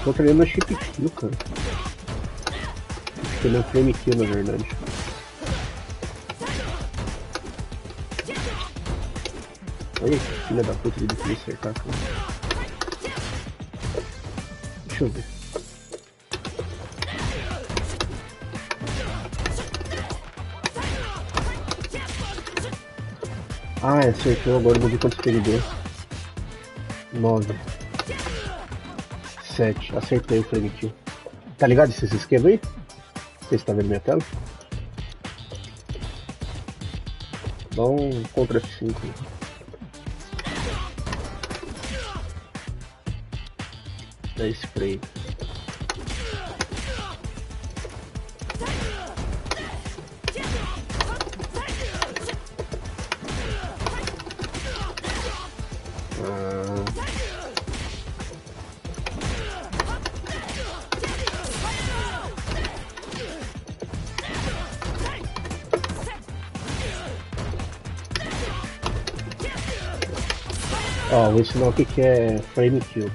Tô treinando a chip kill, cara. Acho que ele é frame kill, na verdade. Olha que filha da puta de difícil acertar, cara. Deixa eu ver. Ah, acertou, agora eu não vi quantos que ele deu. 9. 7. Acertei o frame kill. Tá ligado esse esquema aí? Você está vendo minha tela? Dá um contra F5. Dá spray. Ó, vou ensinar o que é frame kill.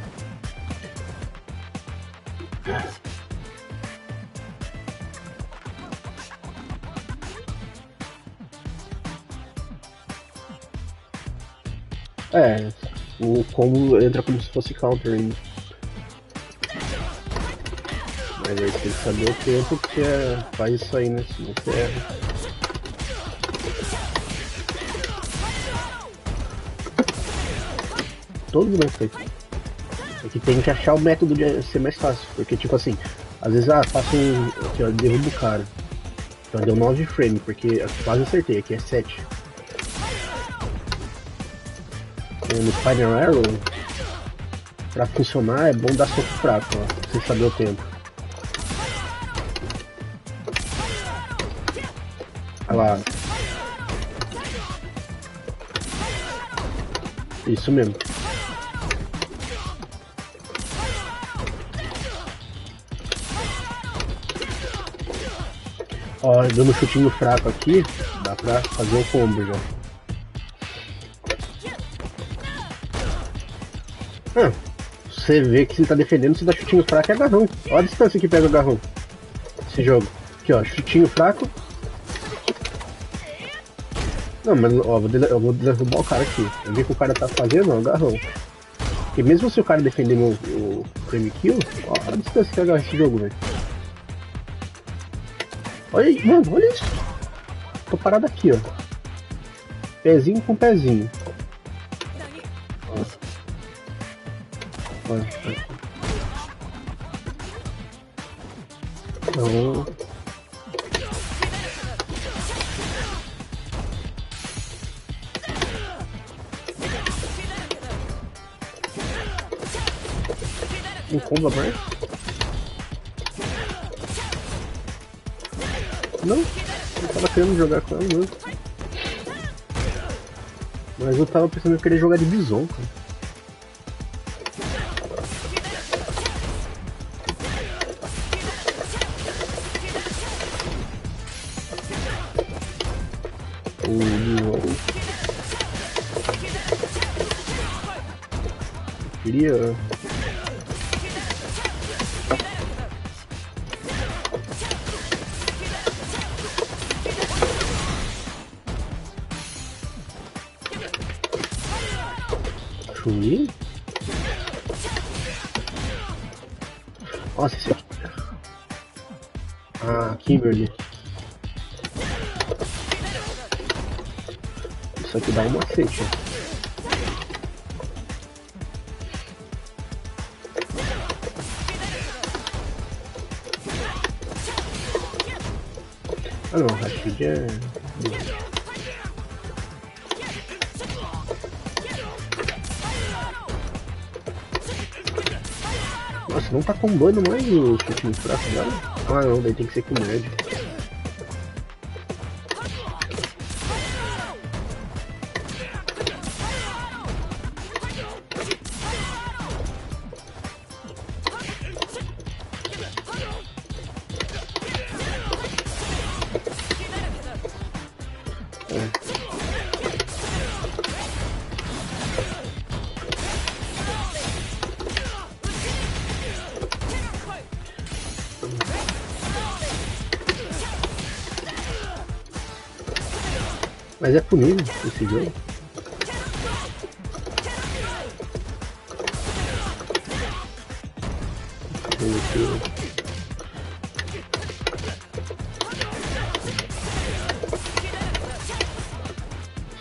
É, o combo entra como se fosse countering. Mas aí tem que saber o tempo que faz isso aí, né? Se não você erra. Todo mundo fez. É que tem que achar o método de ser mais fácil. Porque tipo assim, às vezes faço um. Aqui ó, derrubo o cara. Então deu 9 frame, porque eu quase acertei, aqui é 7. No Spider Arrow, pra funcionar é bom dar soco fraco, ó, pra você saber o tempo. Olha lá. Isso mesmo. Ó, dando um chutinho fraco aqui, dá pra fazer o combo já. Você vê que se tá defendendo, se dá chutinho fraco é agarrão. Olha a distância que pega o agarrão. Esse jogo. Aqui ó, chutinho fraco. Não, mas ó, eu vou derrubar o cara aqui. Eu vi que o cara tá fazendo, ó, agarrão. Porque mesmo se o cara defender o frame kill, ó, olha a distância que agarra esse jogo, velho. Olha aí, mano, olha isso. Tô parado aqui, ó. Pezinho com pezinho. Olha. Então... Um combo a mais? Não, eu tava querendo jogar com ela mesmo. Mas eu tava pensando em querer jogar de bison, cara. Queria... Chun-Li? Nossa, esse aqui... Ah, Kimberly. Isso aqui dá um macete, ó. Ah não, Rashid é... Nossa, não tá combando mais o chutinho fraco dela? Ah não, daí tem que ser com médio. Mas é punido esse jogo.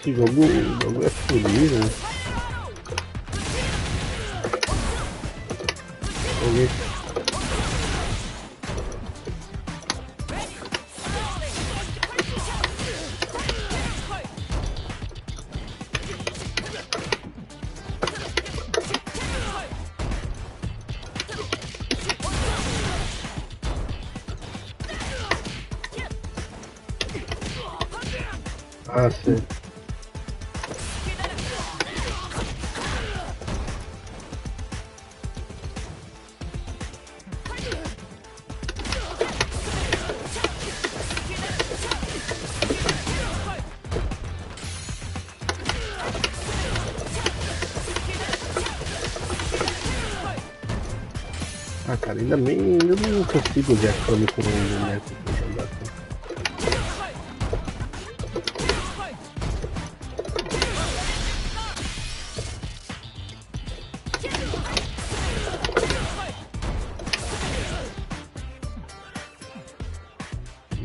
Esse jogo é punido, né? Vamos ver. Ah, sim. Ah, cara, ainda bem, eu não consigo ver a Kami com o boneco pra jogar assim.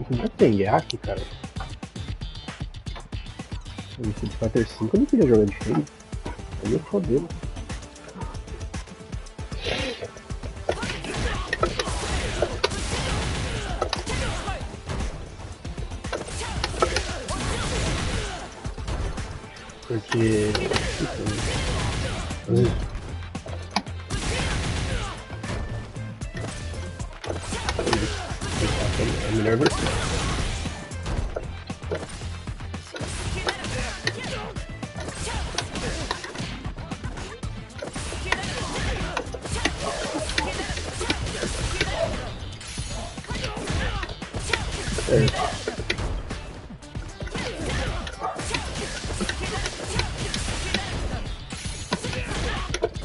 Não tem Yaki, cara. No Street Fighter 5 eu não queria jogar de frame. Aí eu fodeu. Porque... às vezes... é a melhor versão.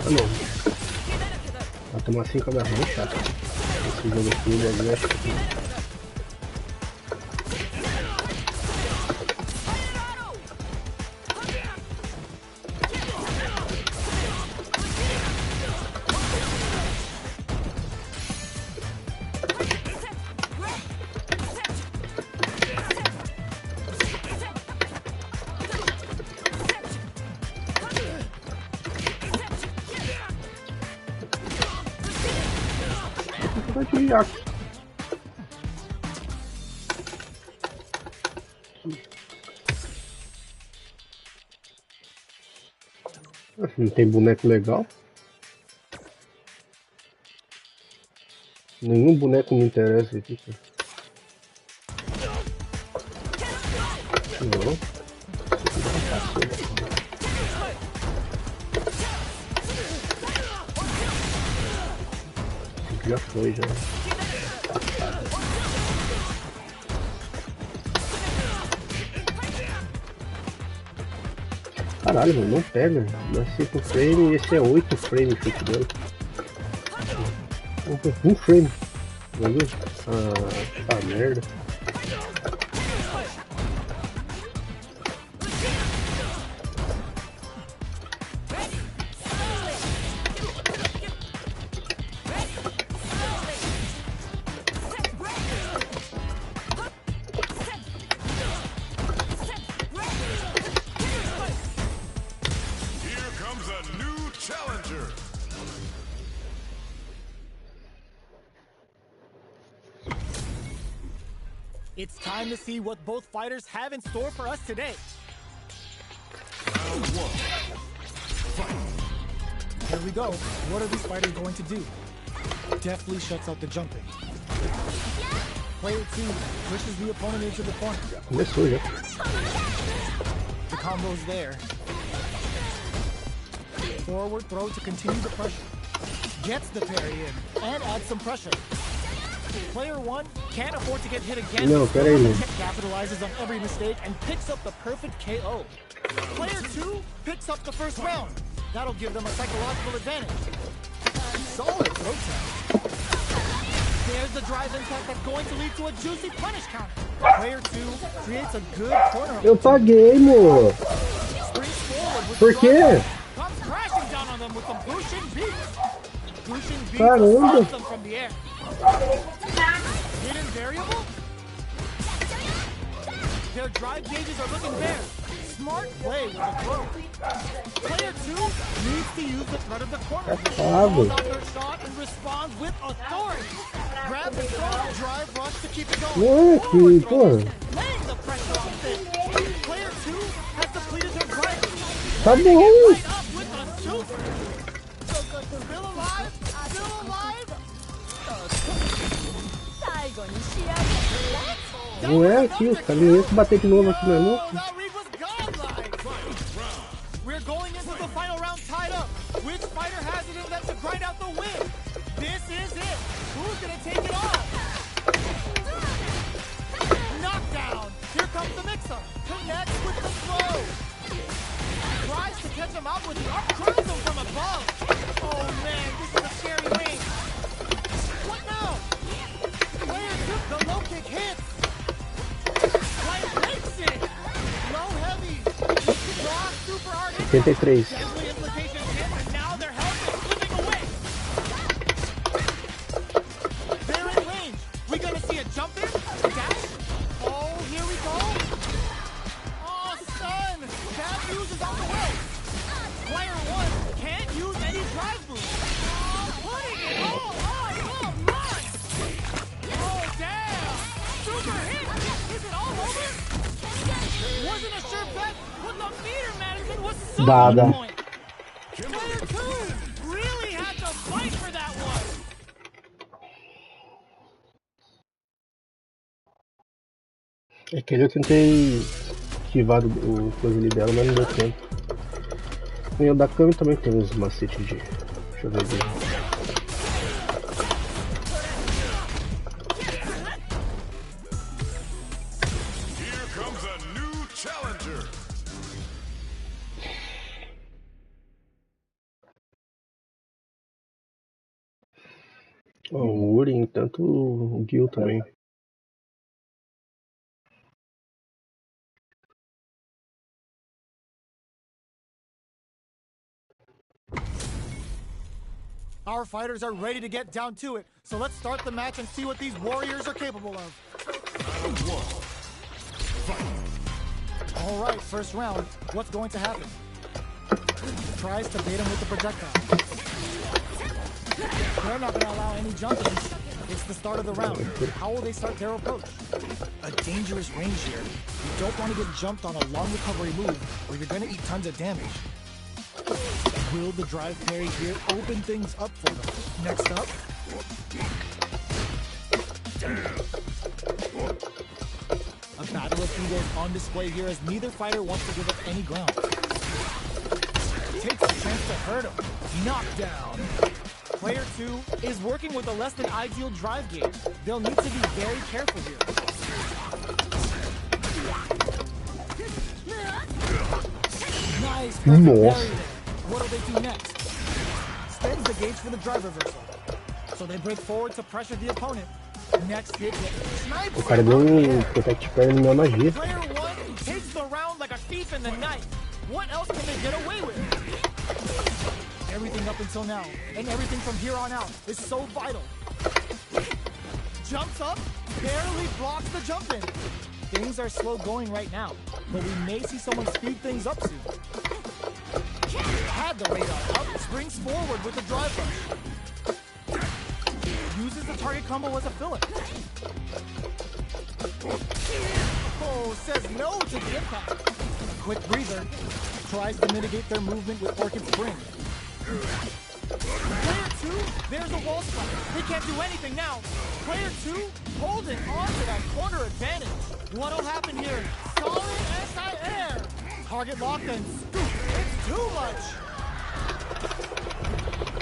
Ah, não. Vai tomar 5 da rua, chato. Esse jogo aqui, o bagulho, acho que... de Yaki. Não tem boneco legal. Nenhum boneco me interessa aqui, cara. Não. Já foi, já. Caralho, mano, não pega. Não é 5 frame e esse é 8 frame o chute dele. Um frame. Vamos ver? Ah, merda. It's time to see what both fighters have in store for us today. Round 1. Fight. Here we go. What are these fighters going to do? Deftly shuts out the jumping. Player 2 pushes the opponent into the corner. Começou já. The combo's there. Forward throw to continue the pressure. Gets the parry in and adds some pressure. Player 1 can't afford to get hit again. No, peraí. Capitalizes on every mistake and picks up the perfect KO. Player 2 picks up the first round. That'll give them a psychological advantage. Solid throw tag. There's the drive impact that's going to lead to a juicy punish counter. Player 2 creates a good corner. Eu paguei, mo. Springs forward with Por the quê? drive. Comes crashing down on them with some Bushin beats. Bushin beats Caramba. assault them from the air. Hidden variable? Their drive gauges are looking bare. Smart play with a throw. Player 2 needs to use the threat of the corner. Calls out their shot and responds with authority. Grab the throw, drive rush to keep it going. Ué, que porra. Laying the pressure on Finn. Player 2 has depleted their drive. Tá bom. Right up with a super. Still alive? Still alive? Não é aqui, os caras iam bater de novo aqui na nuca. That read was godlike. We're going into the final round tied up. Which fighter has it in them to grind out the win? This is it. Who's gonna take it all? Knockdown. Here comes the mix-up. Connects with the throw. Tries to catch him out with the up, crowns him from above. Oh man, this is a scary range. What now? Player 2, the low kick hits. Player makes it. Low heavy. Raw super hard hit. 83. Deadly implications hit, and now their health is slipping away. They're in range. We gonna see a jump in? Dash? Oh, here we go. Oh, son. Bad news is on the way. Player 1 can't use any drive boost. Oh, putting it all on the run. Oh, damn. Super hit. Is it all over? Wasn't a sure bet, but the meter management was so Dada. on point. Player 2 really had to fight for that one. É que eu tentei esquivar o coisa ali dela, mas não deu tempo. E o da Kami também tem uns macetes de. Deixa eu ver aqui. Here comes a new challenger. Ó, o Urin, tanto o Gil também. Our fighters are ready to get down to it, so let's start the match and see what these warriors are capable of. All right, first round. What's going to happen? Tries to bait him with the projectile. They're not going to allow any jumping. It's the start of the round. How will they start their approach? A dangerous range here. You don't want to get jumped on a long recovery move, or you're going to eat tons of damage. Will the drive parry here open things up for them? Next up. A battle of egos on display here as neither fighter wants to give up any ground. Takes a chance to hurt him. Knockdown. Player 2 is working with a less than ideal drive gauge. They'll need to be very careful here. Nice. Perfect parry there. What'll they do next? Spends the gauge for the drive reversal. So they break forward to pressure the opponent. Next hit, snipes. O cara deu protect parry na minha magia. Player 1 takes the round like a thief in the night. What else can they get away with? Everything up until now, and everything from here on out, is so vital. Jumps up, barely blocks the jump in. Things are slow going right now, but we may see someone speed things up soon. Had the radar up, springs forward with the drive rush. Uses the target combo as a filler. Oh, says no to the impact. Quick breather. Tries to mitigate their movement with Orchid Spring. Player 2, there's a wall spot. They can't do anything now. Player 2 holding on to that corner advantage. What'll happen here? Solid SI-air. Target locked and scoop. It's too much.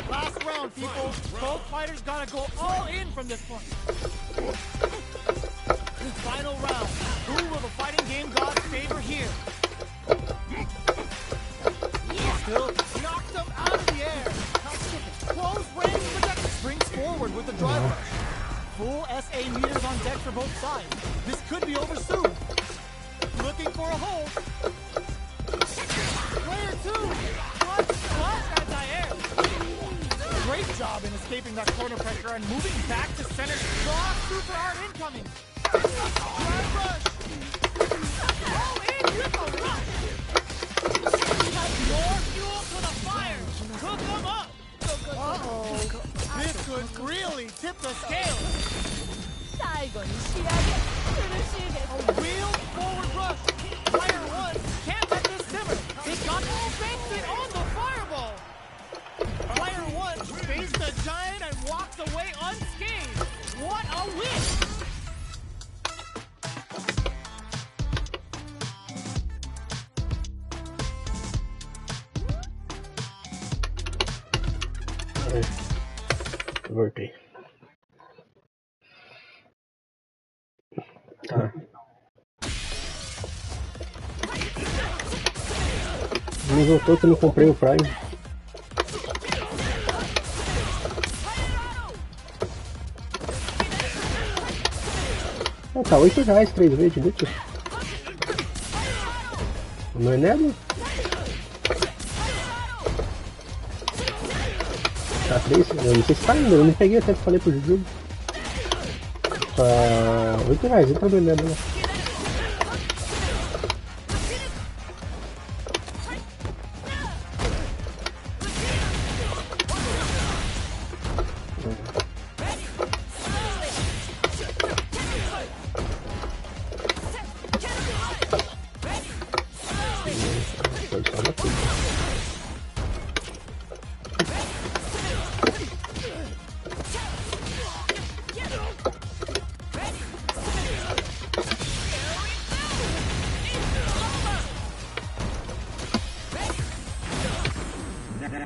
Last round, people. Both fighters gotta go all in from this point. Final round. Who will the fighting game gods favor here? Still knocks them out of the air. Close range projector springs forward with the drive rush. Full SA meters on deck for both sides. This could be over soon. Looking for a hole. Player 2. Flash anti-air. Great job in escaping that corner pressure and moving back to center. Raw super hard incoming. Drive rush. Oh, in with the rush. More fuel to the fire. Cook them up. Uh-oh. This could really tip the scale. A real forward rush. Player 1 can't let this simmer. He got banks it on the fireball. Player 1 faced the giant and walks away unscathed. What a win! Voltei. Tá. Me voltou que eu não comprei o Prime. Ah, tá R$8 3 vezes, inútil. Não é nada? Tá 3, eu não sei se tá ainda, eu não peguei até que falei pro Juju. Tá R$8, entra no Neba lá.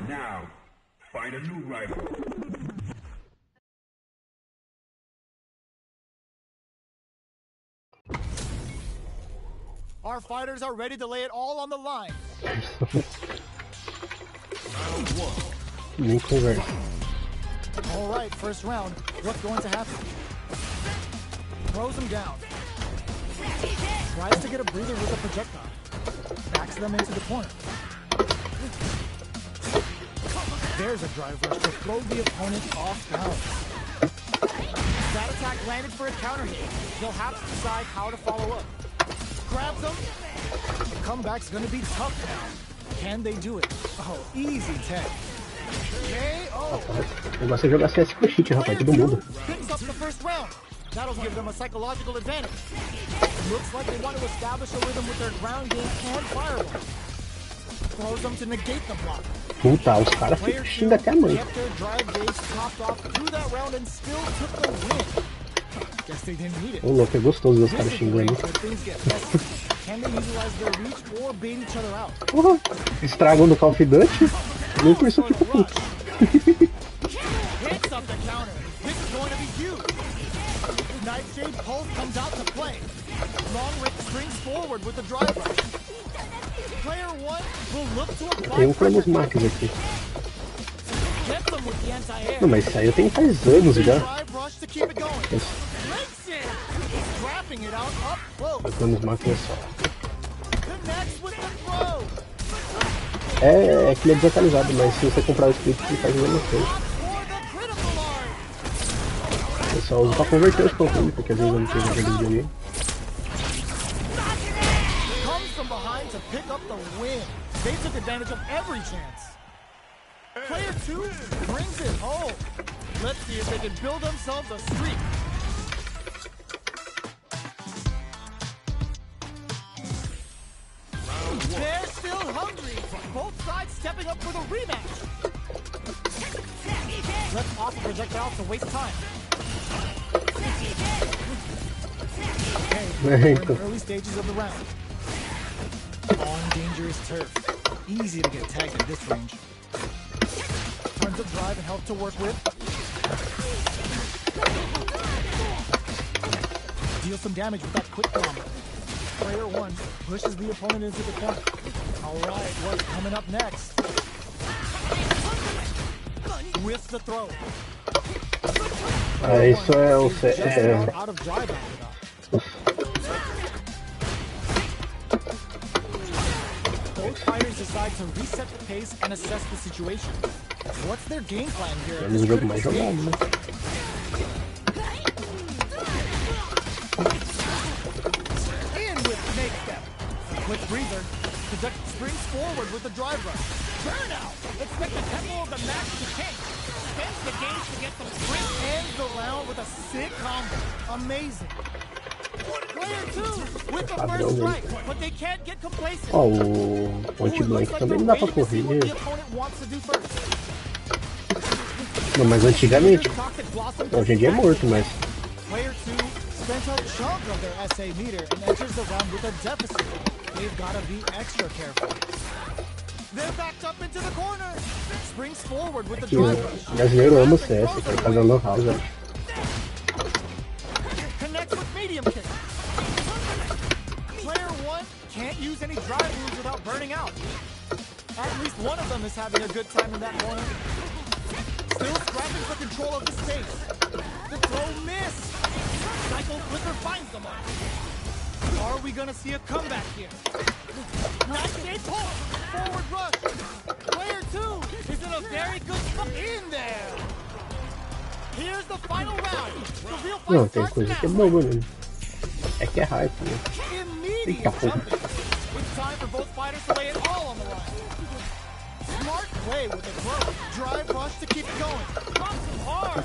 Now, find a new rival. Our fighters are ready to lay it all on the line. Nem conversa. All right, first round. What's going to happen? Throws them down. Tries to get a breather with a projectile. Backs them into the corner. There's a drive rush to throw the opponent off balance. That attack landed for a counter hit. They'll have to decide how to follow up. Grabs them. The comeback's going to be tough now. Can they do it? Oh, easy 10. KO. Eu gosto de jogar CS com cheat, rapaz, todo mundo. Picks up the first round. That'll give them a psychological advantage. Looks like they want to establish a rhythm with their ground game and fireball. Throws them to negate the block. Puta, os caras xingam até a mãe. Kept their drive gauge topped off through that round and still took the win. Guess they didn't need it. Ô louco, é gostoso ver os caras xingando. Can they utilize their reach or bait each other out? Porra, estragam no Call of Duty, nem por isso tipo puto. Hits up the counter. This is going to be huge. Nightshade Pulse comes out to play. Long Rick springs forward with the drive rush. Player 1 will look to apply. Tem Chronos Max aqui. Get them with the anti-air. Não, mas isso aí eu tenho faz anos já. Drive rush to keep it going. Breaks it. Wrapping it out up close. O Chronos Max é só. Connects with the throw. É que ele é desatualizado, mas se você comprar o script ele faz a mesma coisa. For the critical art. Eu só uso pra converter os controles, porque às vezes eu não tenho jogo de videogame. To pick up the win. They took advantage of every chance. Player 2 brings it home. Let's see if they can build themselves a streak. They're still hungry. Both sides stepping up for the rematch. Let's off a projectile to waste time. Okay, we're in the early stages of the round. On dangerous turf. Easy to get tagged at this range. Tons of drive and help to work with. Deal some damage with that quick combo. Player 1 pushes the opponent into the corner. Alright, what's coming up next? With the throw. Ah, isso é o. Just about out of drive after that. Both fighters decide to reset the pace and assess the situation. What's their game plan here? É um jogo mais jogado, né? In with snake step. Quick breather. Project springs forward with the drive rush. Burnout. Expect the tempo of the match to change. Spends the gauge to get some sprint. Ends the round with a sick combo. Amazing. Player 2 with the first strike, but they can't get complacent. Ó, o Point Blank também não dá pra correr. Não, mas antigamente. Hoje em dia é morto, mas. Player 2 spent a chunk of their SA meter and enters the round with a deficit. They've got to be extra careful. They're backed up into the corner. Springs forward with the drive rush. O brasileiro ama o CS, cara, tá fazendo house, velho. Connects with medium kick. Player 1 can't use any drive moves without burning out. At least one of them is having a good time in that corner. Still scrapping for control of the space. The throw missed. Cycle Flicker finds them all. Are we gonna see a comeback here? Nice day pull. Forward rush. Player 2 is in a very good spot in there. Here's the final round. The real fight Não, tem starts coisa que é now. boba, né? É que é hype, né? Immediate Eita, porra. jumping. It's time for both fighters to lay it all on the line. Smart play with the throw. Drive rush to keep it going. Drops him hard.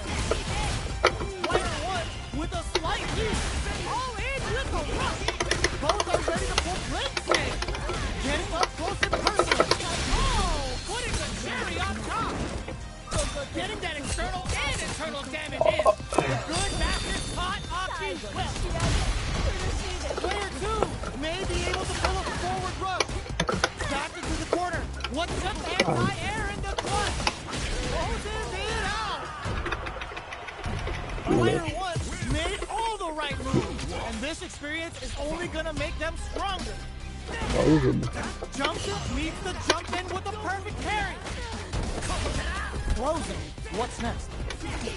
Player 1 with a slight lead. All in with the rush. Both are ready to pull blitz in. Getting up close and personal. Oh, putting the cherry on top. Getting that external and internal damage in. Good master caught Aki well. Player 2 may be able to pull a forward rush. Back into the corner. What's up anti-air in the clutch? Closes it out. Player 1 made all the right moves. And this experience is only going to make them stronger. Jump it meets the jump in with the perfect parry. Throws him. What's next?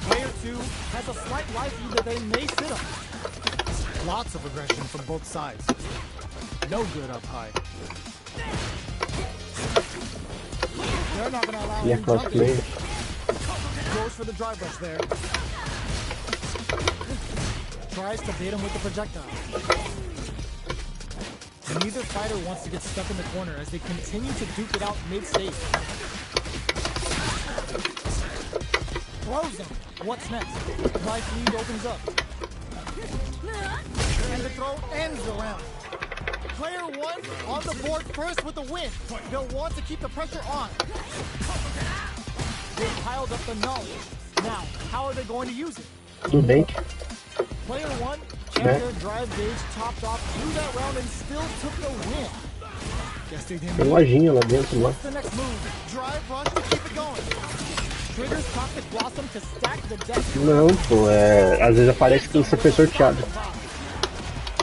Player 2 has a slight life lead that they may sit on. Lots of aggression from both sides. No good up high. They're not going to allow him to jump in. Goes for the drive rush there. Tries to bait him with the projectile. Neither fighter wants to get stuck in the corner as they continue to duke it out mid-stage. Throws him. What's next? Life lead opens up. And the throw ends the round. Player 1 on the board first with the win. They'll want to keep the pressure on. They piled up the knowledge. Now, how are they going to use it? Tudo bem. Player 1 kept their drive gauge topped off through that round and still took the win. Guess they didn't. Tem lojinha lá dentro, lá. What's the next move? Drive rush to keep it going. Triggers Toxic Blossom to stack the deck. Não, pô, é... às vezes aparece que você foi sorteado.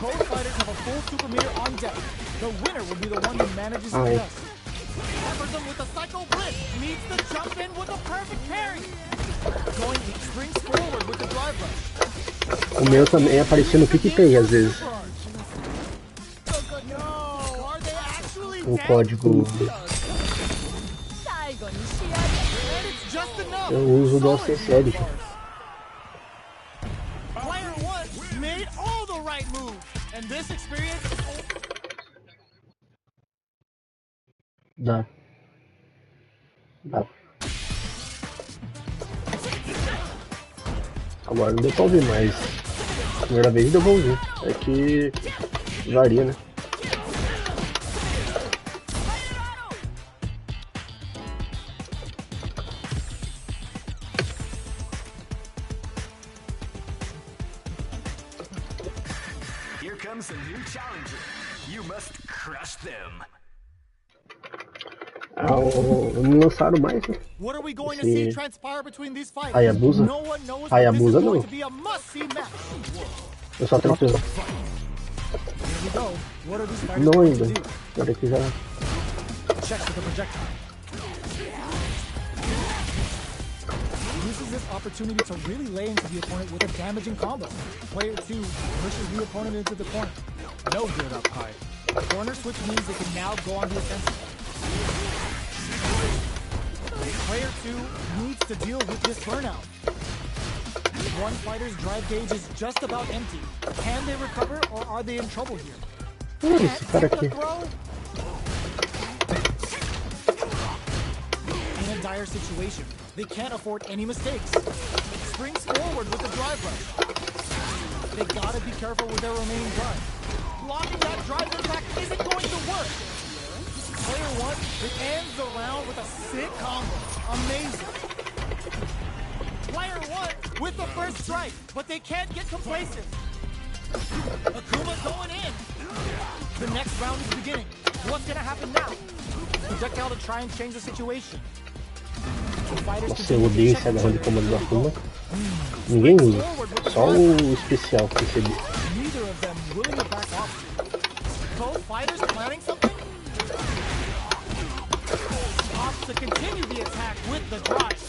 Both fighters have a full super meter on deck. The winner will be the one who manages the best. Peppers them with a Psycho Blitz. Meets the jump in with a perfect parry. Going springs forward with the drive rush. O meu também aparecia no PicPay às vezes. No, are they actually O dead? código. And it's just enough. Eu uso do Sf6. Player 1 made all the right moves. And this experience is Dá. Dá. Agora não deu pra ouvir, mas primeira vez deu pra ouvir. É que varia, né? Here comes a new challenger. You must crush them. Não lançaram mais, né? What are we going to see transpire between these fights? Hayabusa? No one knows, Hayabusa but this is going não. to be a must-see match. Eu só tenho que usar. Here we go. What are these fighters Não going ainda. to do? Agora que já. Checks with the projectile. Uses uses this opportunity to really lay into the opponent with a damaging combo. Player 2 pushes the opponent into the corner. No good up high. Corner switch means they can now go on the offensive. Player 2 needs to deal with this burnout. One fighter's drive gauge is just about empty. Can they recover or are they in trouble here? Esse cara aqui. In a dire situation, they can't afford any mistakes. Springs forward with the drive rush. They gotta be careful with their remaining drive. Blocking that drive impact isn't going to work. Player 1, it ends the round with a sick combo. Amazing. Player 1 with the first strike, but they can't get complacent. Akuma's going in. The next round is beginning. What's gonna happen now? Projectile to try and change the situation. Nossa, eu odeio esse agarrão de comando da Akuma. Ninguém usa. Só o especial que recebi. Neither of them willing to back off. Both fighters planning something? Opts to continue the attack with the drive.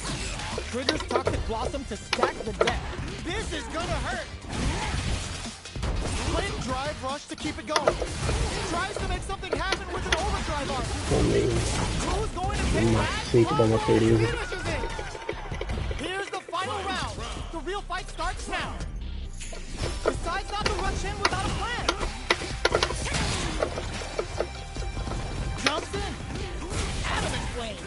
Triggers Toxic Blossom to stack the deck. This is gonna hurt. Twin drive rush to keep it going. Tries to make something happen with an overdrive arc. Who's going to take that? Finishes it. Here's the final round. The real fight starts now. Decides not to rush in without a plan. Jumps in. Adamant flame.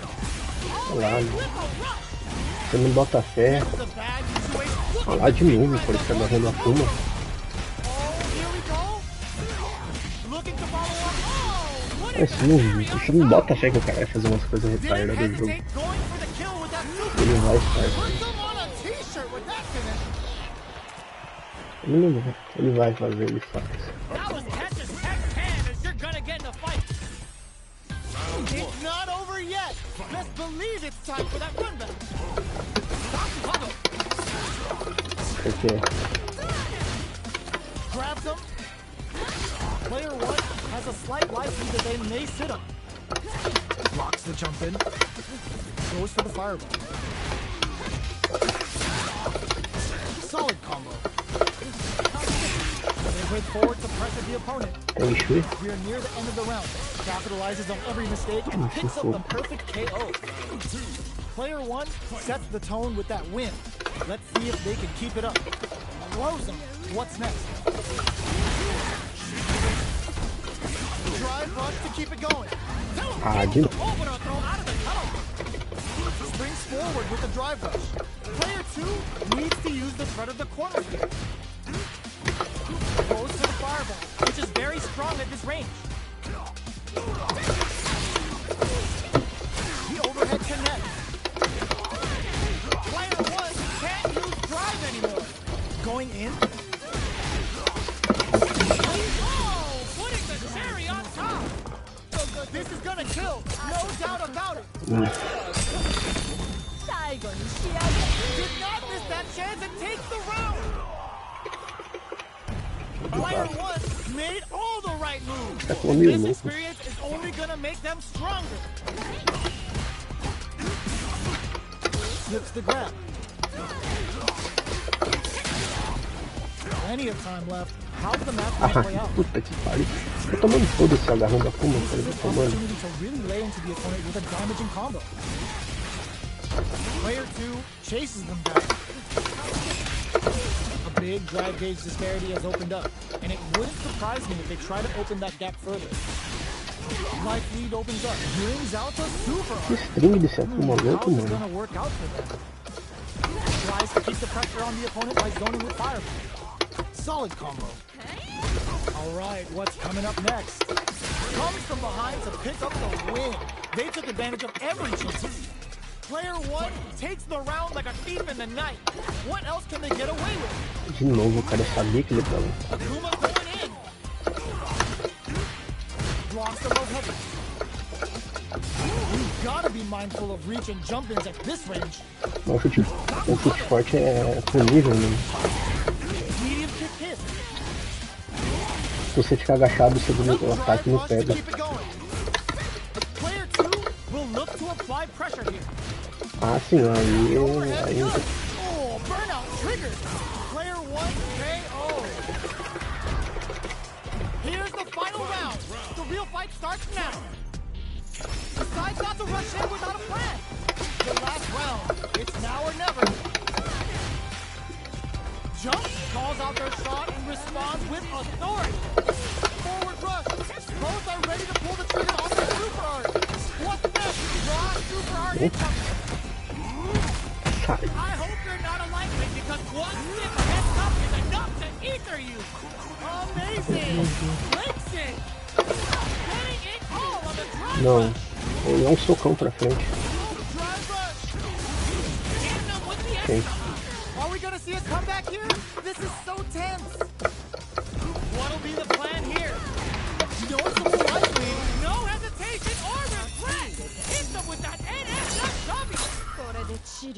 Você não bota fé. Olha lá de novo, por isso que tá agarrando a Akuma. Você não bota fé que o cara vai fazer umas coisas retardadas do jogo. Ele vai estar. Ele vai fazer, ele faz. It's not over yet. Best believe it's time for that run back. Okay. Grabs him. Player 1 has a slight life lead that they may sit on. Blocks the jump in. Goes for the fireball. Solid combo. They wait forward to pressure the opponent. We are near the end of the round. Capitalizes on every mistake and picks up the perfect KO. Player 1 sets the tone with that win. Let's see if they can keep it up. Blows him. What's next? Drive rush to keep it going. Springs forward with the drive rush. Player 2 needs to use the threat of the corner here. Goes to the fireball, which is very strong at this range. The overhead connects. Player 1 can't use drive anymore. Going in. Oh, putting the cherry on top. This is gonna kill, no doubt about it. Did not miss that chance and takes the round. Player 1 made all the right moves. This experience is only gonna make them stronger. Slips the grab. Plenty of time left. How's the match going to play out? Puta que pariu. Tô tomando todo esse agarrão da Akuma, cara. Tô tomando. To really lay into the opponent with a damaging combo. Player 2 chases them down. A big drive gauge disparity has opened up, and it wouldn't surprise me if they try to open that gap further. Life lead opens up, brings out the super Que string desse Akuma louco, How's it mano. gonna work out for them? Tries to keep the pressure on the opponent by zoning with fireball. Solid combo. Alright, what's coming up next? Comes from behind to pick up the win. They took advantage of every chance. Player 1 takes the round like a thief in the night. What else can they get away with? De novo, o cara sabia que ele tava. Akuma going in. Blocks the low heavy. We've gotta be mindful of reach and jump-ins at this range. O chute forte é pro nível, né? Medium kick hit. Se você ficar agachado, o segundo ataque não pega. Player 2 will look to apply pressure here. Ah, sim, aí Oh, burnout triggered. Player 1 KO. Here's the final round. The real fight starts now. Decide not to rush in without a plan. The last round. It's now or never. Jump, calls out their shot, and responds with authority. Forward rush. Both are ready to pull the trigger on their super art. What's this? Raw super art incoming. I hope you're not a lightweight because one stiff heads up is enough to ether you. Amazing. Links it. Getting it all on the drive não. rush. Ele é um socão pra frente. Drive rush. Hitting them with the Sim. extra. Are we gonna see a comeback here? This is so tense. What'll be the plan here? No, it's a little likely. No hesitation or regret. Hit them with that NSFW.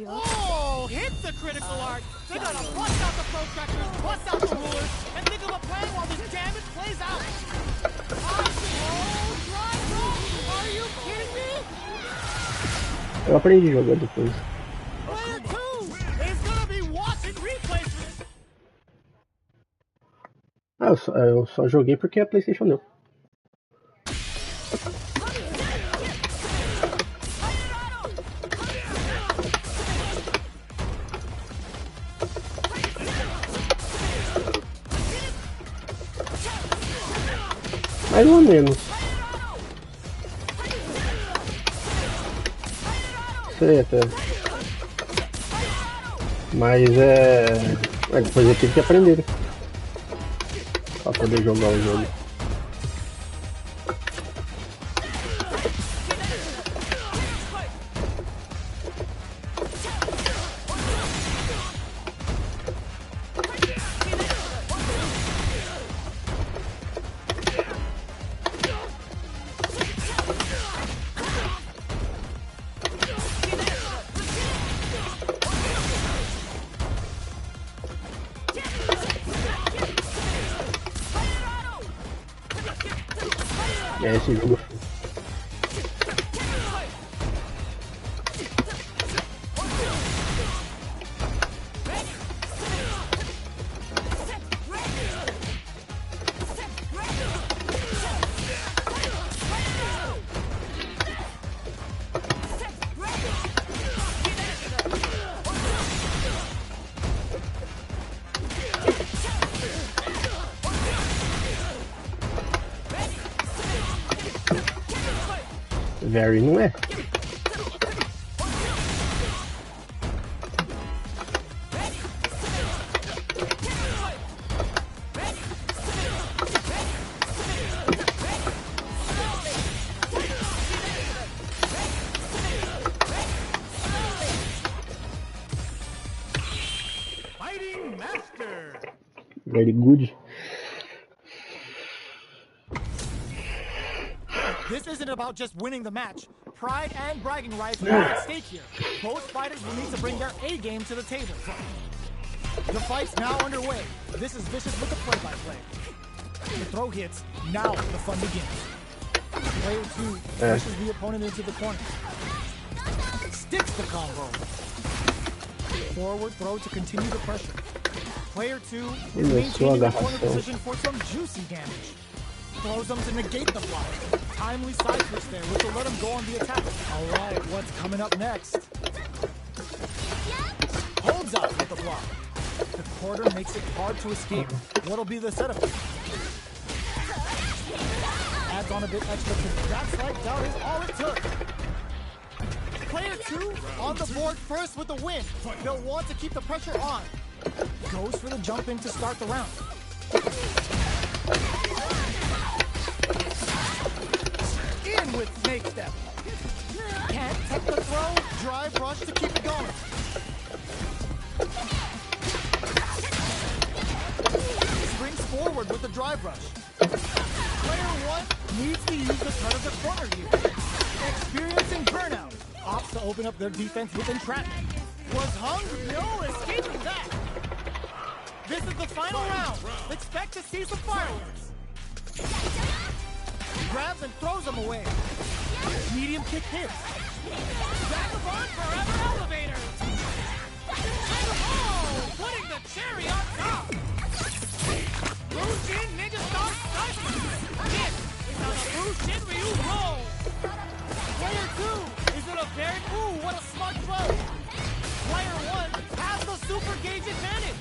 Oh, hits the critical art. They gotta bust out the protractors, bust out the rulers, and think of a plan while this damage plays out. Oh, drive rush. Are you kidding me? Eu aprendi a jogar depois. Player 2 is gonna be watching replays. Ah, eu só joguei porque a PlayStation deu. Mais ou menos. Sei até. Mas depois eu tive que aprender pra poder jogar o jogo. Esse jogo. Very não é. Fighting Master. Very good. This isn't about just winning the match. Pride and bragging rights are at stake here. Both fighters will need to bring their A game to the table. The fight's now underway. This is Vicious with the play-by-play. The throw hits, now the fun begins. Player 2 pushes the opponent into the corner. Sticks the combo. Forward throw to continue the pressure. Player 2 is maintaining the corner position for some juicy damage. Throws them to negate the block. Timely side switch there, which will let him go on the attack. Alright, what's coming up next? Holds up with the block. The quarter makes it hard to escape. What'll be the setup? Adds on a bit extra because that slight down is all it took. Player 2 on the board first with the win. They'll want to keep the pressure on. Goes for the jump in to start the round. In with snake step. Can't take the throw. Drive rush to keep it going. Springs forward with the drive rush. Player 1 needs to use the cut of the corner here. Experiencing burnout. Opts to open up their defense with entrapment. Was hung? No escaping that. This is the final round. Expect to see some fireworks. Grabs and throws them away. Medium kick hits. Back of on forever. Very, ooh, what a smart throw. Player 1 has the super gauge advantage.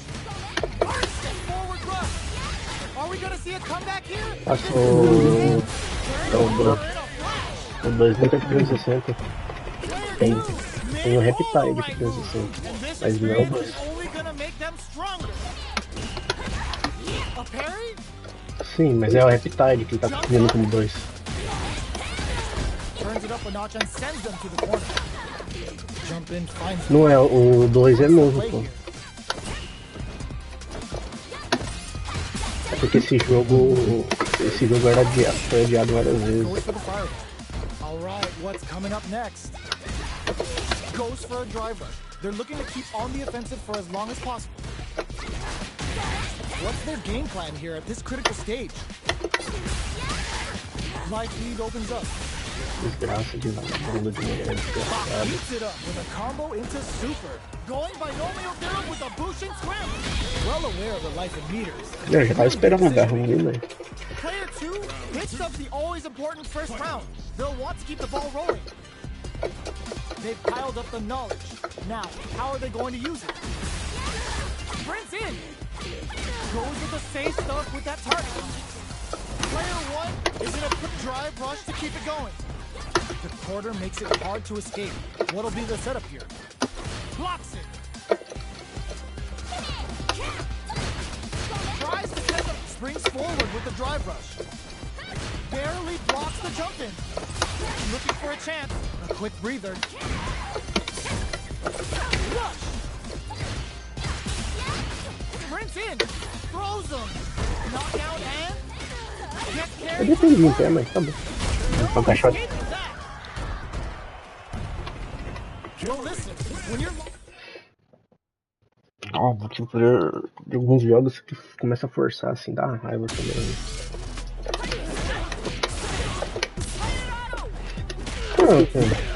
Instant forward rush. Are we gonna see a comeback here? Passou. O 2 não tem 360. Tem o Reptile de 360. Mas não é o 2. A parry? Sim, mas é o Reptile que ele tá fazendo como 2. Turns it up a notch and sends them to the corner. Jump in, finds Não é, o 2 é novo, pô. É porque esse jogo era adiado, foi adiado várias vezes. Alright, what's coming up next? Goes for a drive rush. They're looking to keep on the offensive for as long as possible. What's their game plan here at this critical stage? Life lead opens up. Desgraça de bunda de mulher, desgraçado. Beats it up with a combo into super. Going binomial theorem with a Bushin scramble. Well aware of the life in meters. Eu já tava esperando um garro ali, velho. Player 2 hits up the always important first round. They'll want to keep the ball rolling. They've piled up the knowledge. Now, how are they going to use it? Sprints in. Goes with the safe stuff with that target. Player 1 is in a quick drive rush to keep it going. The quarter makes it hard to escape. What'll be the setup here? Blocks it. Tries to catch up. Springs forward with the drive rush. Barely blocks the jump in. Looking for a chance. A quick breather. Rush. Sprints in. Throws him. Knockout and... Eu defendi em pé, mas tá bom. Vou caixote. Tipo, de alguns jogos que começa a forçar, assim, dá raiva também. Ah, o cara.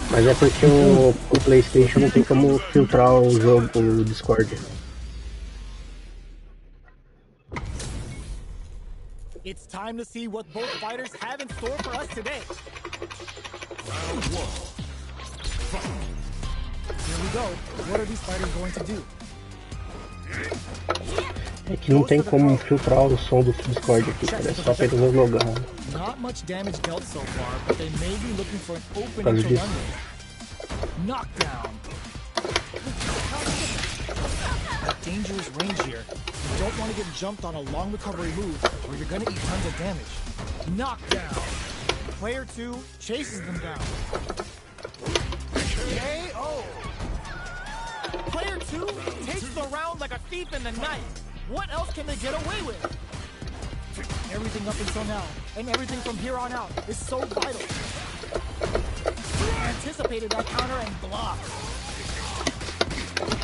Mas é porque o PlayStation não tem como filtrar o jogo, o Discord. It's time to see what both fighters have in store for us today. Here we go. What are these fighters going to do? É que não tem como filtrar o som do Discord aqui, cara. É só apenas logar. Not much damage dealt so far, but they may be looking for an opening to run with. Knockdown. Dangerous range here. You don't want to get jumped on a long recovery move, or you're gonna eat tons of damage. Knockdown. Player 2 chases them down. KO. Player 2 takes the round like a thief in the night. What else can they get away with? Everything up until now, and everything from here on out, is so vital. Anticipated that counter and blocked.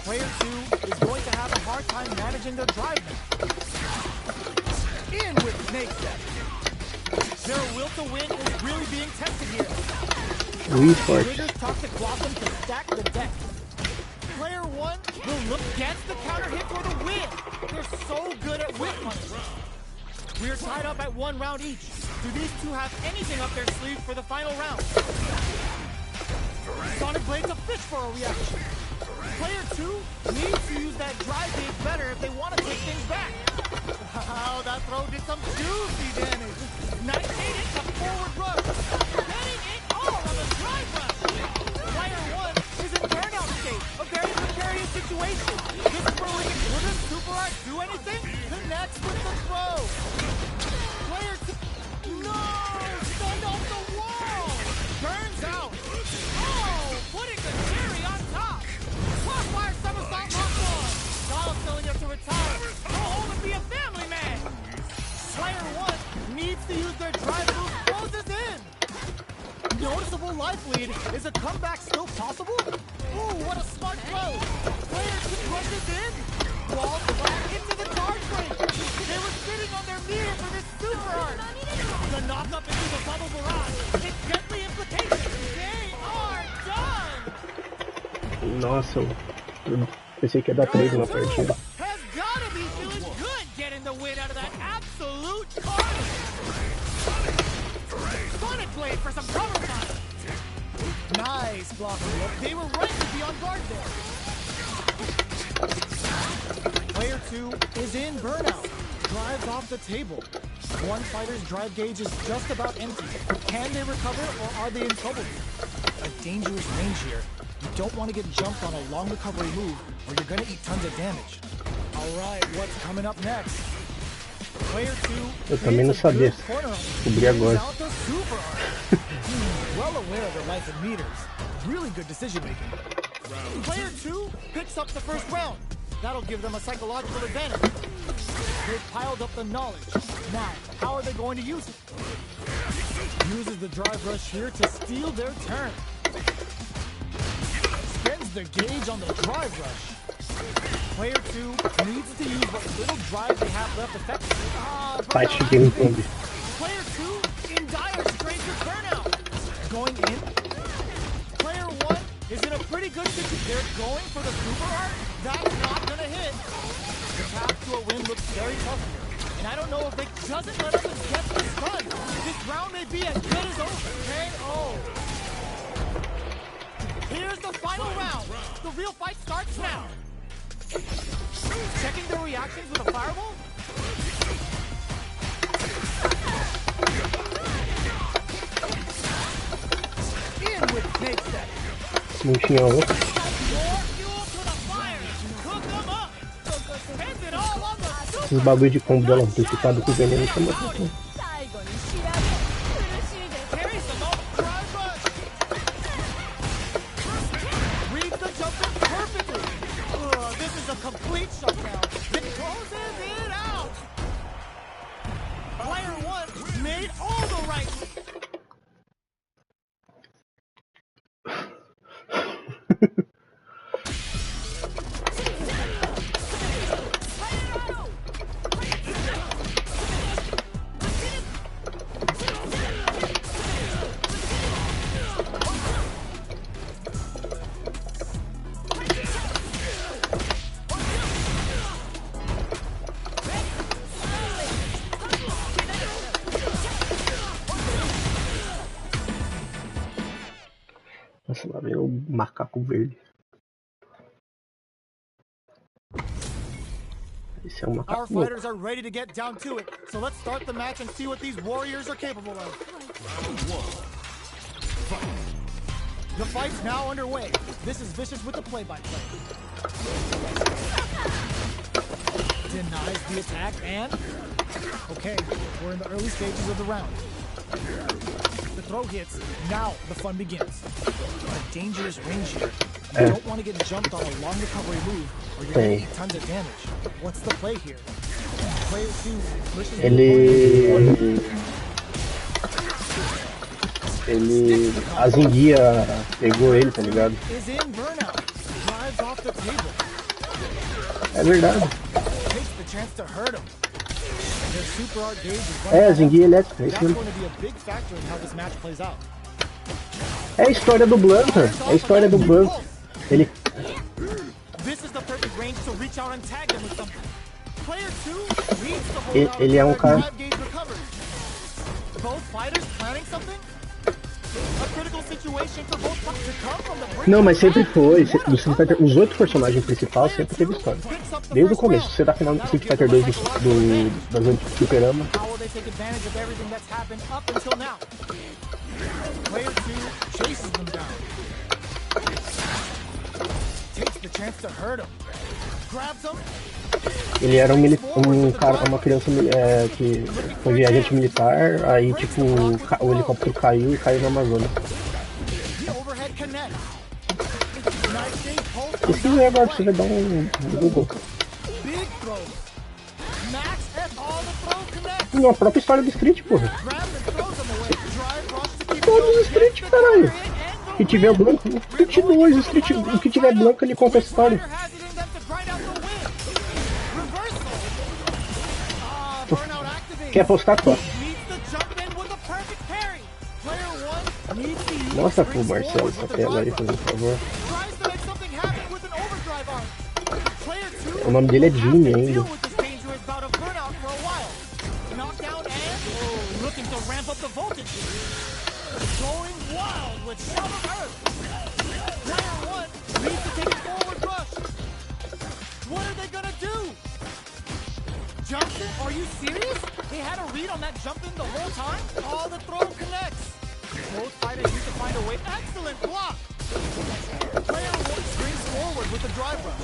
Player 2 is going to have a hard time managing their drive now. In with snake step. Their will to win is really being tested here. Trigger's toxic blossom can stack the deck. Player 1 will look against the counter hit for the win. They're so good at whip punishing. We're tied up at 1 round each. Do these two have anything up their sleeve for the final round? Sonic Blade's a fish for a reaction. Player 2 needs to use that drive gauge better if they want to take things back. Wow, that throw did some juicy damage. Nice aid into forward rush. Getting it all on the drive rush. Player 1 is in burnout state. A very precarious situation. This is where we can wouldn't Super Art do anything? Connects with the throw. Player 2. No! Stand off the wall! Burns out. Oh! Putting the cherry on top. Crossfire somersault lock on. Dial telling him to retire. Go home and be a family man. Player 1 needs to use their drive noticeable life lead. Is a comeback still possible? Ooh, what a smart throw. Player 2 rushes in. Wall flat into the charge lane. They were sitting on their meter for this super art. The knock up into the bubble barrage. It's deadly implications. They are done. Nossa, eu pensei que ia dar 3 na partida. Has gotta be feeling good getting the win out of that absolute carnage. Sonic Blade for some cover time. Nice blocking look. They were right to be on guard there. Player 2 is in burnout. Drives off the table. One fighter's drive gauge is just about empty. Can they recover or are they in trouble here? A dangerous range here. You don't want to get jumped on a long recovery move or you're going to eat tons of damage. Alright, what's coming up next? Player 2 Eu também não sabia. Descobri agora. Well aware of their life and meters. Really good decision making. Player 2 picks up the first round. That'll give them a psychological advantage. They've piled up the knowledge. Now, how are they going to use it? Uses the drive rush here to steal their turn. Spends the gauge on the drive rush. Player 2 needs to use what little drive they have left effectively. Player 2 in dire straits with burnout. Going in. Player 1 is in a pretty good situation. They're going for the super art. That's not gonna hit. The path to a win looks very tough here. And I don't know if it doesn't let others get the stun. This round may be as good as over. KO. Here's the final round. The real fight starts now. Checking their reactions with a fireball. In with snake set. Não tinha outro. More fuel to the fire. Cook them up. Spend it all on the super. Esses bagulho de combo dela amplificado com veneno chama atenção. Carries them all. Drive rush. Reads the jump in perfectly. This is a complete shutdown. It closes it out. Player 1 made all the right. Nossa, lá vem o macaco verde. Esse é um Our macaco fighters louco. are ready to get down to it. So let's start the match and see what these warriors are capable of. The fight's now underway. This is Vicious with the play-by-play. Denies the attack and... Okay, we're in the early stages of the round. The throw hits. Now the fun begins. A dangerous range here. You don't want to get jumped on a long recovery move or you're going to eat tons of damage. What's the play here? Player 2 pushes A Zinguia pegou ele, tá ligado? is in burnout. Drives off the table. É verdade. Takes the chance to hurt him. Their super art gauge is É, a Zinguia elétrica, é That's isso going mesmo. to be a big factor in how this match plays out. É a história do Blanca, é a história do Blanca. Ele... This is the perfect range to reach out and tag them with something. Player 2 reads the hold out Ele é um cara... drive gauge recovers. Both fighters planning something? A critical situation for both fighters to come from the brink. Não, mas sempre foi. Do Street Fighter, os 8 personagens principais sempre teve história. Desde o começo. Você tá final do Street Fighter 2 das antigas Fliperama. How will they take advantage of everything that's happened up until now? Player 2 chases them down. Takes the chance to hurt him. Grabs him. Ele era um cara, uma criança que foi viajante militar, aí tipo o helicóptero caiu e caiu na Amazônia. The overhead connect. Nice shake, pulse. Pesquisa aí agora pra você ver, dá um Google. Big throw. Max at all the throw connect. Não, a própria história do Street, porra. Grabs and throws him away. Drive rush to keep todos os Street, caralho. Que tiver branco, o Street 2, o que tiver branco ele conta a história. Quer apostar, só? Mostra pro Marcelo essa tela aí, por favor. O nome dele é Jimmy ainda. Jumping? Are you serious? They had a read on that jumping the whole time? Oh, the throw connects. Both fighters need to find a way. Excellent block. Player 1 springs forward with the drive rush.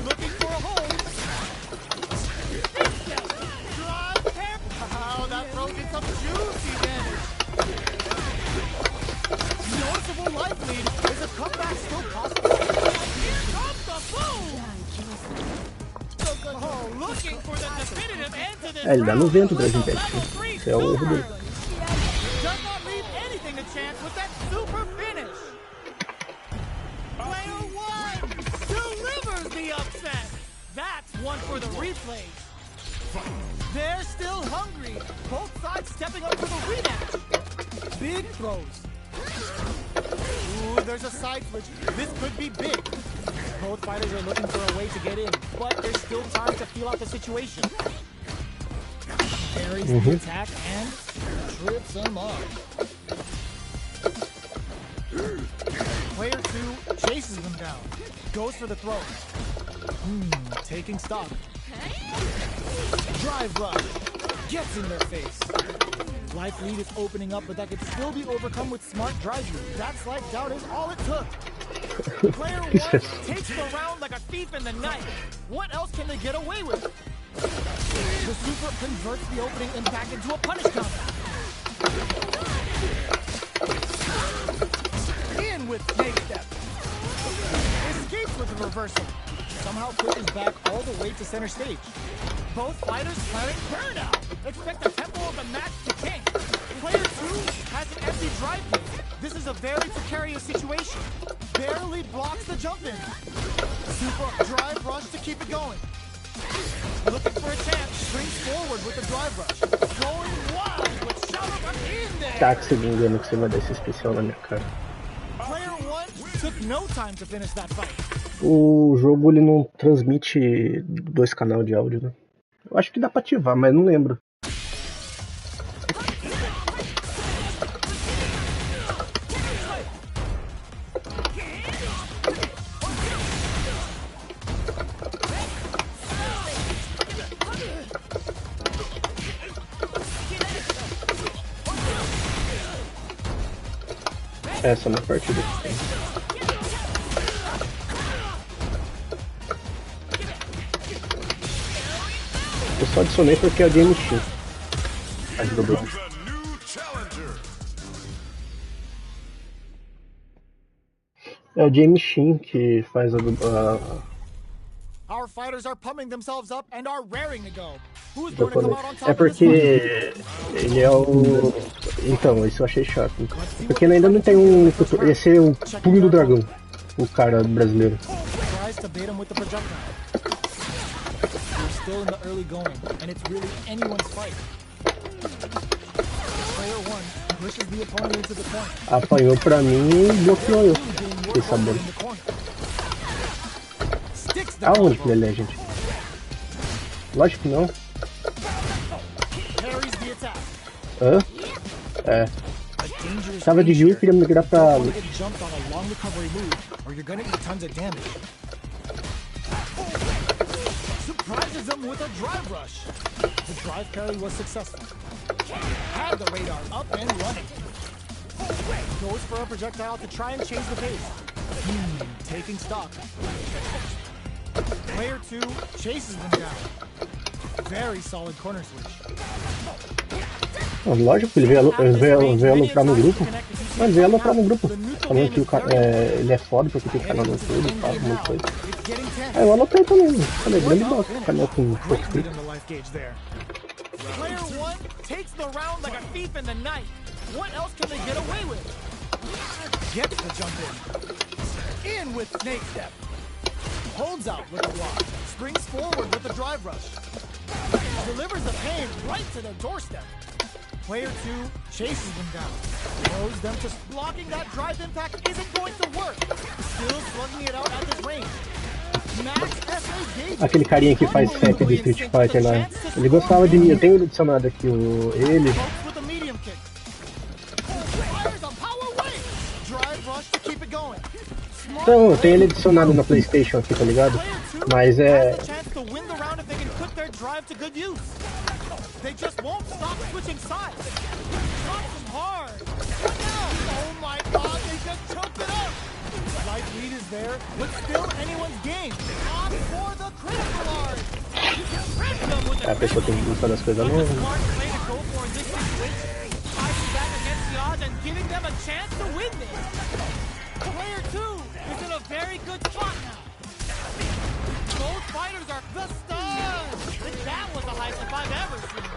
Looking for a hold. Drive tap. Oh, that throw did some juicy damage. Noticeable life lead. Is a comeback still possible? Here comes the boom! Oh, looking for the definitive end to this Ele dá no vento do round. Dragon. Esse é o erro dele. Does not leave anything to chance with that super finish. Player 1 delivers the upset. That's one for the replays. They're still hungry. Both sides stepping up for the rematch. Big throws. Ooh, there's a side switch. This could be big. Both fighters are looking for a way to get in, but there's still time to feel out the situation. Parries the attack and trips him up. Player 2 chases them down. Goes for the throw. Taking stock. Drive rush. Gets in their face. Life lead is opening up, but that could still be overcome with smart drive move. That slight doubt is all it took. Player 1 takes the round like a thief in the night. What else can they get away with? The super converts the opening impact into a punish counter. In with snake step. Escapes with the reversal. Somehow pushes back all the way to center stage. Both fighters planning burnout. Expect the tempo of the match to tank. Player 2 has an empty drive move. This is a very precarious situation. Barely blocks the jump in. Super drive rush to keep it going. Looking for a chance. Springs forward with the drive rush. Going wild with Shadow in there. Tá, que se me engano que você vai dar esse especial na minha cara. Player 1 took no time to finish that fight. O jogo ele não transmite 2 canais de áudio, né? Eu acho que dá pra ativar, mas não lembro. Essa é uma partida que tem. Eu só adicionei porque é o James Shin. Faz dublagem. É o James Shin que faz a Our fighters are pumping themselves up and are raring to go. Who's going to come out on top É porque ele é o... Então, isso eu achei chato. Porque ainda não tem um... Esse é o Punho do Dragão, o cara brasileiro. Tries to bait him with the projectile. We're still in the early going, and it's really anyone's fight. Player 1 pushes the opponent into the corner. Apanhou pra mim e bloqueou eu. Fiquei sabendo. Aonde que ele é, gente? Lógico que não. Hã? É. Tava de Rio e queria migrar pra... Surprises them with a drive rush. The drive parry was successful. Had the radar up and running. Goes for a projectile to try and change the pace. Taking stock. Player 2 chases them down. Very solid corner switch. Lógico que ele veio lucrar no grupo. Mas veio lucrar no grupo. Falando que o cara, ele é foda porque tem canal no YouTube e tal, muita coisa. Aí eu anotei também. Falei, grande bosta, canal com pouco inscrito. Player 1 takes the round like a thief in the night. What else can they get away with? Gets the jump in with snake step. Holds out with a block. Springs forward with a drive rush. Delivers the pain right to their doorstep. Player 2 chases them down. Throws them to blocking that drive impact isn't going to work. Still slugging it out at this range. Aquele carinha que faz rap do Street Fighter lá, ele gostava de mim, eu tenho adicionado aqui ele. Então, eu tenho ele adicionado na PlayStation aqui, tá ligado? Mas é. They just won't stop switching sides. Drops them hard. Oh my god, they just choked it up. Light lead is there, but still anyone's game. On for the critical art. A pessoa tem que gostar das coisas novas. Smart play to go for in this situation. Fighting back against the odds and giving them a chance to win this. Player 2 is in a very good spot now. Both fighters are the stuns. That was the highest if I've ever seen.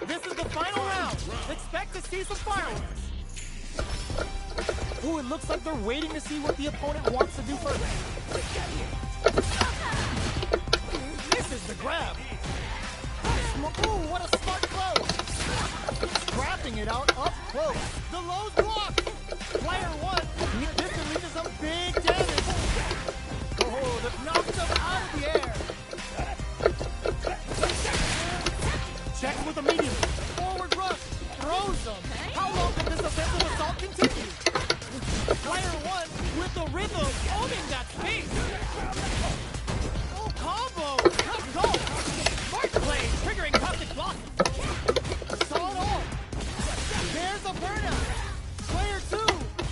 This is the final round. Expect to see some fireworks. Ooh, it looks like they're waiting to see what the opponent wants to do first. Misses the grab. Ooh, what a smart throw. Scrapping it out up close. The low's blocked. Player 1. This unleashes some big damage. Oh, that knocks them out of the air. Checks with a medium. Forward rush. Throws them. How long can this offensive assault continue? Player 1 with the rhythm owning that space. Oh, combo. Let's go. Smart play. Triggering toxic block. Saw it all. There's a burnout. Player 2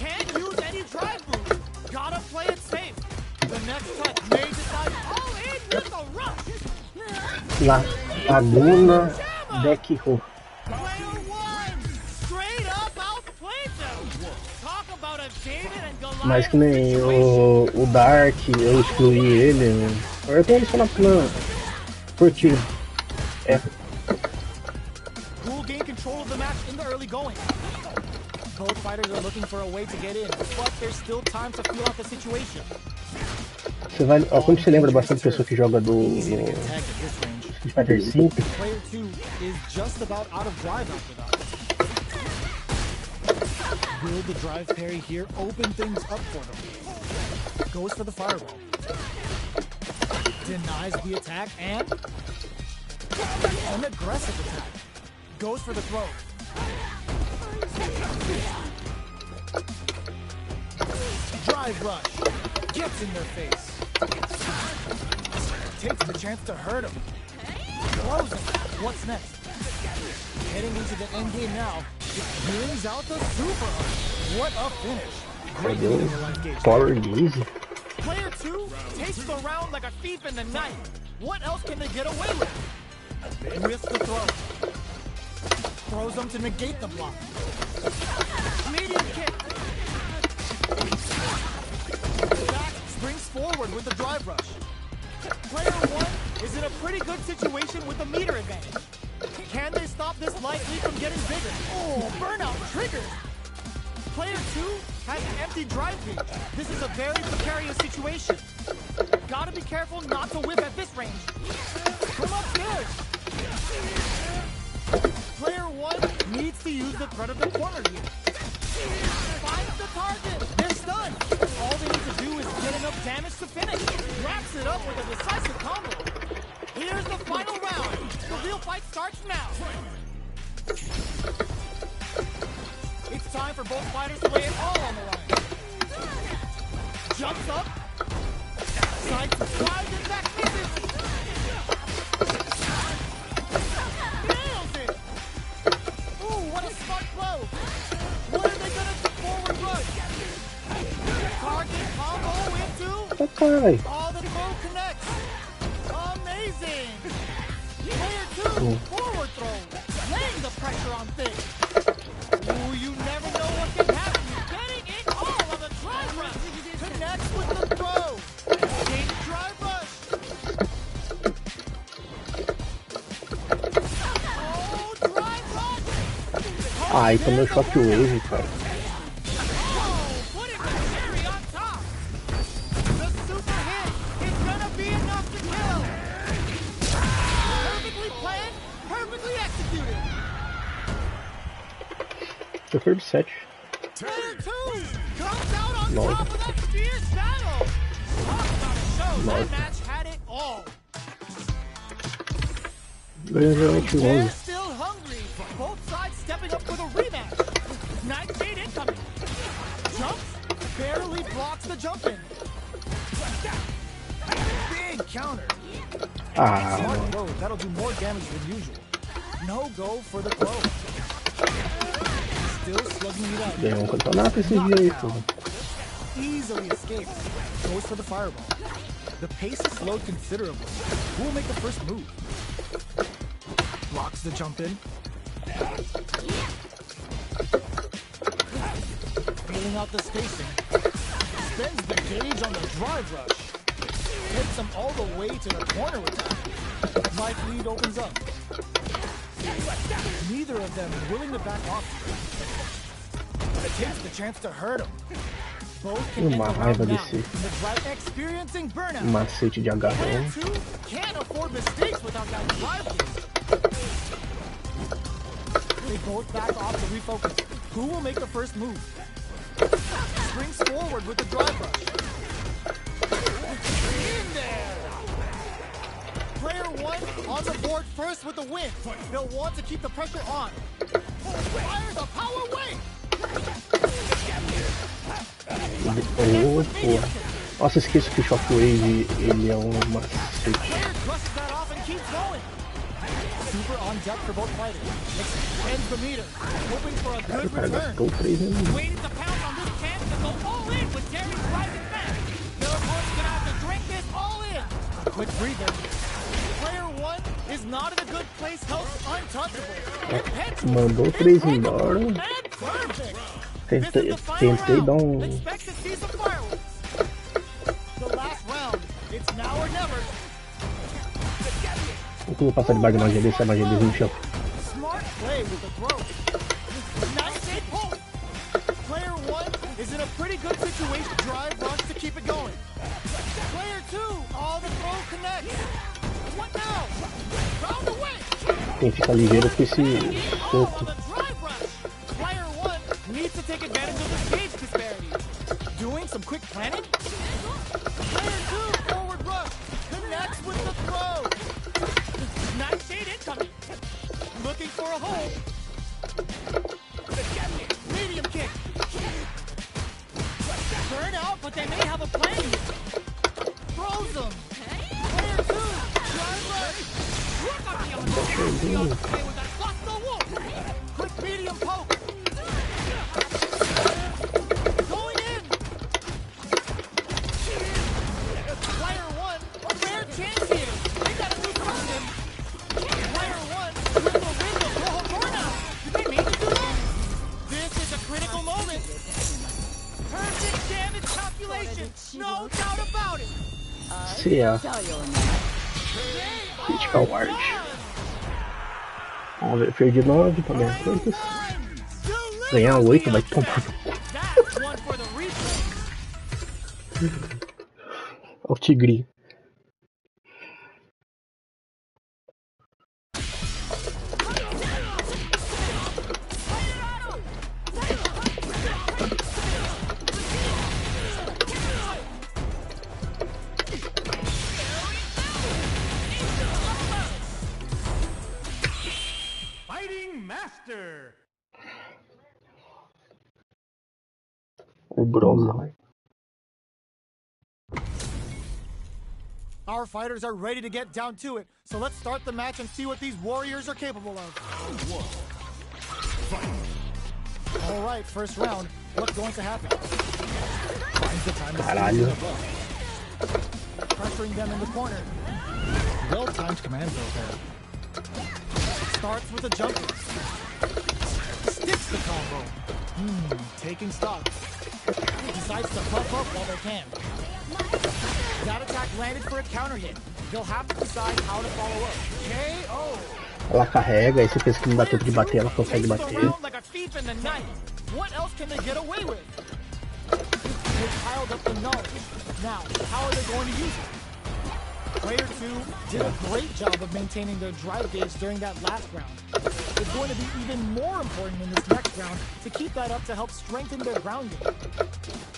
can't use any drive move. Gotta play it safe. The next touch may decide all in with a rush. Laguna Deck Ho. Player 1 straight up outplayed them. Talk about a David and Goliath. Mas que nem o Dark, eu excluí ele. Eu tenho ele só na plana. Curtido. É. Cool gain control of the match in the early going. Both fighters are looking for a way to get in, but there's still time to feel out the situation. Você vai, ó, quando você lembra bastante pessoa que joga do Street Fighter 5. Player 2 is just about out of drive after that. Will the drive parry here open things up for them? Goes for the fireball. Denies the attack and an aggressive attack. Goes for the throw. Drive rush. Gets in their face. Takes the chance to hurt him. Throws him. What's next? Heading into the end game now. It brings out the super. What a finish. Great life gauge. Power easy. Player 2 takes the round like a thief in the night. What else can they get away with? Risks the throw. Throws them to negate the block. Medium kick. Back springs forward with the drive rush. Player 1 is in a pretty good situation with the meter advantage. Can they stop this light lead from getting bigger? Oh, burnout triggered. Player 2 has an empty drive gauge. This is a very precarious situation. Gotta be careful not to whip at this range. Come upstairs. Player 1 needs to use the threat of the corner here. Finds the target. They're stunned. All they need to do is get enough damage to finish. Wraps it up with a decisive combo. Here's the final round. The real fight starts now. It's time for both fighters to lay it all on the line. Jumps up. Side to side and back misses. Nails it. Ooh, what a smart blow. What are they gonna do? Forward rush. Target combo into. Okay. All the throw connects. Amazing. Player 2, forward throw. Laying the pressure on things. Ooh, you never know what can happen. Getting it all on the drive rush. Connects with the throw. Big drive rush. Oh, Ah, e tomei o shockwave, cara. Oh, put it with cherry on top. The super hit is gonna be enough to kill. Perfectly planned, perfectly executed. Você foi pro 7. Player 2 comes out on Lol. top of that fierce battle. Talk about a show. Lol. That match had it all. Ganhou realmente They're 11. still hungry. Both sides stepping up for the rematch. Nightshade incoming. Jumps, barely blocks the jump in. Big counter. Ah, Smart mano. throw, that'll do more damage than usual. No go for the throw. Still slugging it out. Ganhou um campeonato esse dia aí, pô. Easily escapes. Goes for the fireball. The pace is slowed considerably. Who will make the first move? Blocks the jump in. Feeling out the spacing. Spends the gauge on the drive rush. Hits him all the way to the corner with that. Life lead opens up. Neither of them willing to back off. It takes the chance to hurt him. Both can end Uma the raiva round now. desse The drive experiencing burnout. macete de Player agarrão. 2 can't afford mistakes without that drive gauge. They both back off to refocus. Who will make the first move? Springs forward with the drive rush. In there! Player 1 on the board first with the win. They'll want to keep the pressure on. Fires a power wave! Oh, porra. Nossa, esqueço que o Shockwave ele é um macete. Player crushes that off and keeps going. Super on deck for both fighters. Extends the meter, hoping for a O good cara return. gastou 3 minutos. Waiting to pounce on this chance to go all in with Terry's rising back. Their opponent's gonna have to drink this all in. A quick breather. Player 1 is not in a good place, health untouchable. Impetuous, Mandou 3 impregnable, embora. and perfect. Tentei, This is the final tentei round. dar um. Expect to see some fireworks. The last round. It's now or never. O que eu vou passar de magia desse? A magia desse no chão. Smart play with the throw. Nice hit pull. Player 1 is in a pretty good situation. Drive rush to keep it going. Player 2, all the throw connects. What now? Found a way. Quem fica ligeiro com esse Oh, on soco. the drive rush. Player 1 needs to take advantage of the stage disparity. Doing some quick planning. Player 2, forward rush. Connects with the throw. Nightshade incoming. Looking for a hole. Medium kick. Burn out, but they may have a plan here. Throws them. Player 2, drive rush. Look at the other play with that hostile wolf. Quick medium poke. Going in. Player 1, a rare chance here. They gotta do something. Player 1 with the win of Rojo Torna. Did they mean to do that? This is a critical moment. Perfect damage calculation. No doubt about it. CA. They Critical are Ward. done. Vamos ver, perdi 9 pra ganhar quantas? Deliver Ganhar the 8 vai tomar. upset. That's one for the replay. Olha o tigrinho. Fighting Master. O bronzão. Our fighters are ready to get down to it, so let's start the match and see what these warriors are capable of. All right, first round. What's going to happen? Finds the time to Caralho. pressuring them in the corner. Well-timed command throw there. Starts with a jumper. Sticks the combo. Taking stock. Decides to puff up while they can. That attack landed for a counter hit. They'll have to decide how to follow up. KO. Ela carrega, aí você pensa que não dá tempo de bater, ela consegue Chases bater. around like a thief in the night. What else can they get away with? They piled up the knowledge. Now, how are they going to use it? Player 2 did a great job of maintaining their drive gauge during that last round. It's going to be even more important in this next round to keep that up to help strengthen their ground game.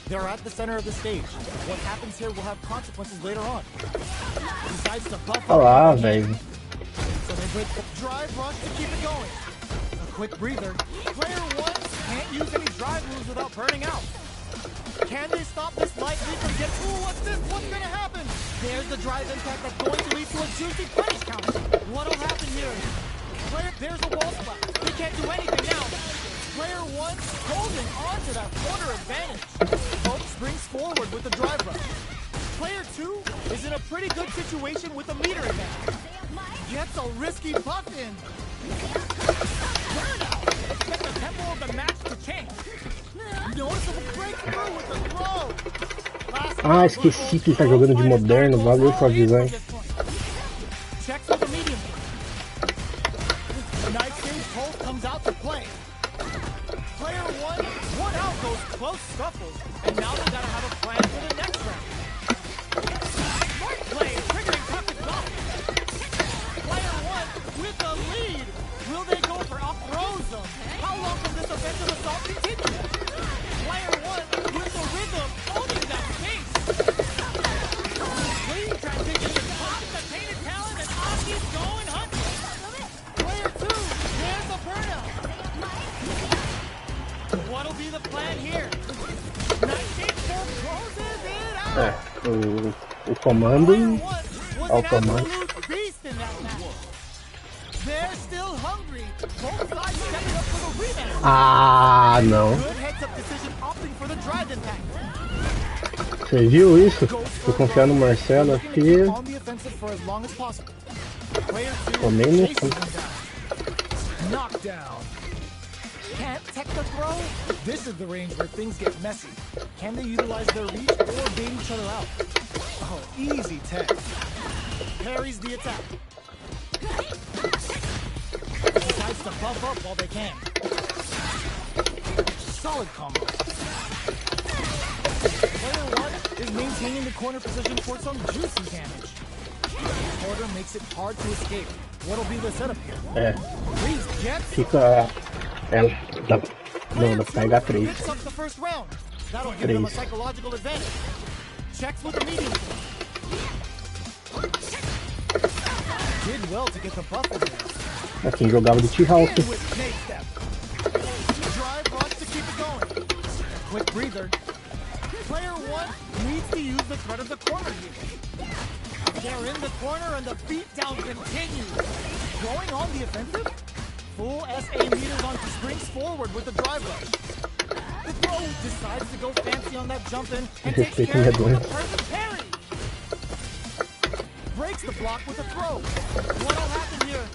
They're at the center of the stage. What happens here will have consequences later on. Decides to buff Olha lá, up. velho. So they break the drive rush to keep it going. A quick breather. Player 1 can't use any drive moves without burning out. Can they stop this light lead from getting... Ooh, what's this? What's gonna happen? There's the drive impact that's going to lead to a juicy punish counter. What'll happen here? There's a wall spot. He can't do anything now. Player 1 holding on to that corner advantage. Both springs forward with the drive rush. Player 2 is in a pretty good situation with a meter advantage. Gets a risky buff in. Burnout! Expect the tempo of the match to change. Noticeable breakthrough with the throw. Ah, esqueci que ele tá jogando de moderno, valeu por avisar. Checks with the medium. The night stage pulse comes out to play. Player 1 out those close scuffles, and now they gotta have a plan for the next round. Smart play, triggering pocket block. Player 1 with the lead. Will they go for up throws them? How long can this offensive assault continue? Player 1 with the rhythm, owning that pace. Clean transition to top the painted talent, and Aki's going hunting. Player 2, there's the burnout. What'll be the plan here? 19 closes it out. O comando. Player 1 was Ao an comando. absolute beast in that match. They're still hungry. Both sides stepping up for the rematch. Ah, não. Good heads-up decision opting for the drive impact. Você viu isso? Vou confiar no Marcelo aqui. On the offensive for as long as possible. Player 2 Tomei no chases them down. Knockdown. Can't tech the throw? This is the range where things get messy. Can they utilize their reach or bait each other out? Oh, easy tech. Parries the attack. Decides to buff up while they can. Solid combo. Player 1 is maintaining the corner position for some juicy damage. Quarter makes it hard to escape. What'll be the setup here? É, Reese gets fica. Ela. Não, dá pra pegar 3. picks up the first round. That'll give them a psychological advantage. Checks with the medium. Did well to get the buff in there. Quem jogava do T-Hawk. In with snake step. Drive rush to keep it going. Quick breather. Player 1 needs to use the threat of the corner here. They're in the corner and the beatdown continues. Going on the offensive? Full SA meters onto springs forward with the drive rush. The throw decides to go fancy on that jump in and takes care of it with a perfect parry. Breaks the block with a throw. What'll happen here?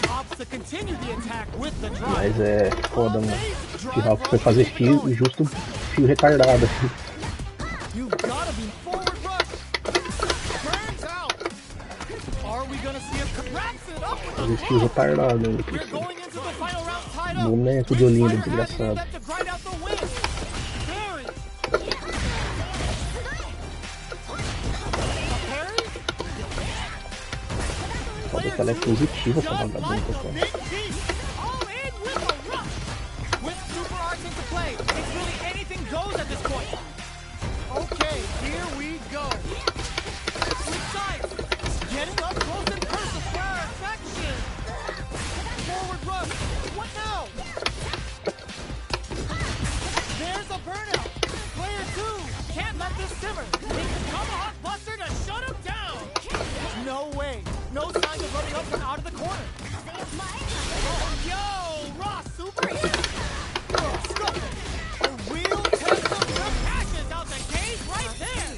Opts to continue the attack with the drive. Mas é foda, mano. O T-Hawk foi fazer fio, justo fio retardado. You've gotta be forward rush. Burns out. Are we gonna see a wraps it up with Fazer a fio retardado. We're going into the final round tied up. Boneco de Olinda, Player has desgraçado. that to grind out the win. Parry. A parry? Foda que ela é positiva, essa Just like vagabunda, the cara. big beast. All in with a rush. With super arts into play, it's really anything goes at this point. Okay, here we go. Switch sides. Getting up close and personal. Perfection. Forward rush. What now? There's a burnout. Player 2 can't let this simmer. Needs a tomahawk buster to shut him down. No way. No signs of running up from out of the corner. Oh, yo, raw super hit. A real test of the passions out the cage right there.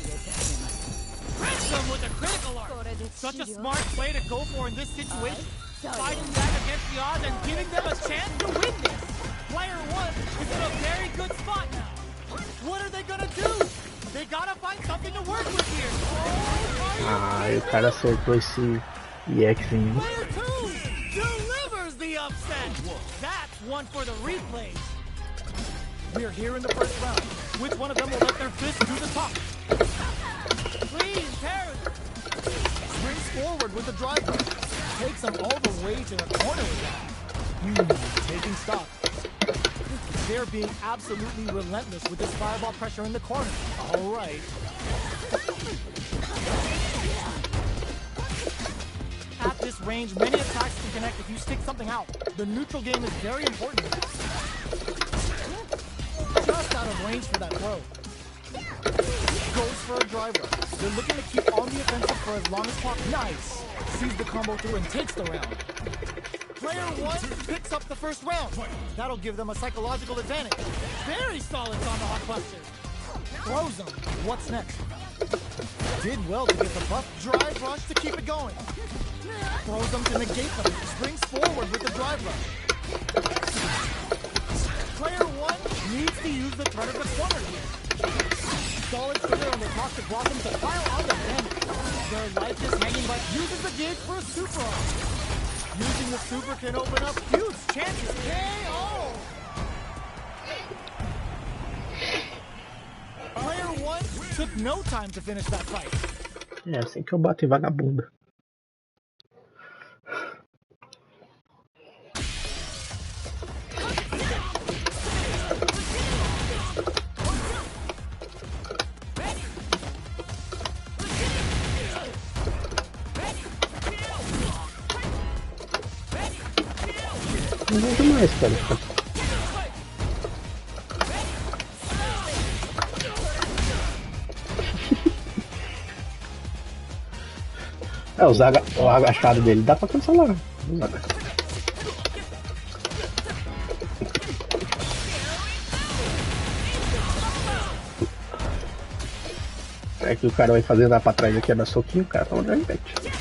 Ransom with a critical art. Such a smart play to go for in this situation. Fighting back against the odds and giving them a chance to win this. Player 1 is in a very good spot now. What are they gonna do? They gotta find something to work with here. Oh, Ah, e o cara acertou esse EX em mim. Player 2 upset. That's one for the replays. We're here in the first round. Which one of them will let their fist do the talk? Clean parry. Springs forward with the driver. Takes him all the way to the corner with that. Taking stock. They're being absolutely relentless with this fireball pressure in the corner. All right. At this range, many attacks can connect if you stick something out. The neutral game is very important. Just out of range for that throw. Goes for a driver. They're looking to keep on the offensive for as long as possible. Nice. Sees the combo through and takes the round. Player one picks up the first round. That'll give them a psychological advantage. Very solid on the hot buster. Throws them. What's next? Did well to get the buff drive rush to keep it going. Throws them to negate them. Springs forward with the drive rush. Player one needs to use the threat of the corner here. Solid trigger on the toxic blossom to pile on the damage. Their life is hanging by uses the gauge for a super arm. Using the super can open up huge chances. KO! Player one took no time to finish that fight. É assim que eu bato em vagabunda. Não vejo mais, cara. É, o agachado dele dá pra cancelar. É que o cara vai fazer lá pra trás aqui, dar soquinho, o cara tá mandando repete.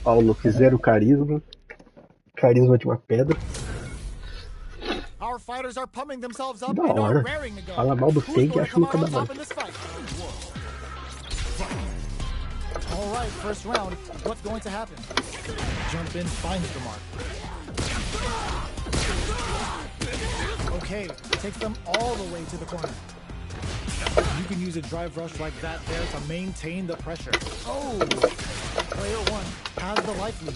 Paulo, fizeram carisma. Carisma de uma pedra. Our fighters are pumping themselves up Da and are hora. raring to go. Fala mal do Who's Fake e going to acho come nunca out da on top hora. in this fight? All right, first round. What's going to happen? Jump in, finds the mark. Okay, takes them all the way to the corner. You can use a drive rush like that there to maintain the pressure. Oh! Player one has the life lead.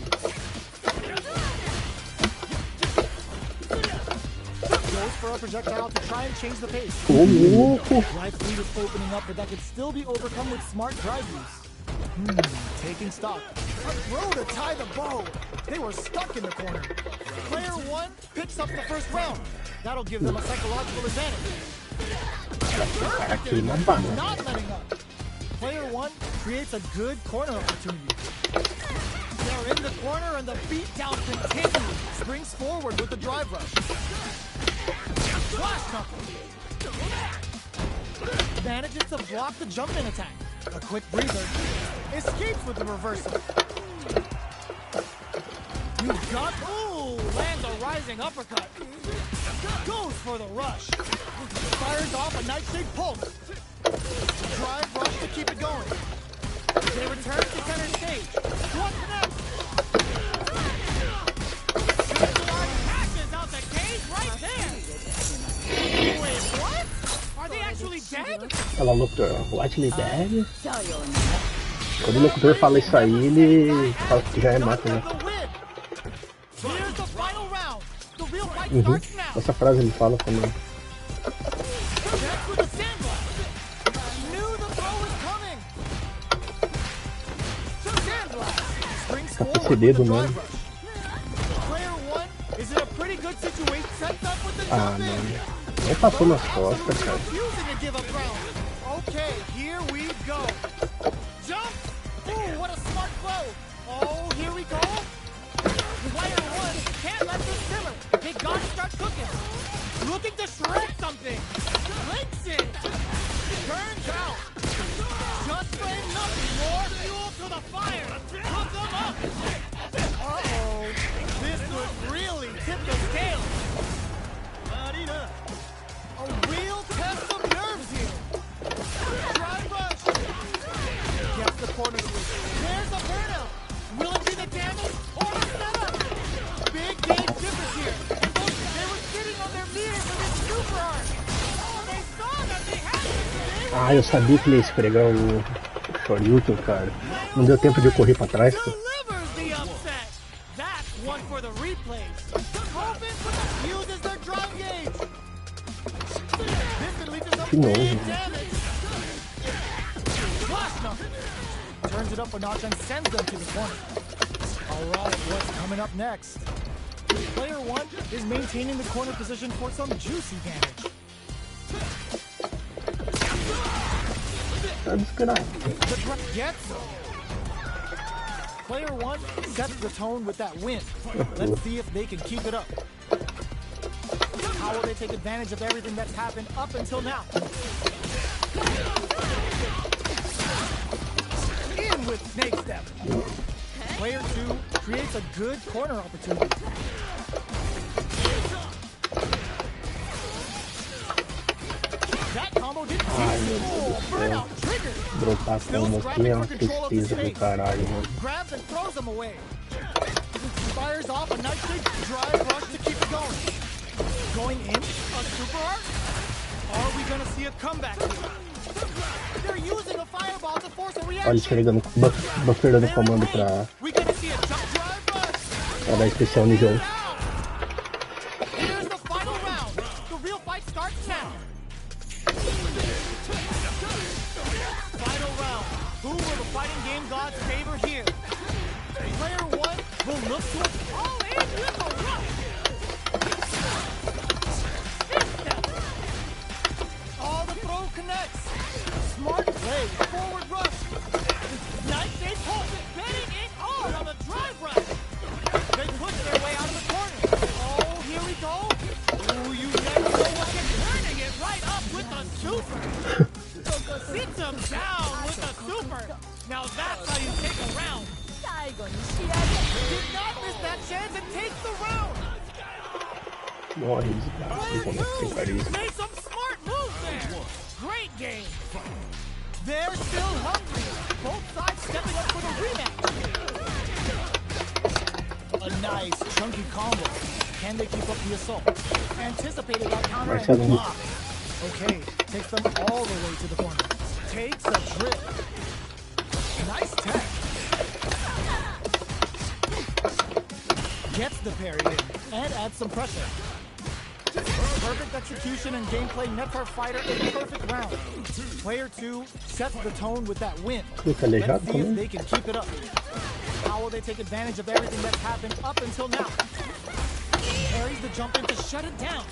Goes for a projectile to try and change the pace. Life lead is opening up, but that could still be overcome with smart drive use. Taking stock. A throw to tie the bow. They were stuck in the corner. Player one picks up the first round. That'll give them a psychological advantage. Not letting up. Player one creates a good corner opportunity. They're in the corner and the beatdown continues. Springs forward with the drive rush. Flash knuckle. Manages to block the jump-in attack. A quick breather. Escapes with the reversal. You've got... Ooh! Lands a rising uppercut. Goes for the rush. Fires off a nightshade pulse. Drive rush to keep it going. They return to center stage. What's next? Passes out the cage right there. Wait, what? Are they actually dead? Ela locutor, Whiteley dead. Quando o locutor fala isso aí, ele fala que já é mata, né? Here's the final round. The real fight Uhum. starts now. Essa frase ele fala também. That's with the sandblast. Knew the throw was coming. Sandblast. Springs Tá forward PCB with the do drive nome. rush. Player one is in a pretty good situation. Sets up with the Ah, jump in. mano. Não passou nas costas, cara. Refusing to give up ground. Okay, here we go. Jump! Ooh, what a smart throw. Oh, here we go. Player one can't let this simmer. They gotta start cooking. Looking to shred something. Links it. Turns out. Just frame nothing. More fuel to the fire. Cook them up. Uh-oh. This would really tip the scale. A real test of nerves here. Drive rush. Gets the corner switch. There's a burnout. Will it be the damage or the setup? Big game difference here. They were sitting on their meter for this super arc. They saw that they had this. Ah, eu sabia que ele ia esfregar o Shoryuken, cara. Não deu tempo de eu correr pra trás, cara. Delivers the upset. That's one for the replays. Open uses their drive gauge. Que nojo. Turns it up a notch and sends them to the corner. Alright, what's coming up next? Player one is maintaining the corner position for some juicy damage. Tá descarado. The truck gets him. Player one sets the tone with that win. Let's see if they can keep it up. How will they take advantage of everything that's happened up until now? In with Snake Step. Player two creates a good corner opportunity. That combo didn't burnout triggered. Dropar como aqui é uma tristeza do caralho, mano. Grabs and throws them away. Fires off a nice big drive rush to keep it going. Going in a super arc? Are we gonna see a comeback here? They're using a fireball to force a reaction. Olha, esfregando, bufferando o comando pra dar especial no jogo. Here's the final round. The real fight starts now. Final round. Who will the fighting game gods favor here? Player one will look to all in with a rush. All the throw connects. Smart play. Forward rush. Nice safe hold. Betting it all on the drive rush. They push their way out of the corner. Oh, here we go. Ooh, you never know what you're turning it right up with the super. Sits him down with the super. Now that's how you take a round. Did not miss that chance and takes the round. Morre, desgraça. Made some smart moves there. Great game. They're still hungry. Both sides stepping up for the rematch. A nice chunky combo. Can they keep up the assault? Anticipated that counter and block. Okay, takes them all the way to the corner. Takes a trip. Nice tech. Gets the parry in and adds some pressure. Perfect execution and gameplay nets our fighter a perfect round. Player two sets the tone with that win. Let's see if they can keep it up. How will they take advantage of everything that's happened up until now? Carries the jump in to shut it down.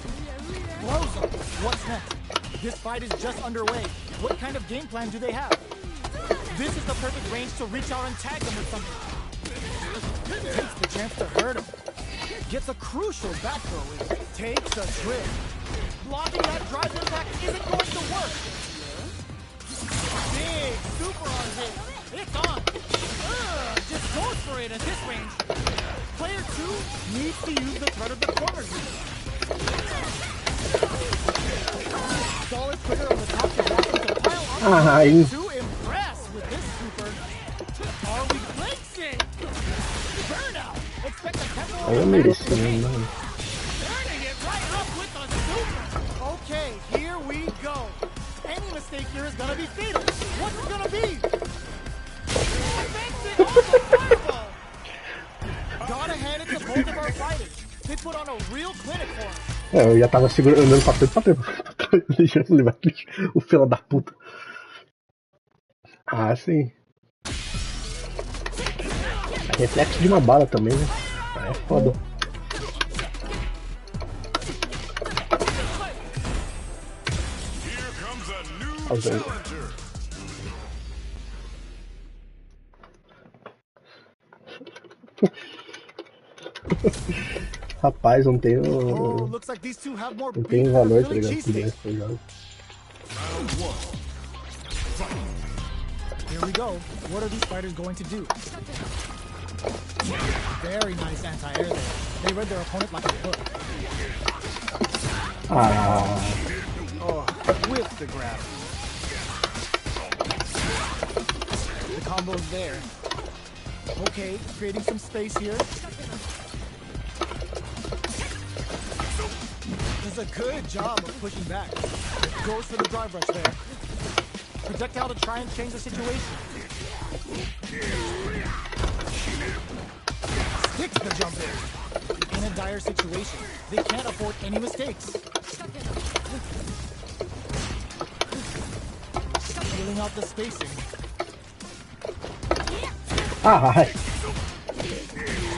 Blows him. What's next? This fight is just underway. What kind of game plan do they have? This is the perfect range to reach out and tag them with something. Takes the chance to hurt him. Gets a crucial back throw in. Takes a trip. Blocking that drive impact isn't going to work. Big super on hit. It's on. Just goes for it at this range. Player two needs to use the threat of the corner. Solid trigger on the top to walk him to pile on. To impress with this super. Are we flexing? Burnout. Expect a tempo. Turning it right up with the super. Okay, here we go. Any mistake here is gonna be fatal. What's it gonna be? Defends it on the fireball. Gotta hand it to both of our fighters. They put on a real clinic for us. Eu já tava segurando, andando pra frente, deixa eu levar o fila da puta. Ah, sim. É reflexo de uma bala também, né? É foda. comes a new Okay. challenger. Rapaz, não Oh, tenho. looks like these two have more Não beef tenho than a valor, tá Philly ligado? Que cheesesteak. mais que eu jogo. Round one. Here we go. What are these fighters going to do? Very nice anti-air there. They read their opponent like a book. Ah, Oh, with the grab. The combo's there. Okay, creating some space here. Does a good job of pushing back. Goes for the drive rush there. Projectile to try and change the situation. Sticks the jump in. In a dire situation, they can't afford any mistakes. Feeling out the spacing. ai.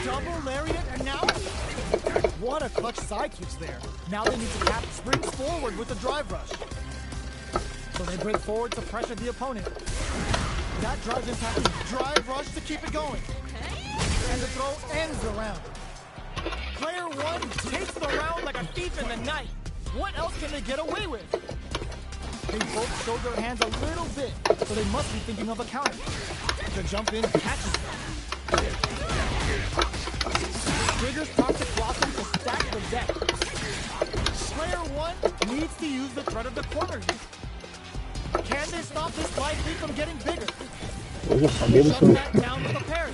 Double lariat, and now? What a clutch side kicks there. Now they need to cap springs forward with the drive rush. So they break forward to pressure the opponent. That drives impact drive rush to keep it going. And the throw ends the round. Player one takes the round like a thief in the night. What else can they get away with? They both showed their hands a little bit, so they must be thinking of a counter. The jump in catches them. Triggers toxic blossom to stack the deck. Player one needs to use the threat of the corner here. Can they stop this life lead from getting bigger? Eu já sabia Shut disso. that down with a parry.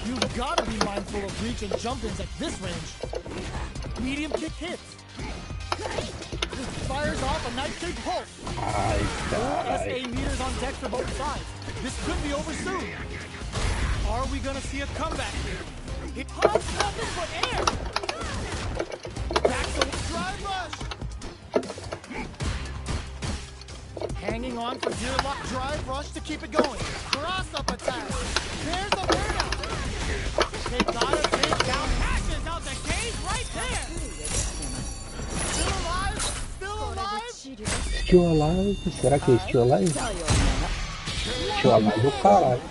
You've got to be mindful of reach and jump-ins at this range. Medium kick hits. Fires off a nice big pulse. Ai, SA caralho. meters on deck for both sides. This could be over soon. Are we gonna see a comeback here? It pumps nothing but air. Back to drive rush. Hanging on for dear luck, drive rush to keep it going. Cross up attack. There's the burnout. They gotta take down. Passes out the cage right there. Still alive? Still alive? Steel Alive? Será que é Steel Alive? Steel Alive é o caralho.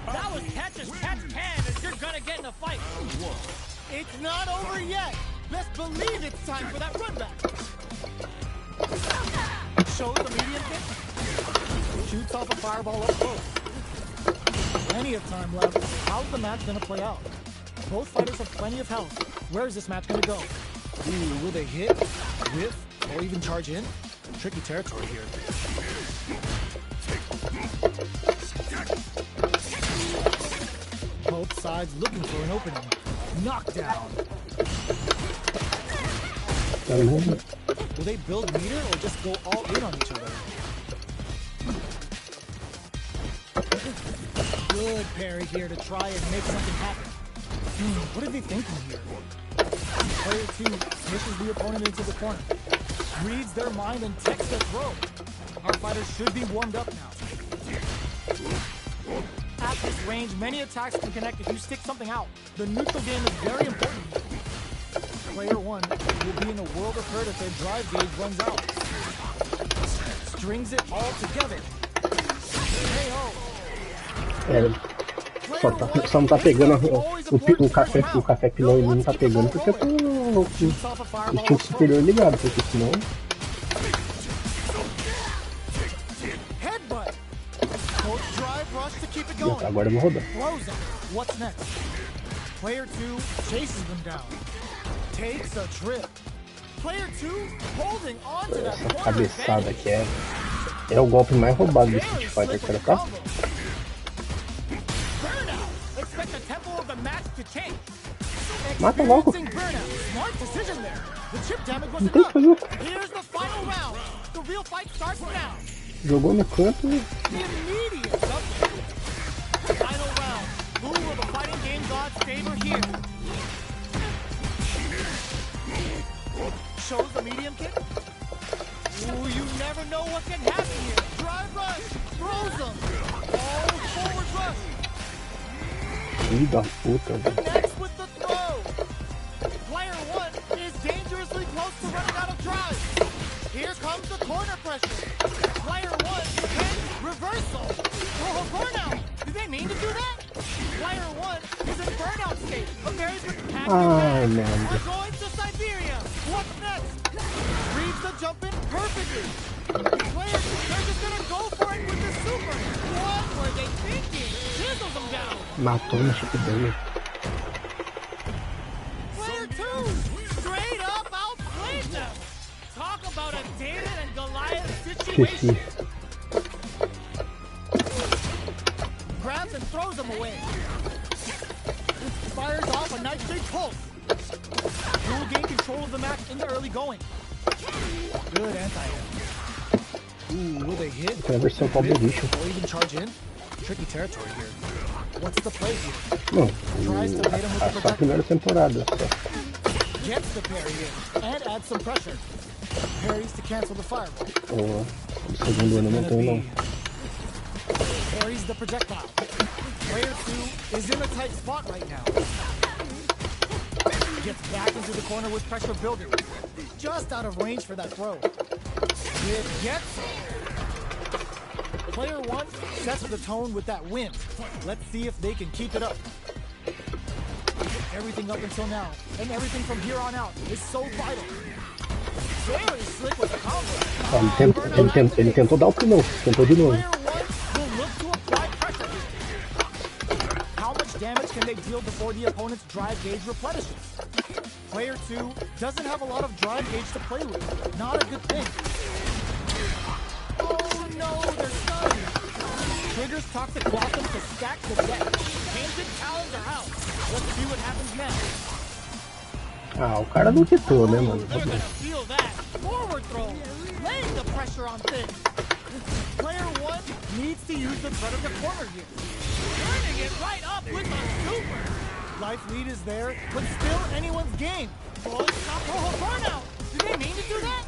That was catch as catch can if you're gonna get in a fight. It's not over yet. Best believe it's time for that run back. Shows the medium kick. Shoots off a fireball up close. Plenty of time left. How's the match gonna play out? Both fighters have plenty of health. Where is this match gonna go? Ooh, will they hit, whiff, or even charge in? Tricky territory here. Both sides looking for an opening. Knockdown. Will they build meter or just go all in on each other? Good parry here to try and make something happen. What are they thinking here? Player two pushes the opponent into the corner. Reads their mind and takes the throw. Our fighters should be warmed up now. At this range, many attacks can connect if you stick something out. The neutral game is very important here. Player one will be in a world of hurt if their drive gauge runs out. Strings it all together. Só não tá pegando o café pilão ele não tá pegando porque eu tô o instinto superior ligado, porque senão. Agora eu vou rodar. What's next? Player 2 chases them down. Takes a trip. Player 2 holding on to that Essa cabeçada aqui é o golpe mais roubado do Street Fighter, cara, tá? Expect the tempo of the match to change. Mata logo. Smart decision there. The chip damage was Não tem o que enough. fazer. Here's the final round. The real fight starts now. Jogou no canto e. Immediate jump. Final round. Who will the fighting game gods favor here? Shows the medium kick. Ooh, you never know what can happen here. Drive rush. Throws them. Oh, forward rush. Filho da puta, velho. Next with the throw. Player one is dangerously close to running out of drive. comes the corner pressure. Player 1 hits reversal. Oh, burnout. Did they mean to do that? Player 1 is in burnout state. Okay, pack your bag. We're going to Siberia. What's next? Reads the jump in perfectly. Players, they're just gonna go for it with the super. What were they thinking? Chisels them down. Matou no chip dele. Player 2 straight up outplayed them. Talk about a David and Goliath situation. Grabs and throws them away. Fires off a nice big pulse. You will gain control of the match in the early going. Good anti-air. Ooh, will they hit? Essa é a versão Powervision. Or even charge in? Tricky territory here. What's the play here? Não, Tries to bait him with the só a protector. primeira temporada. Só. Gets the parry in and adds some pressure. Parries to cancel the fireball. O segundo ano não tem não. Parries the projectile. Player 2 is in a tight spot right now. Gets back into the corner with pressure building. Just out of range for that throw. It gets it. Player 1 sets the tone with that win. Let's see if they can keep it up. Everything up until now, and everything from here on out, is so vital. Very slick with the combo. Ele tentou dar o pneu, tentou de novo. Player 1 will look to apply pressure. How much damage can they deal before the opponent's drive gauge replenishes? Player 2 doesn't have a lot of drive gauge to play with. Not a good thing. Oh no, they're stunned. Triggers toxic blossom to stack the deck. Painted talons are out. Let's see what happens next. Ah, o cara não quitou, né, mano? They're gonna feel that. Forward throw. Laying the pressure on things. Player 1 needs to use the threat of the corner here. Turning it right up with a super. Life lead is there, but still anyone's game. Oh, stop. Oh, burnout. Did they mean to do that?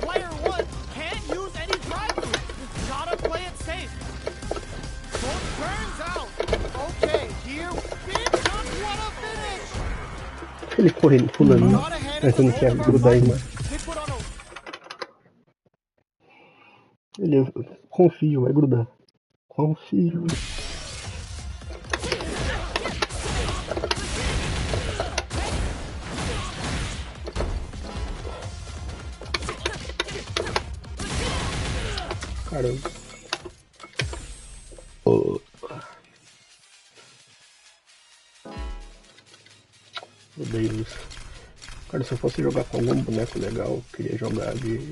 Player 1 can't use any drive through. Gotta play it safe. Both turns out. Okay, here. Big jump. What a finish. Ele correndo, pulando, tentando que grudar em mais. They put on a Ele, confio, vai grudar. Confio. Caramba. Oh. Odeio isso. Cara, se eu fosse jogar com algum boneco legal, eu queria jogar de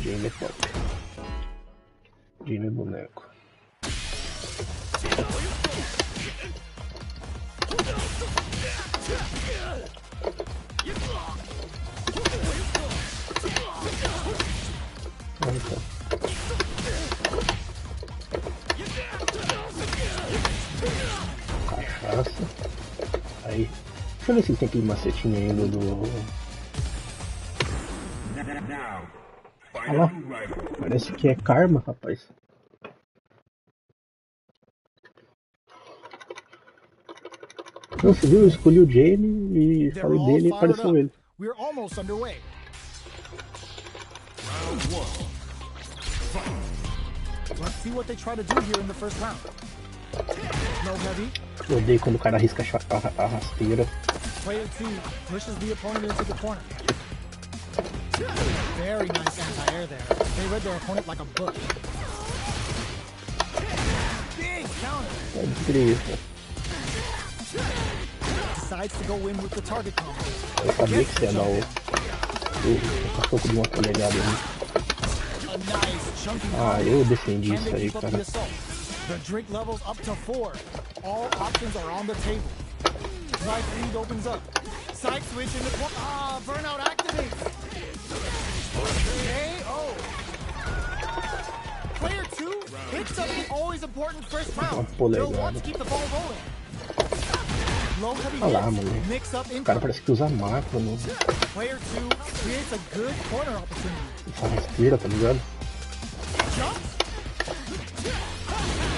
Jamie Pop. Jamie boneco. Cachaça. Aí. Deixa eu ver se tem aquele macetinho ainda do. Olha lá. Parece que é karma, rapaz. Não, você viu? Eu escolhi o Jamie e falei dele e apareceu ele. We're almost underway. Let's see what they try to do here in the first round. No heavy. Eu odeio quando o cara arrisca a rasteira. Player 2 pushes the opponent into the corner. Very nice anti-air there. They read their opponent like a book. Big counter. É incrível. Decides to go in with the target combo. Eu sabia que você ia dar o soco de uma polegada ali. A nice chunky Ah, eu defendi Can isso they aí, keep up the cara. assault? The drink levels up to 4. All options are on the table. Life lead opens up. Side switch in the corner. Ah, burnout activates. KO. Player 2 hits up the always important first round. They'll want to keep the ball rolling. Low heavy Olha lá, hits. mano. Mix up O in. cara parece que usa macro, mano. Player 2 creates a good corner opportunity. Essa rasteira, tá ligado? Jumps.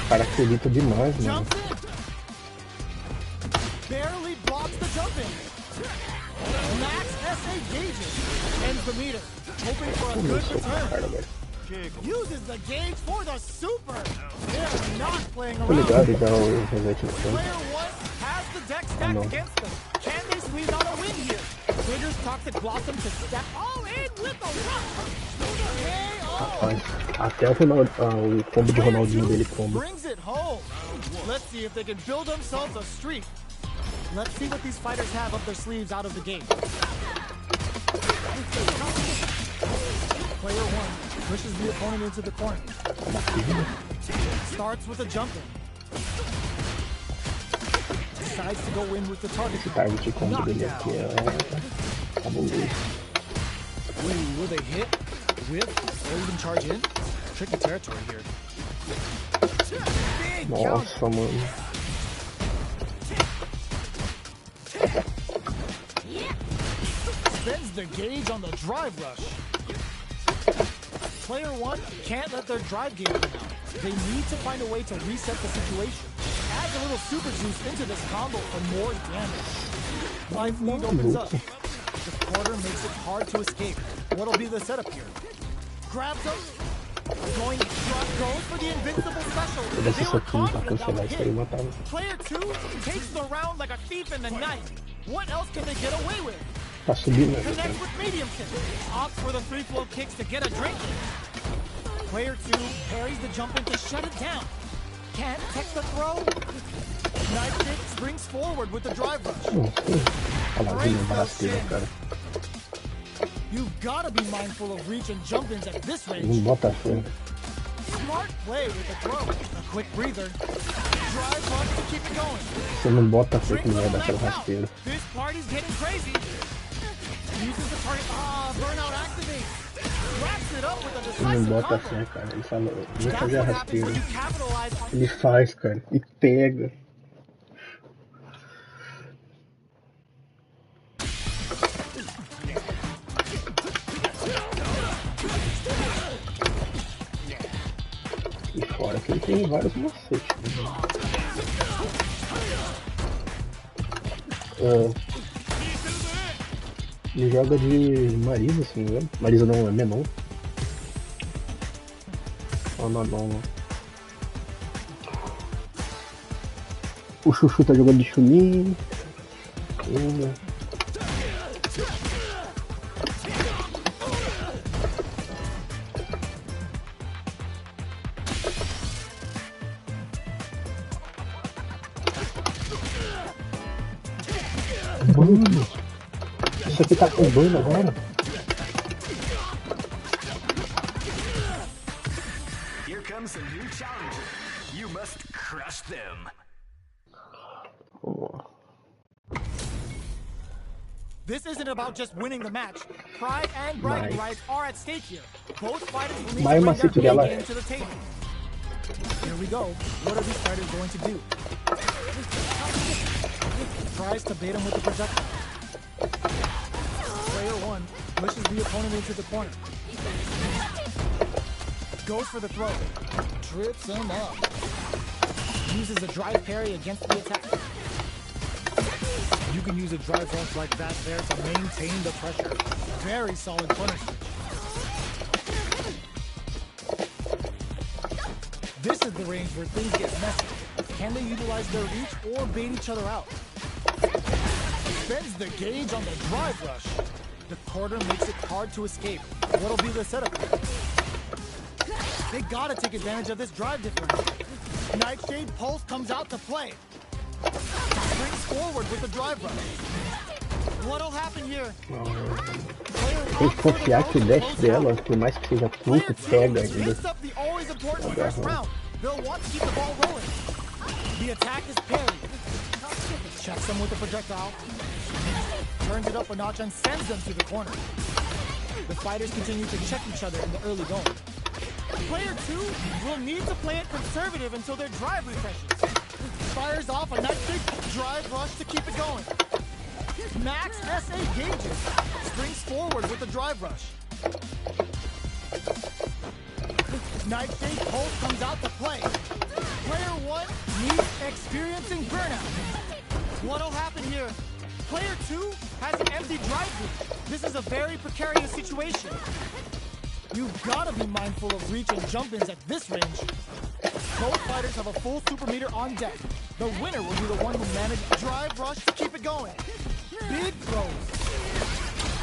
O cara acredita demais, mano. Jumps in. Barely blocks the jump in. Max SA gauges. Ends the meter. hoping for a good return. Uses the gauge for the super. They're not playing Tô around. ligado e dá o reset no chão. Player 1 has the deck stacked against them. Can they squeeze out a win here? Triggers Toxic Blossom to step all in with the Rapaz, até o combo de Ronaldinho dele combo. brings it home. Let's see if they can build themselves a streak. Let's see what these fighters have up their sleeves out of the gate. Player 1 pushes the opponent into the corner. Starts with a jump in. Decides to go in with the target. Esse target combo dele aqui é cabuloso. Will they hit, whip, or even charge in? Tricky territory here. Big Nossa, mano. Spends the gauge on the drive rush. Player 1 can't let their drive gauge run out. They need to find a way to reset the situation. Add a little super juice into this combo for more damage. Life lead opens up. The quarter makes it hard to escape. What'll be the setup here? Grabs him. Goes for the invincible special. They were confident that would hit. Player 2 takes the round like a thief in the night. What else can they get away with? Tá subindo, né? Connects with medium kick. Opts for the free flow kicks to get a drink in. Player 2 parries the jump in to shut it down. Can't tech the throw. Knife kick springs forward with the drive rush. Olha lá, vindo rasteiro, cara. You've got to be mindful of reach and jump ins at this range. Não bota fé. Smart play with the throw. A quick breather. Drive rush to keep it going. Você não bota fé que não vai dar aquele rasteiro. This party's getting crazy. Uses the target. Burnout activates. Wraps it up with a Você não decisive bota combo. fé, cara. Ele fala, vou That's fazer what a happens rasteira. when you capitalize on Ele faz, cara. E pega. E fora que ele tem vários macetes. Ele joga de Marisa, se não me engano. Marisa não, é Menon. Ó, Manon. O Chuchu tá jogando de Chunin. Mano, isso aqui tá combando agora. Here comes a new challenger. You must crush them. This isn't about just winning the match. Pride and bragging rights are at stake here. Both fighters will need to bring their big game to the table. Here we go. What are these fighters going to do? Tries to bait him with the projectile. Player 1 pushes the opponent into the corner. Goes for the throw. Trips him up. Uses a drive parry against the attack. You can use a drive rush like that there to maintain the pressure. Very solid corner switch. This is the range where things get messy. Can they utilize their reach or bait each other out? Bends the gauge on the drive rush. The quarter makes it hard to escape. What'll be the setup here? They gotta take advantage of this drive differential. Nightshade Pulse comes out to play. Springs forward with the drive rush. What'll happen here? Tem que confiar que o dash dela, por mais que seja curto, pega ainda. Mixed up the always important first round. They'll want to keep the ball rolling. The attack is parried. Checks them with the projectile. Turns it up a notch and sends them to the corner. The fighters continue to check each other in the early going. Player 2 will need to play it conservative until their drive refreshes. Fires off a nice big drive rush to keep it going. Max SA gauges. Springs forward with the drive rush. Nightshade Pulse comes out to play. Player 1 needs experiencing burnout. What'll happen here? Player 2 has an empty drive loop. This is a very precarious situation. You've got to be mindful of reach and jump-ins at this range. Both fighters have a full super meter on deck. The winner will be the one who managed drive rush to keep it going. Big throws.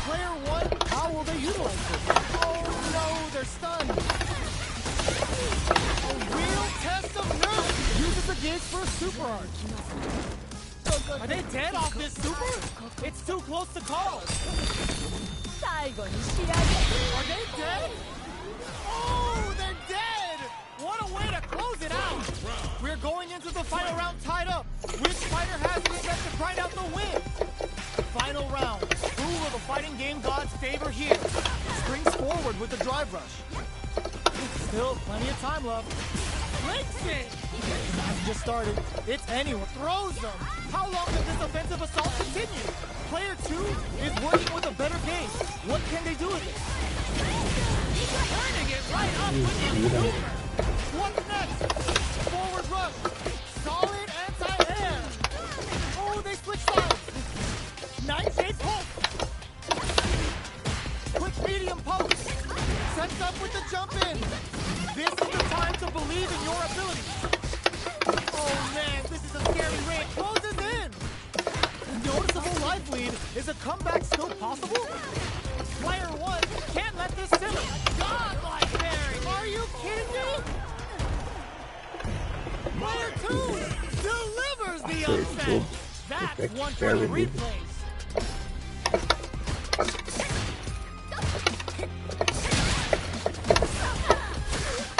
Player 1, how will they utilize this? Oh no, they're stunned. A real test of nerve. Uses the gauge for a super arch. Are they dead off this super? It's too close to call. Are they dead? Oh, they're dead! What a way to close it out! We're going into the final round tied up. Which fighter has the chance to grind out the win? Final round. Who will the fighting game gods favor here? Springs forward with the drive rush. Still plenty of time left. Links it! The match just started. It's anyone. Throws them. How long does this offensive assault continue? Player 2 is working with a better game. What can they do with it? Turning it right up with the super. What's next? Forward rush. Solid anti-air. Oh, they switch sides. Night Shade Pulse. Quick medium post. Sets up with the jump in. This is the time to believe in your ability. Oh man, this is a scary range. Closes in. Noticeable life lead. Is a comeback still possible? Player 1 can't let this simmer. Godlike Barry. Are you kidding me? Player 2 delivers the upset. That's one for the replays.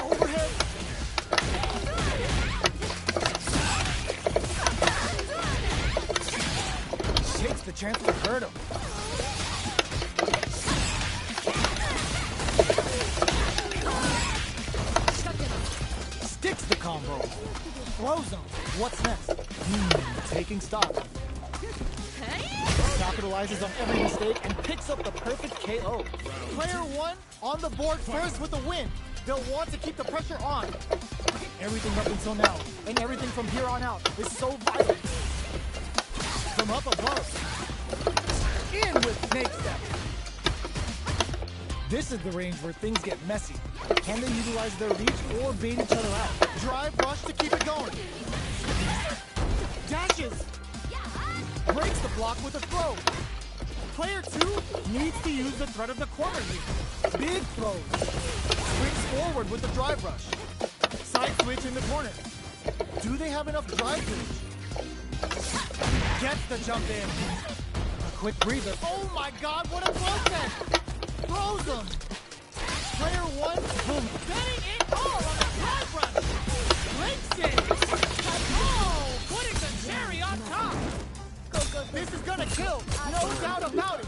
Overhead. Takes the chance to hurt him. Sticks the combo. Throws him. What's next? Taking stock. Capitalizes on every mistake and picks up the perfect KO. Player 1 on the board first with the win. They'll want to keep the pressure on. Everything up until now and everything from here on out is so violent. From up above. In with Snake Step. This is the range where things get messy. Can they utilize their reach or bait each other out? Drive rush to keep it going. Dashes. Breaks the block with a throw. Player 2 needs to use the threat of the corner here. Big throws. Swings forward with the drive rush. Side switch in the corner. Do they have enough drive reach? Gets the jump in. A quick breather. Oh my god, what a throw set! Throws them. Player 1, boom. Betting it all on the drive rush. Links it. Oh, putting the cherry on top. This is gonna kill, no doubt about it.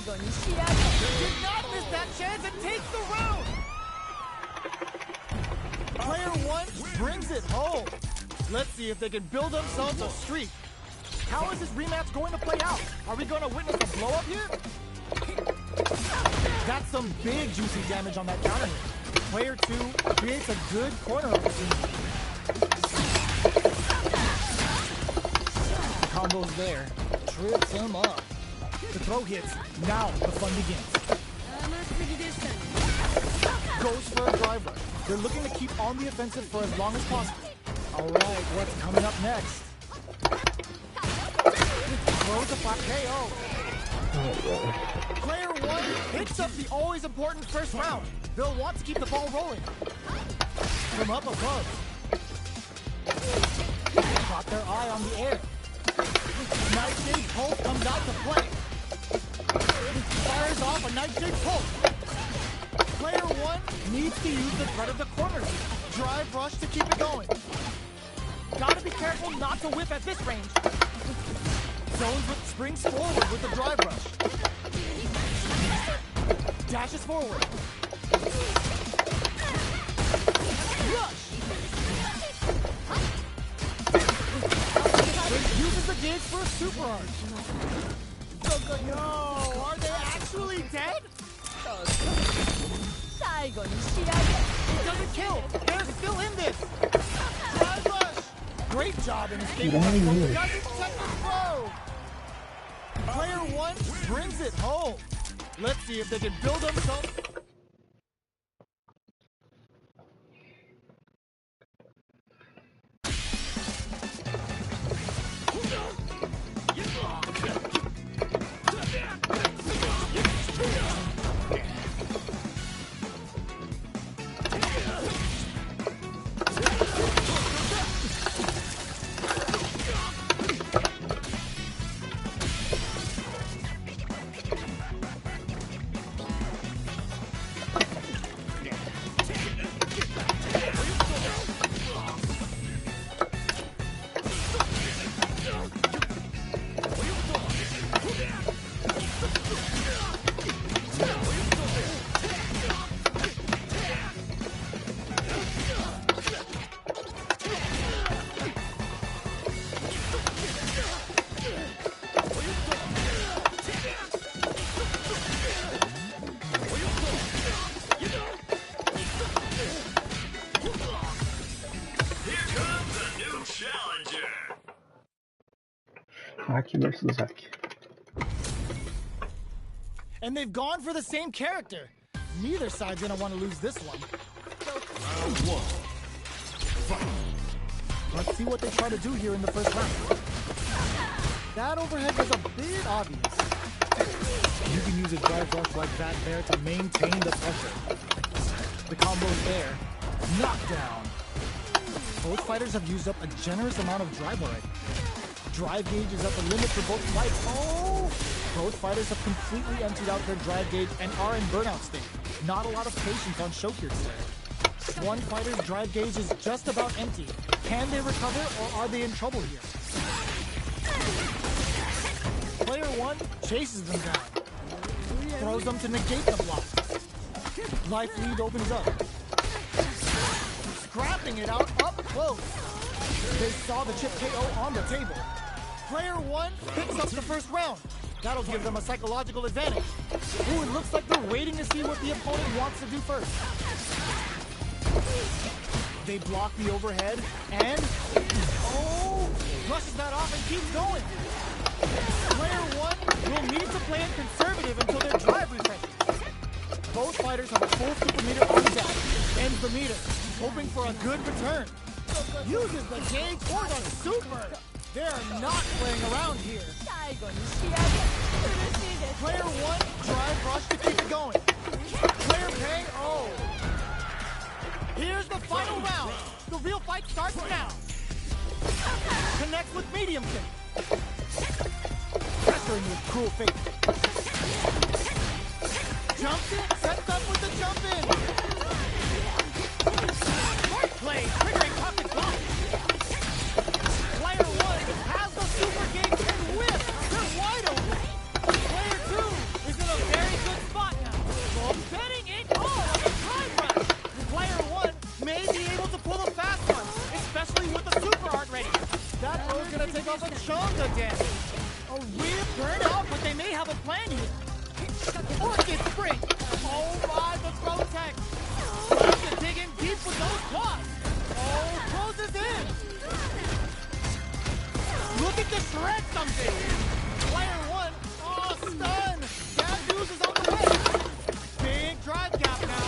Did not miss that chance and takes the round. Player 1 brings it home. Let's see if they can build themselves a streak. How is this rematch going to play out? Are we going to witness a blow up here? That's some big juicy damage on that counter hit. Player 2 creates a good corner opportunity. Combo's there. Trips him up. The throw hits. Now the fun begins. Goes for a drive rush. They're looking to keep on the offensive for as long as possible. Alright, what's coming up next? Throws a flat KO. Player 1 hits up the always important first round. They'll want to keep the ball rolling. From up above. Caught their eye on the air. Nightshade Pulse comes out to play. Fires off a Nightshade Pulse. Player 1 needs to use the threat of the corner. Drive rush to keep it going. Gotta be careful not to whip at this range. Zones with springs forward with the drive rush. Dashes forward. Rush. Uses the gauge for a super arch. No, are they actually dead? It doesn't kill. They're still in this. Drive rush. Great job in escaping that one. Doesn't check the throw. Player one brings it home. Let's see if they can build themselves. Aki versus Aki. And they've gone for the same character. Neither side's gonna want to lose this one. Let's see what they try to do here in the first round. That overhead was a bit obvious. You can use a drive rush like that there to maintain the pressure. The combo's there. Knockdown. Both fighters have used up a generous amount of drive already. Drive gauge is at the limit for both fighters. Oh! Both fighters have completely emptied out their drive gauge and are in burnout state. Not a lot of patience on show here today. One fighter's drive gauge is just about empty. Can they recover or are they in trouble here? Player one chases them down. Throws them to negate the block. Life lead opens up. Scrapping it out up close. They saw the chip KO on the table. Player one picks up the first round. That'll give them a psychological advantage. Ooh, it looks like they're waiting to see what the opponent wants to do first. They block the overhead and... oh! Brushes that off and keeps going. Player one will need to play it conservative until their drive refreshes. Both fighters have a full super meter on deck. Ends the meter, hoping for a good return. Uses the gauge for the super. They're not playing around here. Player one, drive rush to keep it going. Player pay, oh. Here's the final round. The real fight starts now. Connects with medium kick. Pressuring with cruel fate. Jumps in, sets up with the jump in. Smart play, triggering pocket block. Player one has the super gauge and whip. They're wide open. Player two is in a very good spot now. So betting it all on the time rush. Player one may be able to pull a fast one, especially with the super art ready. That throw's gonna take off a chunk of damage. A real burnout, but they may have a plan here. Orchid spring. Oh my, the throw tech. Trying to dig in deep with those claws. Oh, closes in. Look at the shred something. Player one, oh, stun. Bad news is on the way. Big drive gap now.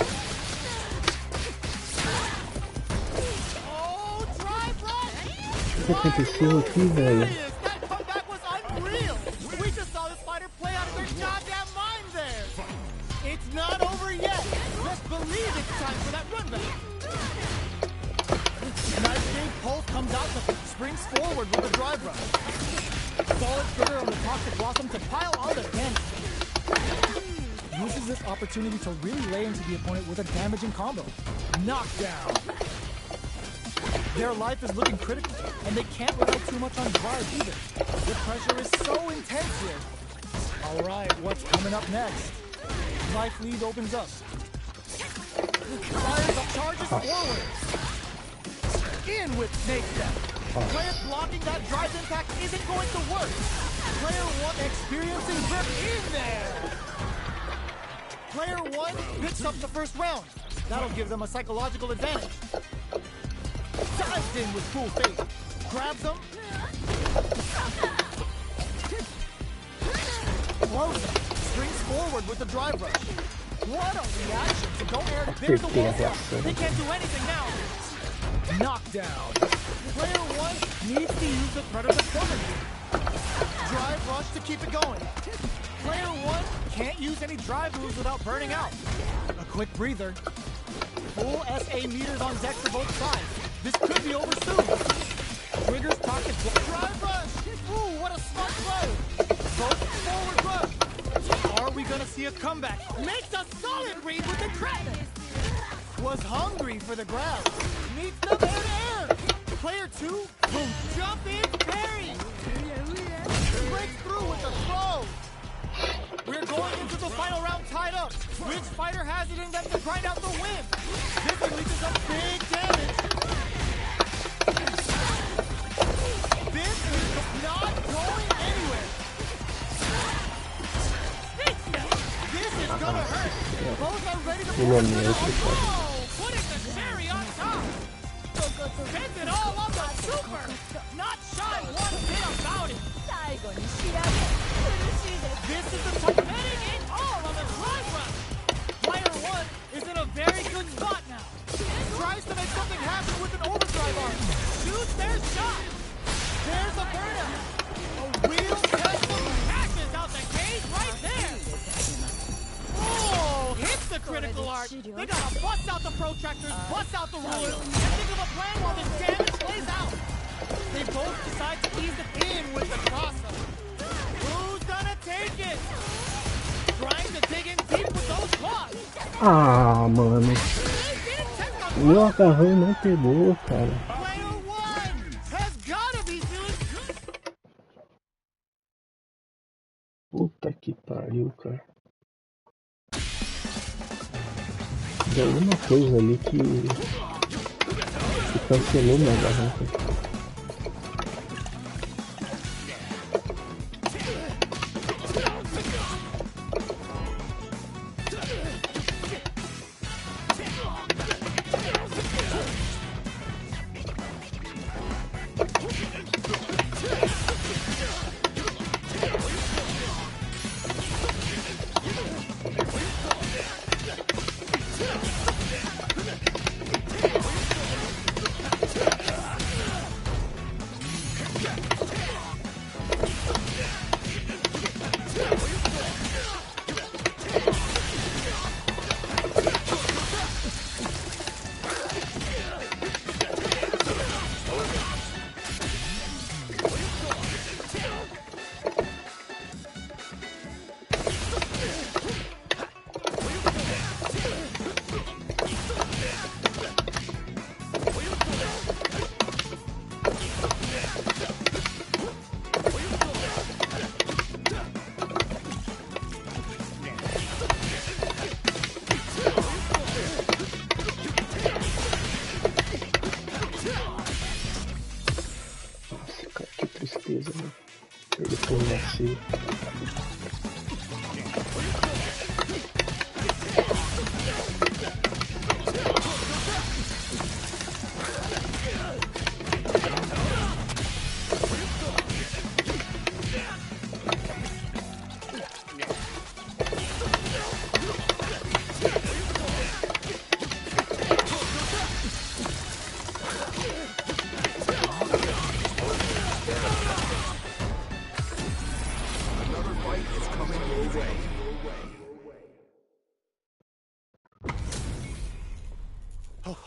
Oh, drive rush. O que aconteceu aqui, velho? That comeback was unreal. We just saw this fighter play out of their goddamn mind there. It's not over yet. Just believe it's time for that run back. Nice big pulse comes out to springs forward with a drive rush. Solid trigger on the toxic blossom to pile on the damage. Uses this opportunity to really lay into the opponent with a damaging combo. Knockdown. Their life is looking critical, and they can't rely too much on drive either. The pressure is so intense here. All right, what's coming up next? Life lead opens up. Fires up, charges forward. In with snake step. Player blocking that drive impact isn't going to work. Player one experiencing grip in there. Player one picks up the first round. That'll give them a psychological advantage. Dives in with full fate. Grabs him. Throws him. Springs forward with the drive rush. What a reaction to go air to bitter the wall. They can't do anything now. Knockdown. Player 1 needs to use the Predator's cover. Drive rush to keep it going. Player 1 can't use any drive moves without burning out. A quick breather. Full SA meters on deck for both sides. This could be over soon. Trigger's pocket. Drive rush. Ooh, what a smart play. Both forward rush. Are we gonna see a comeback? Makes a solid read with the credit. Was hungry for the grab. Needs them air to air. Player 2 will jump in parry. Breaks through with the throw. We're going into the final round tied up. Which fighter has it in them to grind out the win? This releases some big damage. This is not going anywhere. This is gonna hurt. Both are ready to pull the putting the cherry on top. Spends it all on the super. Not shy one bit about it. This is the top heading in all on the drive run. Player 1 is in a very good spot now. Tries to make something happen with an overdrive arm. Shoots their shot. There's a burnout. A real test of passes out the cage right there. Oh, hits the critical arc. They gotta bust out the protractors, bust out the rulers, and think of a plan while this damage plays out. They both decide to ease it in with the crossover. Who's gonna take it? Trying to dig in deep with those claws. Ah, mano. Meu agarrão não pegou, cara. Player 1 has gotta be feeling good. Puta que pariu, cara. Deu alguma coisa ali que cancelou meu agarrão, cara.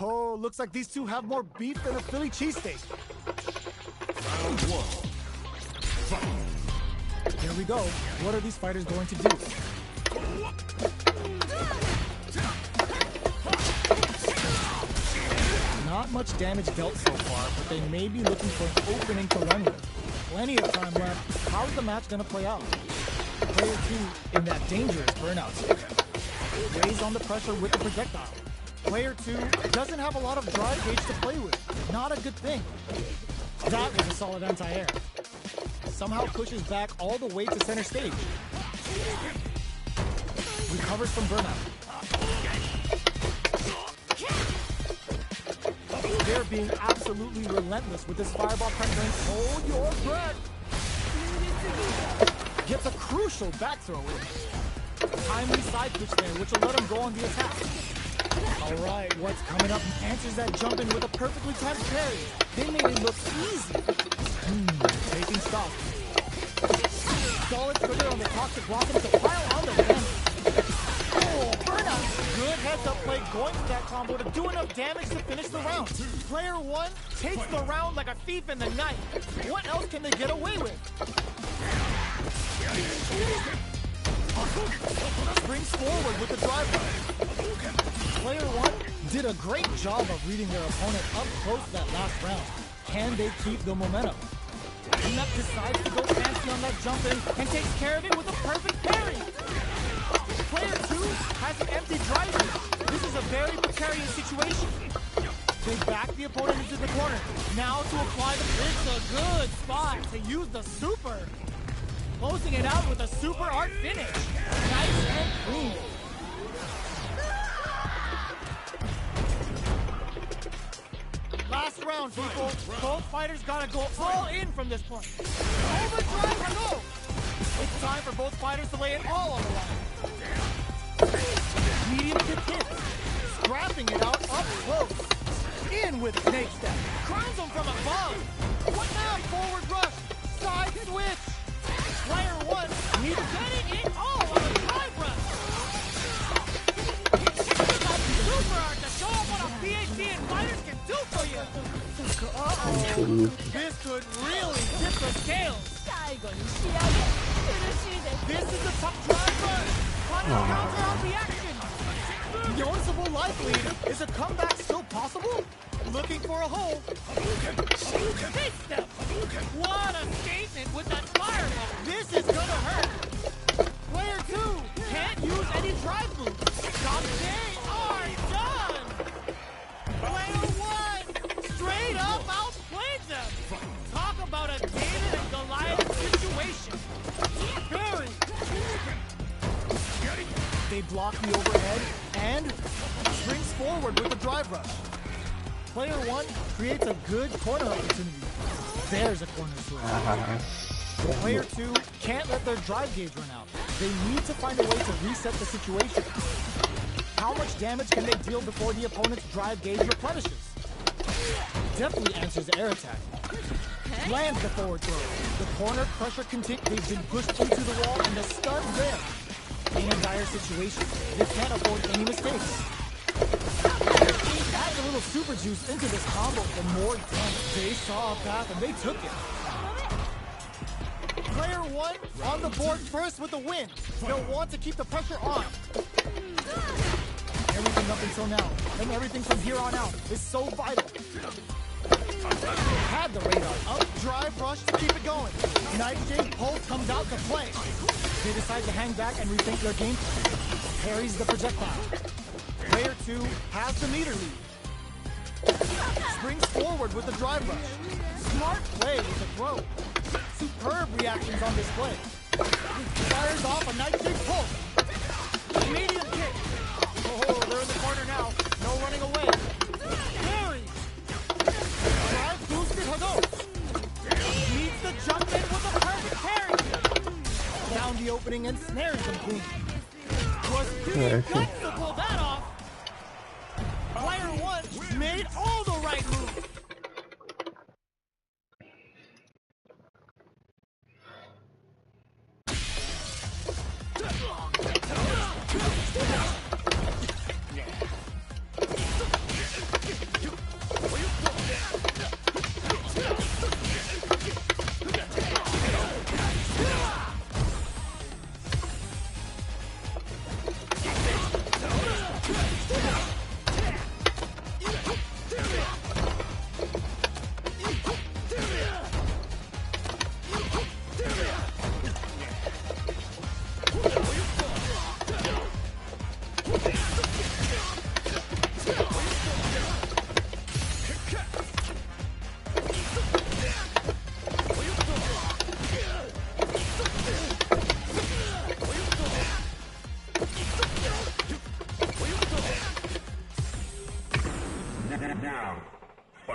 Oh, looks like these two have more beef than a Philly cheesesteak. Round 1. Fight. Here we go. What are these fighters going to do? Not much damage dealt so far, but they may be looking for an opening to run with. Plenty of time left. How is the match going to play out? Player 2 in that dangerous burnout state. Raise on the pressure with the projectile. Player 2 doesn't have a lot of drive gauge to play with. Not a good thing. That was a solid anti-air. Somehow pushes back all the way to center stage. Recovers from burnout. They're being absolutely relentless with this fireball pendulum. Hold your breath. Gets a crucial back throw in. Timely side pitch there, which will let him go on the attack. All right, what's coming up? Answers that jump in with a perfectly timed parry. They made it look easy. Taking stock. Solid trigger on the toxic blossom to pile on the damage. Oh, burnout. Good heads-up play going for that combo to do enough damage to finish the round. Player one takes the round like a thief in the night. What else can they get away with? Springs forward with the drive. Player one did a great job of reading their opponent up close that last round. Can they keep the momentum? Nup decides to go fancy on that jump in and takes care of it with a perfect parry. Player two has an empty driver. This is a very precarious situation. They back the opponent into the corner. Now to apply the it's a good spot to use the super. Closing it out with a super art finish. Nice and clean. Last round, people. Both fighters gotta go all in from this point. Overdrive or no? It's time for both fighters to lay it all on the line. Medium kick hits. Scrapping it out up close. In with snake step. Crowns him from above. What now? Forward rush. Side switch. Player one needs to get it in all on a drive rush. Super art to show up what a PhD and fighters can do for you. Uh-oh. This could really tip the scales. This is a tough drive rush. Punish counter on the action. Noticeable life lead. Is a comeback still possible? Looking for a hole. Big step. What a statement with that fireball. This is gonna hurt. Player two can't use any drive moves. They are done. Player one straight up outplayed them. Talk about a David and Goliath situation. Barry. They block the overhead and springs forward with the drive rush. Player one creates a good corner opportunity. There's a corner switch. Player two can't let their drive gauge run out. They need to find a way to reset the situation. How much damage can they deal before the opponent's drive gauge replenishes? Definitely answers air attack. Lands the forward throw. The corner pressure continues. They've been pushed into the wall and the stun there. In a dire situation, they can't afford any mistakes. Add a little super juice into this combo for more damage. They saw a path and they took it. Player one on the board first with the win. They'll want to keep the pressure on. Everything up until now, and everything from here on out is so vital. Had the radar up, drive rush to keep it going. Nightshade Pulse comes out to play. They decide to hang back and rethink their game plan. Parries the projectile. Player two has the meter lead. Springs forward with the drive rush. Smart play with the throw. Superb reactions on display. Fires off a Nightshade Pulse. Medium kick. Oh, they're in the corner now. No running away. Parry. Drive boosted Hadouken. Needs the jump in with a perfect parry. Down the opening and snares him clean. Was pretty good to pull that off. Player one made all the right moves.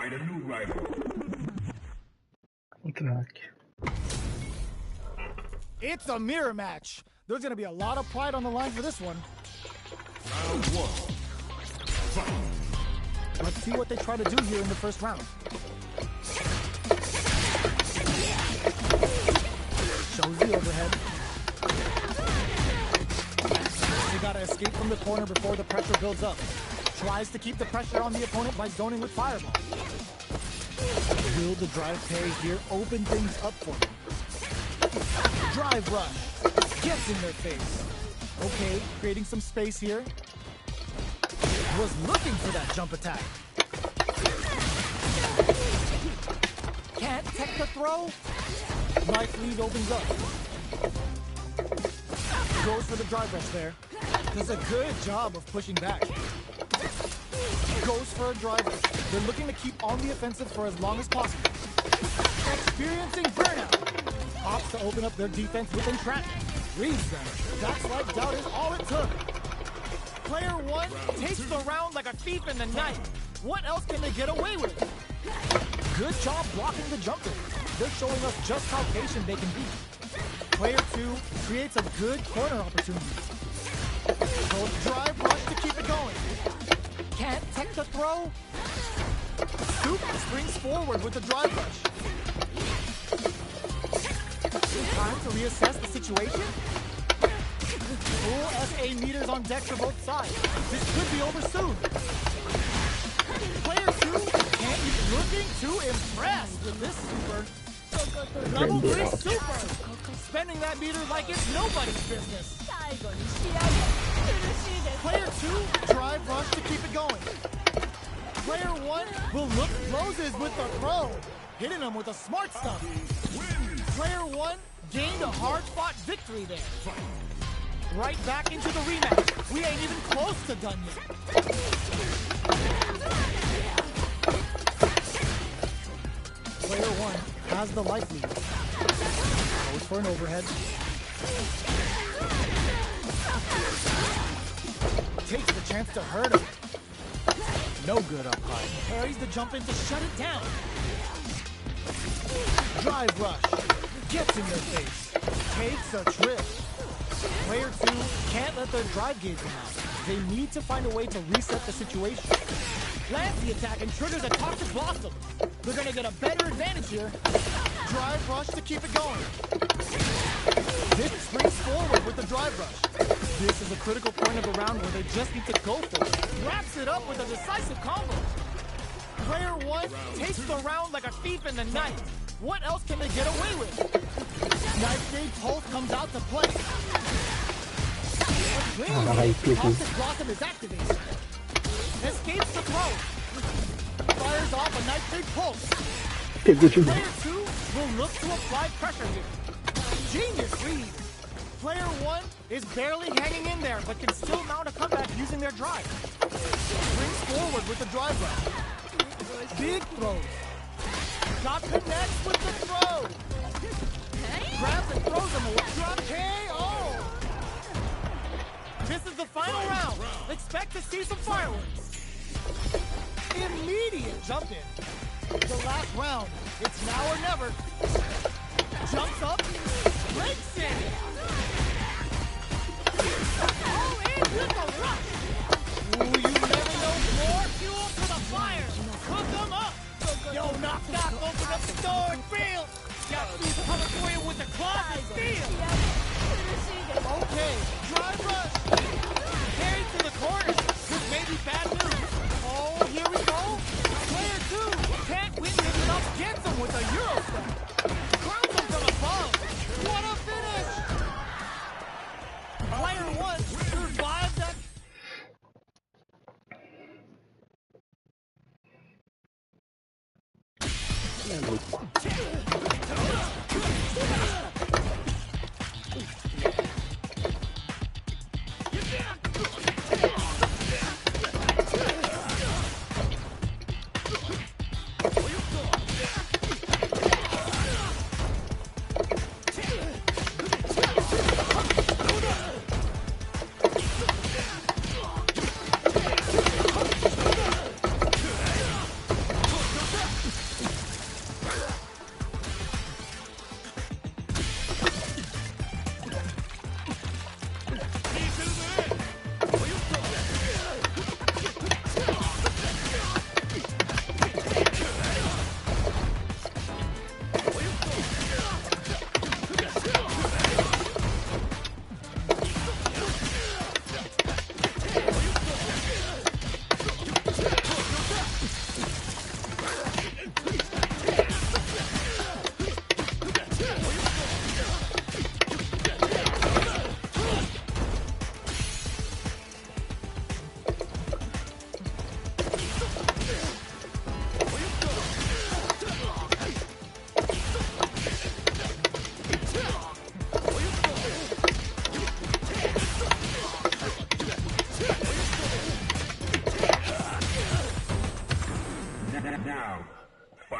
fight a new rival. It's a mirror match. There's gonna be a lot of pride on the line for this one. Round one. Fight. Let's see what they try to do here in the first round. Shows the overhead. They gotta escape from the corner before the pressure builds up. Tries to keep the pressure on the opponent by zoning with fireball. Will the drive parry here open things up for them? Drive rush. Gets in their face. Okay, creating some space here. Was looking for that jump attack. Can't tech the throw. Nice lead opens up. Goes for the drive rush there. Does a good job of pushing back. Goes for a drive rush. They're looking to keep on the offensive for as long as possible. Experiencing burnout. Opts to open up their defense with entrapment. Reads them. That slight doubt is all it took. Player one takes the round like a thief in the night. What else can they get away with? Good job blocking the jumper. They're showing us just how patient they can be. Player two creates a good corner opportunity. Goes drive rush to keep it going. Can't tech the throw. Scoop springs forward with the drive rush. Time to reassess the situation. Full SA meters on deck for both sides. This could be over soon. Player two can't be looking too impressed with this super. Level 3 super. Spending that meter like it's nobody's business. Player two, drive rush to keep it going. Player one will look closes with the throw. Hitting him with a smart stuff. Player one gained a hard-fought victory there. Right back into the rematch. We ain't even close to done yet. Player one has the life lead. Goes for an overhead. Takes the chance to hurt him. No good up high. Parries the jump in to shut it down. Drive rush. Gets in their face. Takes a trip. Player two can't let their drive gauge them out. They need to find a way to reset the situation. Lands the attack and triggers a toxic blossom. They're gonna get a better advantage here. Drive rush to keep it going. This springs forward with the drive rush. This is a critical point of the round where they just need to go for it. Wraps it up with a decisive combo. Player one takes the round like a thief in the night. What else can they get away with? Knife Blade Pulse comes out to play. Toxic Blossom is activated. Escapes the throw. Fires off a Knife Blade Pulse. Player two will look to apply pressure here. Genius read. Player one is barely hanging in there, but can still mount a comeback using their drive. Brings forward with the drive rush. Big throws. Got connects with the throw. Grabs and throws him away. Drop KO. This is the final round. Expect to see some fireworks. Immediate jump in. The last round. It's now or never. Jumps up. Breaks it. Oh, in with the rush. Ooh, you never know. More fuel to the fire. Cook them up. Yo, knock, open up the door and feel. Got food coming for you with the claws and steel. Okay, drive rush. Carried to the corner. This may be bad news. Oh, here we go. Player two can't win this enough. Gets him with a Euro step. Crowns him from above. What a finish. Player one survives that.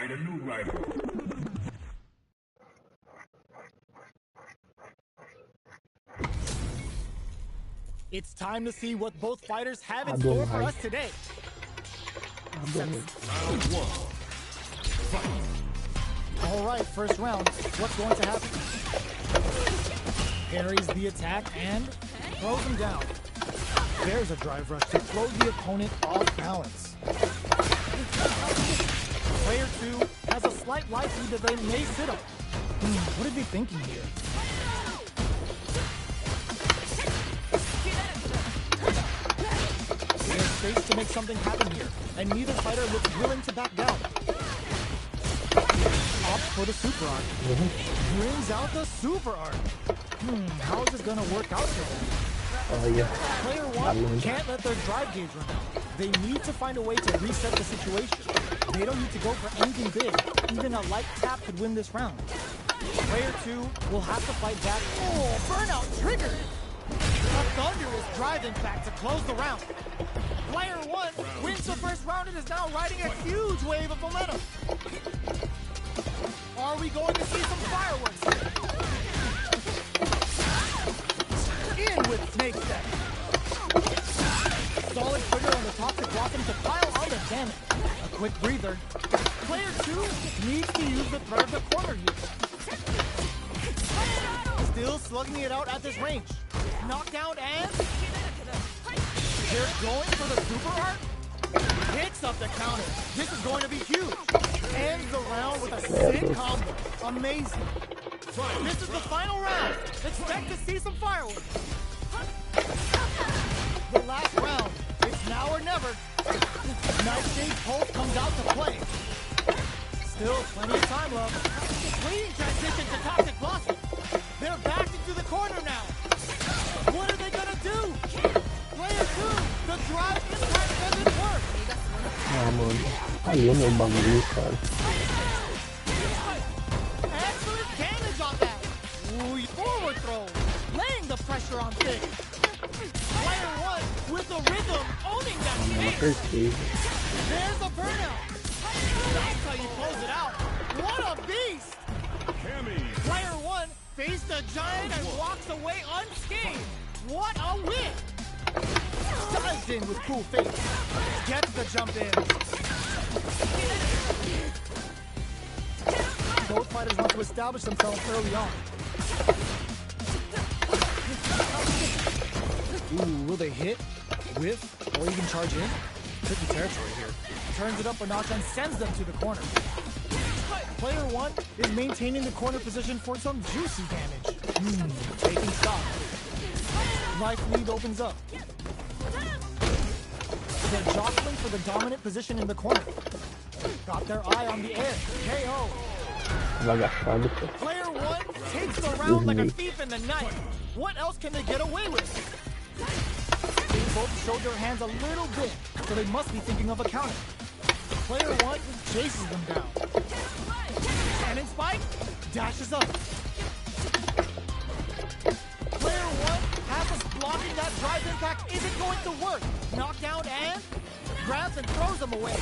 fight a new rival. It's time to see what both fighters have in I don't store for like- us today. Round one. Fight. All right, first round. What's going to happen? Parries the attack and throws him down. There's a drive rush to throw the opponent off balance. Player 2 has a slight life lead that they may sit up. What are they thinking here? There's space to make something happen here, and neither fighter looks willing to back down. Opts for the super art. Brings out the super art. How is this gonna work out for them? Oh yeah. Player 1 can't let their drive gauge run out. They need to find a way to reset the situation. They don't need to go for anything big. Even a light tap could win this round. Player 2 will have to fight back. Oh, burnout triggered! A thunderous drive impact to close the round. Player 1 wins the first round and is now riding a huge wave of momentum. Are we going to see some fireworks? In with snake step. Solid trigger on the toxic blossom to pile on the damage. A quick breather. Player 2 needs to use the threat of the corner here. Still slugging it out at this range. Knockdown and... They're going for the super art? Hits up the counter. This is going to be huge. Ends the round with a sick combo. Amazing. This is the final round. Expect to see some fireworks. The last round. It's now or never. Nightshade Pulse comes out to play. Still plenty of time left. Clean transition to Toxic Blossom. They're backed into the corner now. What are they gonna do? Player 2, the drive impact doesn't work. Ah, mano. Aí meu bagulho, cara. Excellent damage on that. Ooh, forward throw. Laying the pressure on things. Player 1 with the rhythm owning that space. Acertei. There's a burnout. That's how you close it out. What a beast. Player 1 faced a giant and walks away unscathed. What a win. Dives in with cool face. Gets the jump in. Both fighters want to establish themselves early on. Ooh, will they hit, whiff, or even charge in? Tricky territory here. Turns it up a notch and sends them to the corner. Player 1 is maintaining the corner position for some juicy damage. Taking stock. Life lead opens up. They're jostling for the dominant position in the corner. Got their eye on the air. KO. Agachado, pô. Player 1 takes the round like a thief in the night. What else can they get away with? They both showed their hands a little bit, so they must be thinking of a counter. Player 1 chases them down. Cannon spike, dashes up. Player 1 has us blocking that drive impact isn't going to work. Knockdown and grabs and throws them away.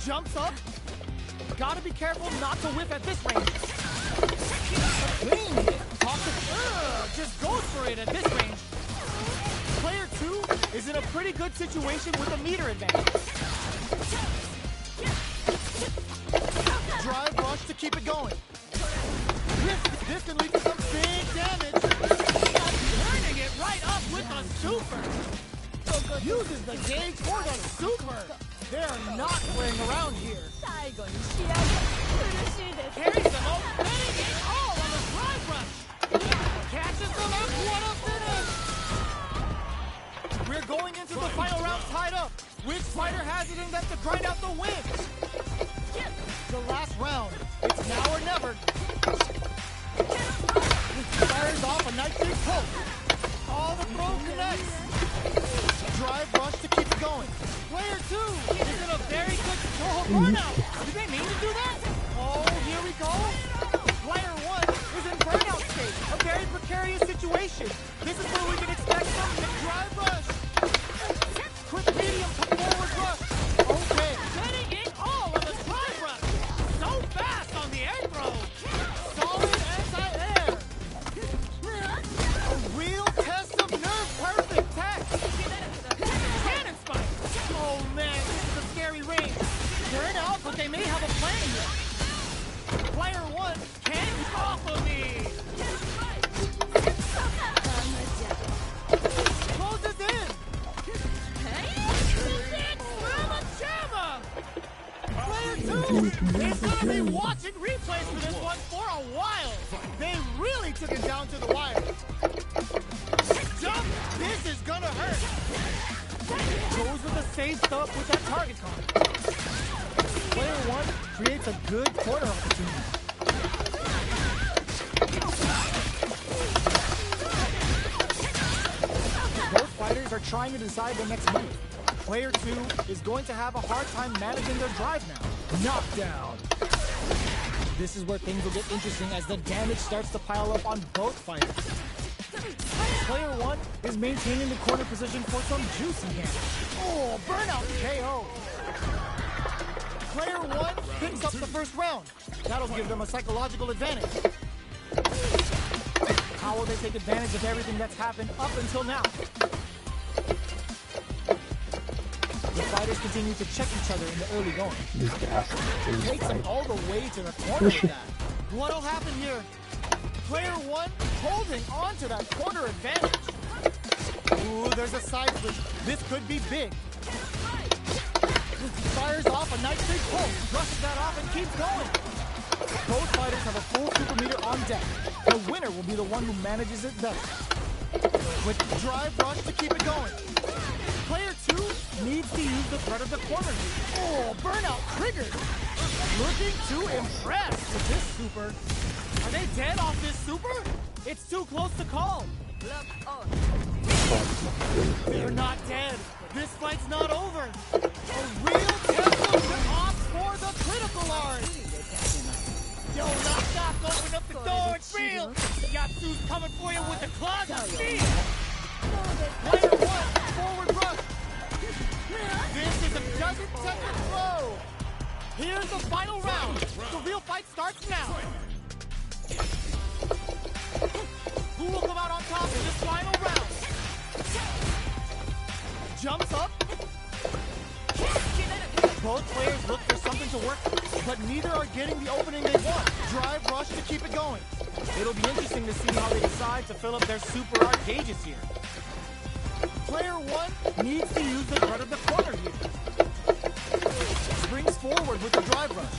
Jumps up. Gotta be careful not to whiff at this range. Clean hit. Just goes for it at this range. Player 2 is in a pretty good situation with a meter advantage. Drive rush to keep it going. This can lead to some big damage. Turning it right up with a super. Uses the gauge for the super. They're not playing around here. Carries them out, letting it all on the drive rush. Catches them up, what a finish. We're going into the final round tied up. Which fighter has it in them to grind out the win? The last round. It's now or never. Fires off a Nightshade Pulse. All the throws connects. Drive rush to keep it going. Player 2 is in a very good control burnout. Did they mean to do that? Oh, here we go. Player 1 is in burnout state. A very precarious situation. This is where we can expect some drive rush. Quick medium forward rush. Okay. Setting it all on the gonna be watching replays for this one for a while. They really took it down to the wire. Jump! This is gonna hurt. Goes with the safe stuff with that target card. Player one creates a good corner opportunity. Both fighters are trying to decide their next move. Player two is going to have a hard time managing their drive now. Knockdown. This is where things will get interesting as the damage starts to pile up on both fighters. Player one is maintaining the corner position for some juicy damage. Oh, burnout KO. Player one picks up the first round. That'll give them a psychological advantage. How will they take advantage of everything that's happened up until now? The fighters continue to check each other in the early going. Takes them all the way to the corner with that. What'll happen here? Player one holding on to that corner advantage. Ooh, there's a side switch. This could be big. Fires off a nice big pull. Brushes that off and keeps going. Both fighters have a full super meter on deck. The winner will be the one who manages it better. With drive rush to keep it going. Player two needs to use the threat of the corner. Oh, burnout triggered. Looking to impress with this super. Are they dead off this super? It's too close to call. They're not dead. This fight's not over. A real tempo to opt for the critical art. Yo, knock, open up the door, it's real. Yatsu's coming for you with the claws of steel. Player one, forward rush. This is a doesn't-second throw. Here's the final round. The real fight starts now. Who will come out on top in this final round? Jumps up. Both players look for something to work with, but neither are getting the opening they want. Drive rush to keep it going. It'll be interesting to see how they decide to fill up their super art cages here. Player one needs to use the threat of the corner here. Springs forward with the drive rush.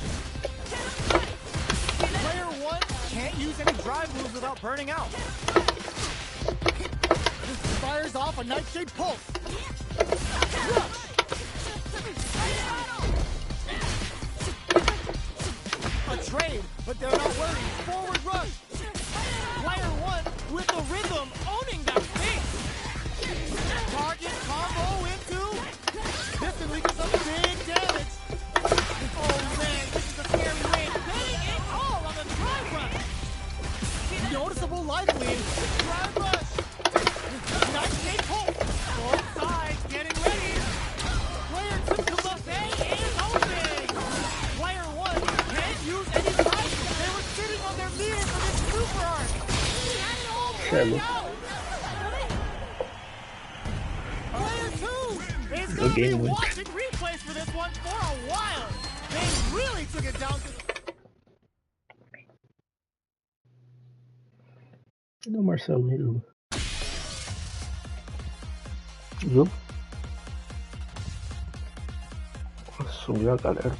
Player one can't use any drive moves without burning out. Fires off a night-shade pulse. Rush. A trade, but they're not worried. Forward rush. Player one with the rhythm owning that pace. Target combo into. This can lead to some big damage. Oh man, this is a scary win. Getting it all on the drive rush. Noticeable life lead. Drive rush. Nice shake pull. Both sides getting ready. Player two, the buffet is open. Player one can't use any drive. They were sitting on their mirror for this super art. He had it all planned out. Player two is going to be watching replays for this one for a while. They really took it down to the... Não, Marcelo, mesmo. Viu? Sumiu a galera.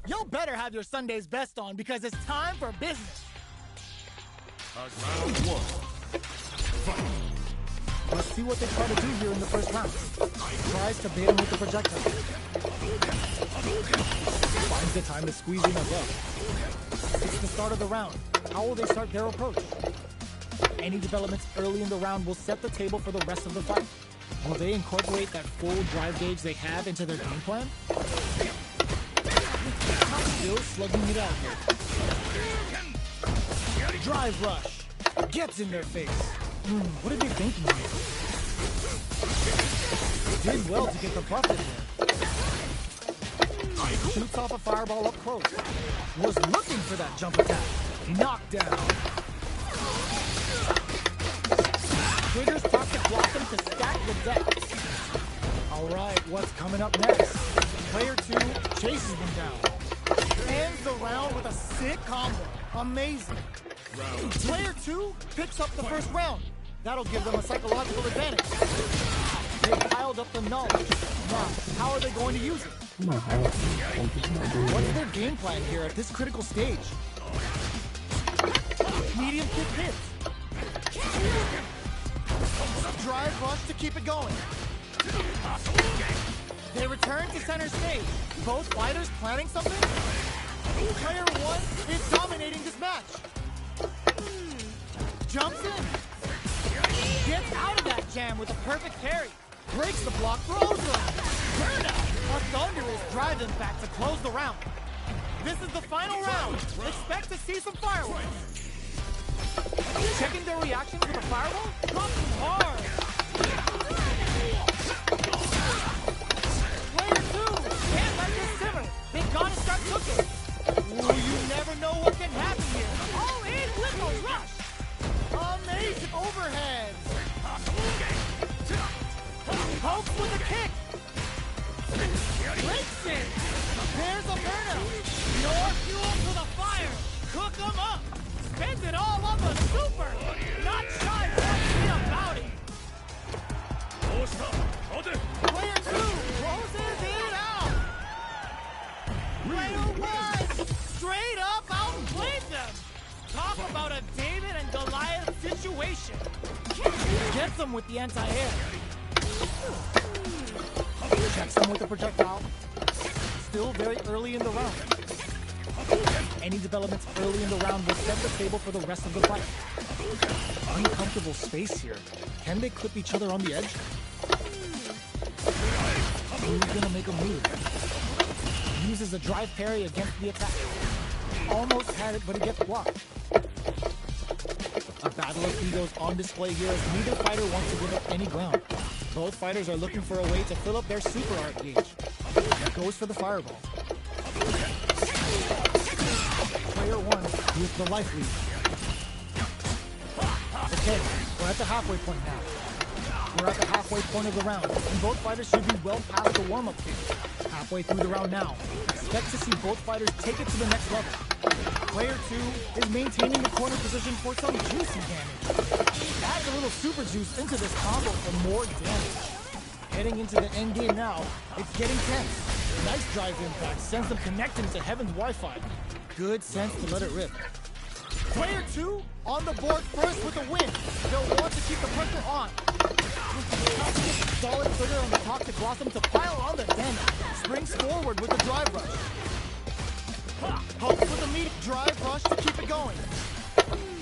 You'll better have your Sunday's best on because it's time for business. Round one. Fight. Let's see what they try to do here in the first round. Tries to bait him with the projectile. Finds the time to squeeze in a glove. It's the start of the round. How will they start their approach? Any developments early in the round will set the table for the rest of the fight. Will they incorporate that full drive gauge they have into their game plan? Still slugging it out here. Drive rush. Gets in their face. What are they thinking here? Did well to get the buff in there. Shoots off a fireball up close. Was looking for that jump attack. Knockdown. Triggers Toxic Blossom to stack the deck. Alright, what's coming up next? Player 2 chases them down. Ends the round with a sick combo. Amazing. Player 2 picks up the first round. That'll give them a psychological advantage. They piled up the knowledge. Now, how are they going to use it? What's their game plan here at this critical stage? Medium kick hits. Drive rush to keep it going. They return to center stage. Both fighters planning something? Player 1 is dominating this match. Jumps in. Gets out of that jam with a perfect parry. Breaks the block, throws him. Burnout. A thunderous drive impact to close the round. This is the final round. Expect to see some fireworks. Checking their reactions with a fireball? Drops them hard. Player 2 can't let this simmer. They gotta start cooking. Ooh, you never know what can happen here. All in with a rush. Amazing overhead. Pokes with a kick. Breaks it. There's a burnout. More fuel to the fire. Cook them up. Spends it all on the super. Not shy one bit about it. Player 2 closes it out. Player 1 straight up outplayed them. Talk about a David and Goliath situation. Gets them with the anti-air. Checks them with the projectile. Still very early in the round. Any developments early in the round will set the table for the rest of the fight. Uncomfortable space here. Can they clip each other on the edge? Who's gonna make a move? Uses a drive parry against the attack. Almost had it, but it gets blocked. A battle of egos on display here as neither fighter wants to give up any ground. Both fighters are looking for a way to fill up their super art gauge. Goes for the fireball. Player 1 with the life lead. Okay, we're at the halfway point now. We're at the halfway point of the round, and both fighters should be well past the warm-up phase. Halfway through the round now. Expect to see both fighters take it to the next level. Player 2 is maintaining the corner position for some juicy damage. Adds a little super juice into this combo for more damage. Heading into the end game now, it's getting tense. Nice drive impact sends them connecting to Heaven's Wi-Fi. Good sense to let it rip. Player 2 on the board first with a win. They'll want to keep the pressure on. Solid trigger on the Toxic Blossom to pile on the damage. Springs forward with the drive rush. Hopes with a meat drive rush to keep it going.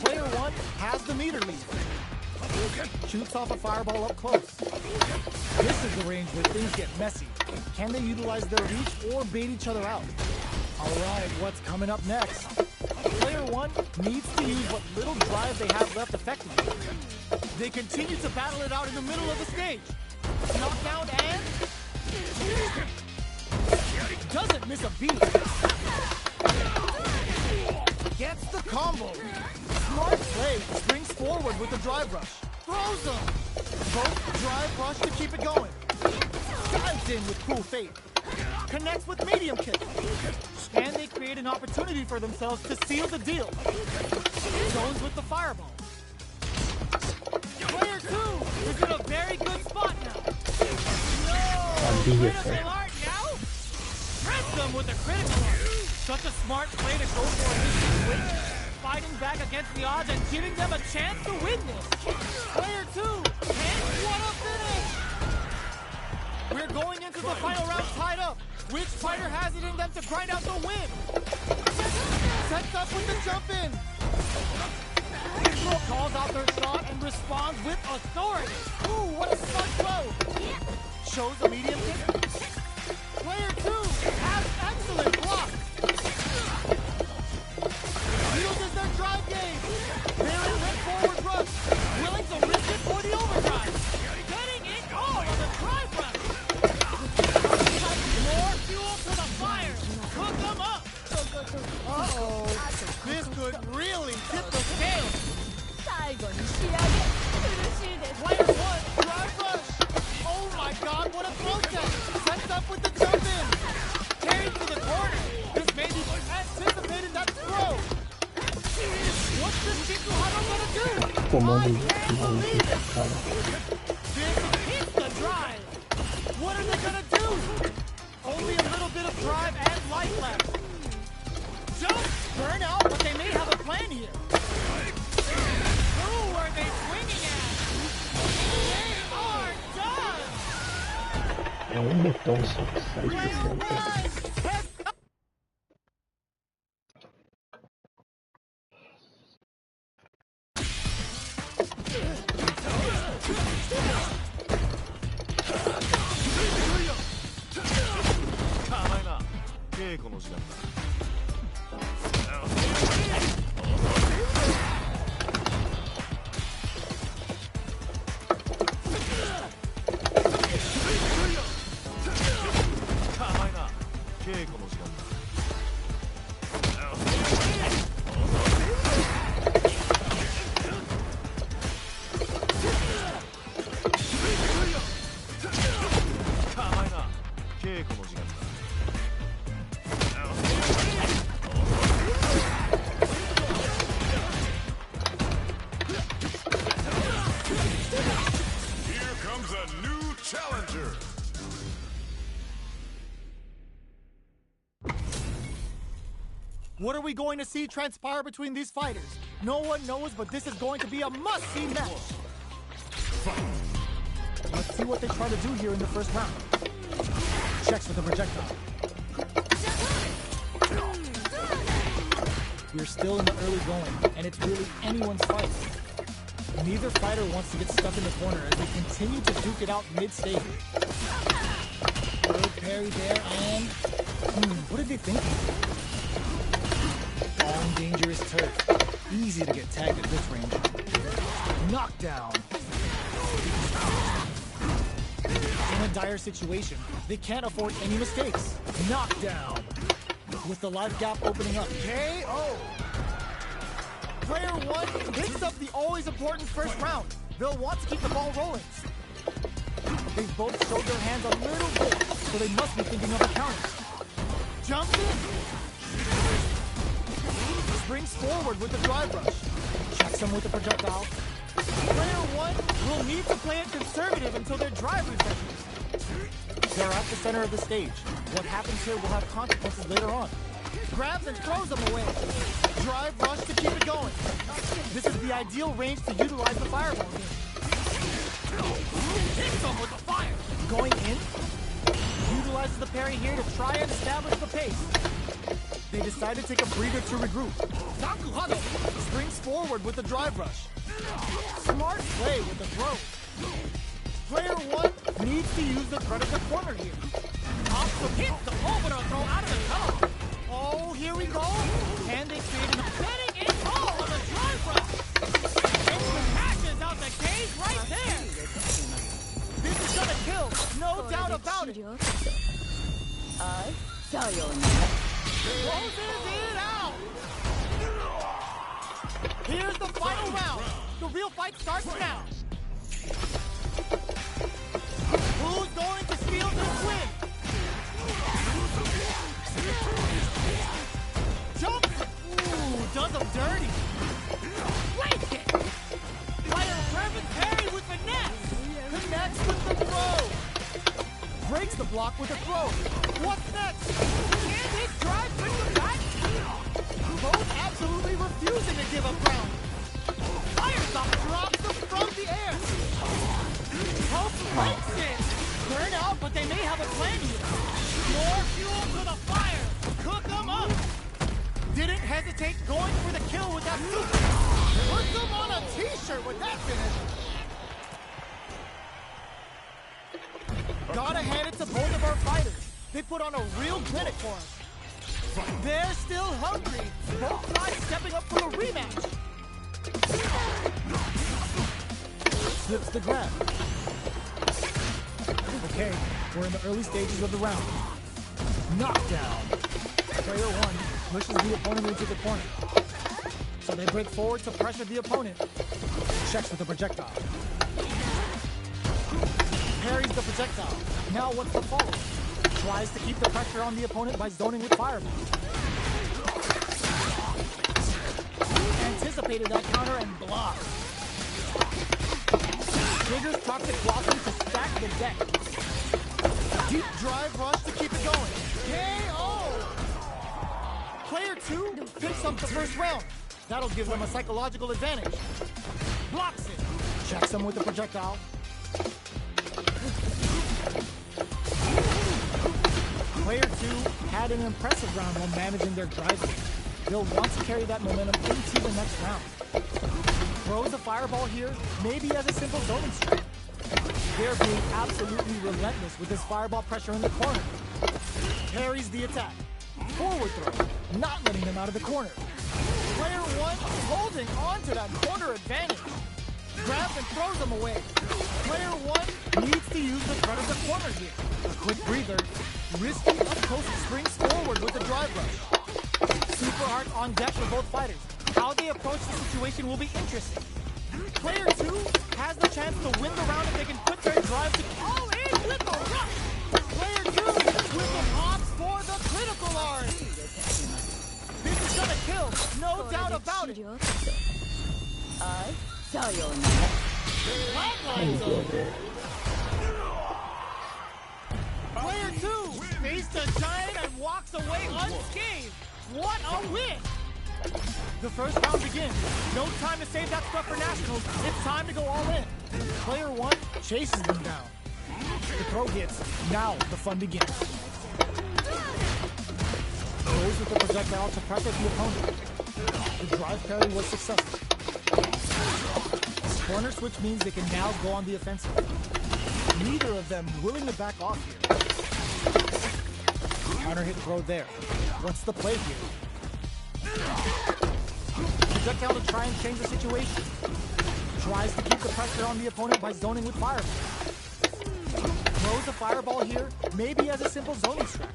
Player 1 has the meter lead. Shoots off a fireball up close. This is the range where things get messy. Can they utilize their reach or bait each other out? Alright, what's coming up next? Player 1 needs to use what little drive they have left effectively. They continue to battle it out in the middle of the stage. Knockdown and... doesn't miss a beat. Gets the combo. Smart play. Springs forward with the drive rush. Throws them. Both drive rush to keep it going. Dives in with cool fate. Connects with medium kick. And they create an opportunity for themselves to seal the deal. Zones with the fireball. Player 2 is in a very good spot now. No! Critical art now? Press them with the critical art. Such a smart play to go for in this situation. Fighting back against the odds and giving them a chance to win this. Player 2 and what a finish! We're going into the final round tied up. Which fighter has it in them to grind out the win? Sets up with the jump in. Calls out their shot and responds with authority. Ooh, what a smart throw. Shows a medium kick. Player 2 has excellent block. Uses their drive game. Very red forward rush. Willing to risk it for the overdrive. Getting it all on the drive rush. could really tip the scale. 最後に仕上げ苦しいです Player one, drive rush. Oh my god, what a throw set. Sets up with the jump in. Carried to the corner. This may be anticipated that throw. What's this Shikuhara gonna do? Comando I can't believe it. cara. This hits the drive. What are they gonna do? Only a little bit of drive and life left. Jump, burn out, but they may have a plan here. Who are they swinging at? They are done. É um botão só que sai de Player cima. one has 稽古の時間だ。甘いな。稽古の時間だ。甘いな。稽古の時間だ。Challenger. What are we going to see transpire between these fighters? No one knows, but this is going to be a must-see match. Let's see what they try to do here in the first round. Checks with the projectile. We're still in the early going, and it's really anyone's fight. Neither fighter wants to get stuck in the corner as they continue to duke it out mid-stage. Good parry there, and... what are they thinking? Long, dangerous turf. Easy to get tagged at this range. Knockdown. In a dire situation, they can't afford any mistakes. Knockdown. With the life gap opening up. KO! Player one picks up the always important first round. They'll want to keep the ball rolling. They've both showed their hands a little bit, so they must be thinking of a counter. Jumps in. Springs forward with the drive rush. Checks him with the projectile. Player one will need to play it conservative until their drive refreshes. They're at the center of the stage. What happens here will have consequences later on. Grabs and throws them away. Drive rush to keep it going. This is the ideal range to utilize the fireball game. Hits them with the fire. Going in. Utilizes the parry here to try and establish the pace. They decide to take a breather to regroup. Sakuhano springs forward with the drive rush. Smart play with the throw. Player one needs to use the threat of the corner here. Also hits the overall throw out of the tunnel. Oh, here we go. And they create an betting in all of the drive rush. It passes out the cage right there. This is gonna kill, no doubt about it. Closes it out. Here's the final round. The real fight starts now. Who's going to steal this win? Jump! Ooh, does him dirty. Break it! Fire perfect parry with finesse. Connects with the throw. Breaks the block with a throw. What's next? Can his drive bring them back? Both absolutely refusing to give up ground. Fire stop drops them from the air. Hope breaks it. Burn out, but they may have a plan here. More fuel to the fire. Cook them up. Didn't hesitate going for the kill with that super. Put them on a t-shirt with that finish. Gotta hand it to both of our fighters. They put on a real clinic for us. They're still hungry. Both guys stepping up for the rematch. Slips the grab. Okay, we're in the early stages of the round. Knockdown. Player one pushes the opponent into the corner. So they break forward to pressure the opponent. Checks with the projectile. Parries the projectile. Now what's the follow? Tries to keep the pressure on the opponent by zoning with fireball. Anticipated that counter and blocked. Triggers Toxic Blossom to stack the deck. Deep drive rush to keep it going. KO! Player 2 picks up the first round. That'll give them a psychological advantage. Blocks it. Checks him with the projectile. Player 2 had an impressive round while managing their driving. They'll want to carry that momentum into the next round. Throws a fireball here, maybe as a simple zoning strike. They're being absolutely relentless with this fireball pressure in the corner. Carries the attack. Forward throw, not letting them out of the corner. Player 1 holding on to that corner advantage. Grabs and throws them away. Player 1 needs to use the threat of the corner here. A quick breather. Risky up close springs forward with the drive rush. Super Heart on deck for both fighters. How they approach the situation will be interesting. Player 2 has the chance to win the round if they can put their drive to all in with the rush. Player 2 with the pops for the critical art. This is gonna kill, no doubt about it. Flatlines over. Player 2 faced a giant and walks away unscathed. What a win! The first round begins. No time to save that stuff for nationals. It's time to go all in. Player 1 chases them down. The throw hits. Now the fun begins. Goes with the projectile to pressure the opponent. The drive parry was successful. Corner switch means they can now go on the offensive. Neither of them willing to back off here. Counter hit throw there. What's the play here? Projectile to try and change the situation. Tries to keep the pressure on the opponent by zoning with fireball. Throws a fireball here, maybe as a simple zoning strike.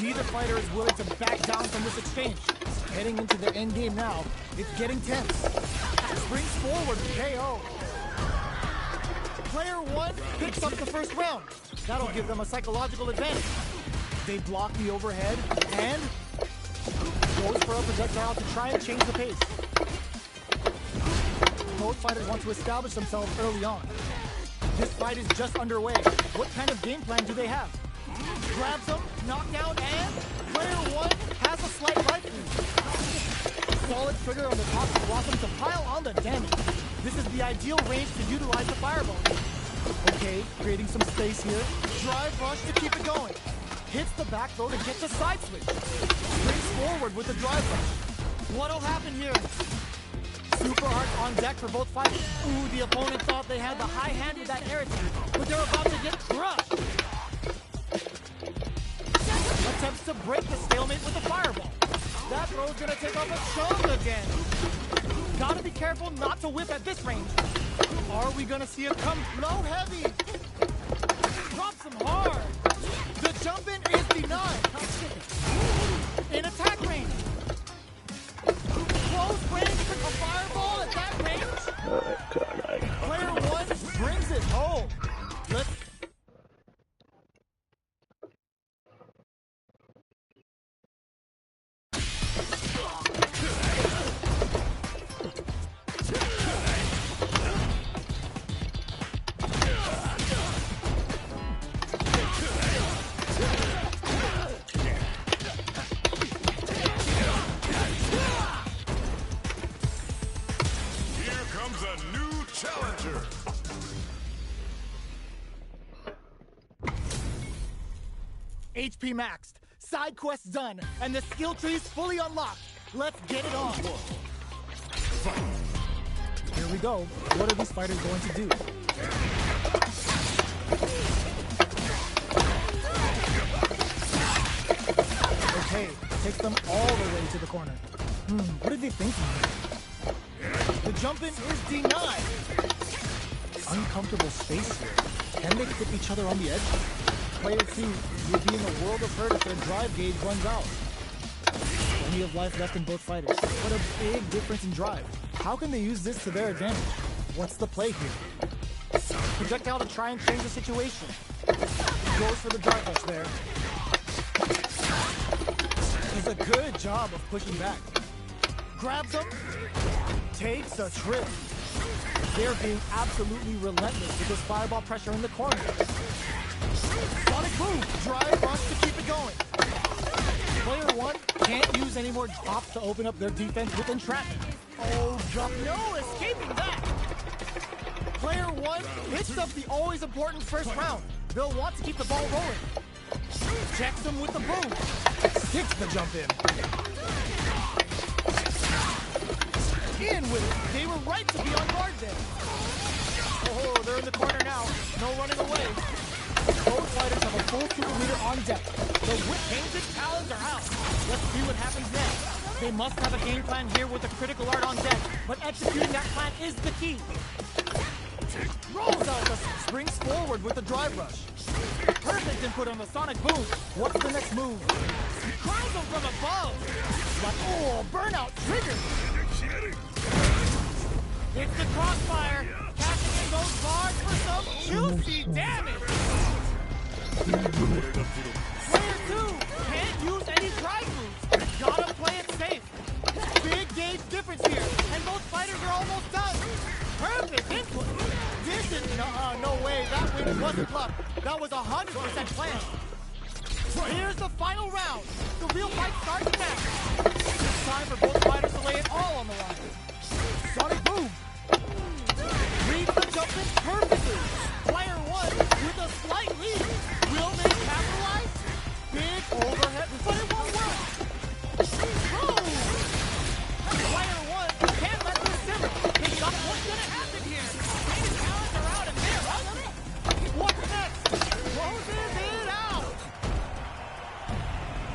Neither fighter is willing to back down from this exchange. Heading into the end game now, it's getting tense. Springs forward, KO. Player 1 picks up the first round. That'll give them a psychological advantage. They block the overhead and goes for a projectile to try and change the pace. Both fighters want to establish themselves early on. This fight is just underway. What kind of game plan do they have? Grabs him, knockdown, and player 1 has a slight life lead. Solid trigger on the Toxic Blossom to pile on the damage. This is the ideal range to utilize the fireball. Okay, creating some space here. Drive rush to keep it going. Hits the back throw to get the side switch. Springs forward with the drive rush. What'll happen here? Super Heart on deck for both fighters. Ooh, the opponent thought they had the high hand with that air attack, but they're about to get crushed. Attempts to break the stalemate with a fireball. That throw's gonna take off a chunk again. Gotta be careful not to whip at this range. Are we gonna see it come low heavy? Drops him hard. The jump in is denied. In attack range. Close range with a fireball at that range. Player 1 brings it home. Let's HP maxed, side quests done, and the skill tree's fully unlocked. Let's get it on. Here we go. What are these fighters going to do? Okay, takes them all the way to the corner. What are they thinking here? The jump in is denied. Uncomfortable space here. Can they clip each other on the edge? Player 2 will be in a world of hurt if their drive gauge runs out. Plenty of life left in both fighters, but a big difference in drive. How can they use this to their advantage? What's the play here? Projectile to try and change the situation. Goes for the dart rush there. Does a good job of pushing back. Grabs him. Takes a trip. They're being absolutely relentless with this fireball pressure in the corner. Sonic boom. Drive rush to keep it going. Player one can't use any more drops to open up their defense with entrapment. Oh, jump. No escaping that. Player one hits up the always important first round. They'll want to keep the ball rolling. Checks him with the boom. Sticks the jump in. In with it. They were right to be on guard there. Oh, they're in the corner now. No running away. Both fighters have a full super meter on deck. The whip painted talons are out. Let's see what happens next. They must have a game plan here with the critical art on deck, but executing that plan is the key. Rolls out, springs forward with the drive rush. Perfect input on the sonic boom. What's the next move? Crowns him from above. Like, oh, burnout triggered. It's the crossfire. Cashing in those bars for some juicy damage. Player two can't use any drive moves. Gotta play it safe. Big gauge difference here, and both fighters are almost done. Perfect input. This is no way. That win wasn't luck. That was 100% planned. Here's the final round. The real fight starts now. It's time for both fighters to lay it all on the line. Sonic boom. Reads the jump in perfectly. Player one with a slight lead. Will they capitalize? Big overhead, but it won't work. Boom. Player one can't let this simmer. What's gonna happen here? Maybe talents are out and they're out. What's next? Closes it out.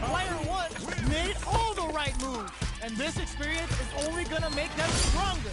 Player one made all the right moves, and this experience is only gonna make them stronger.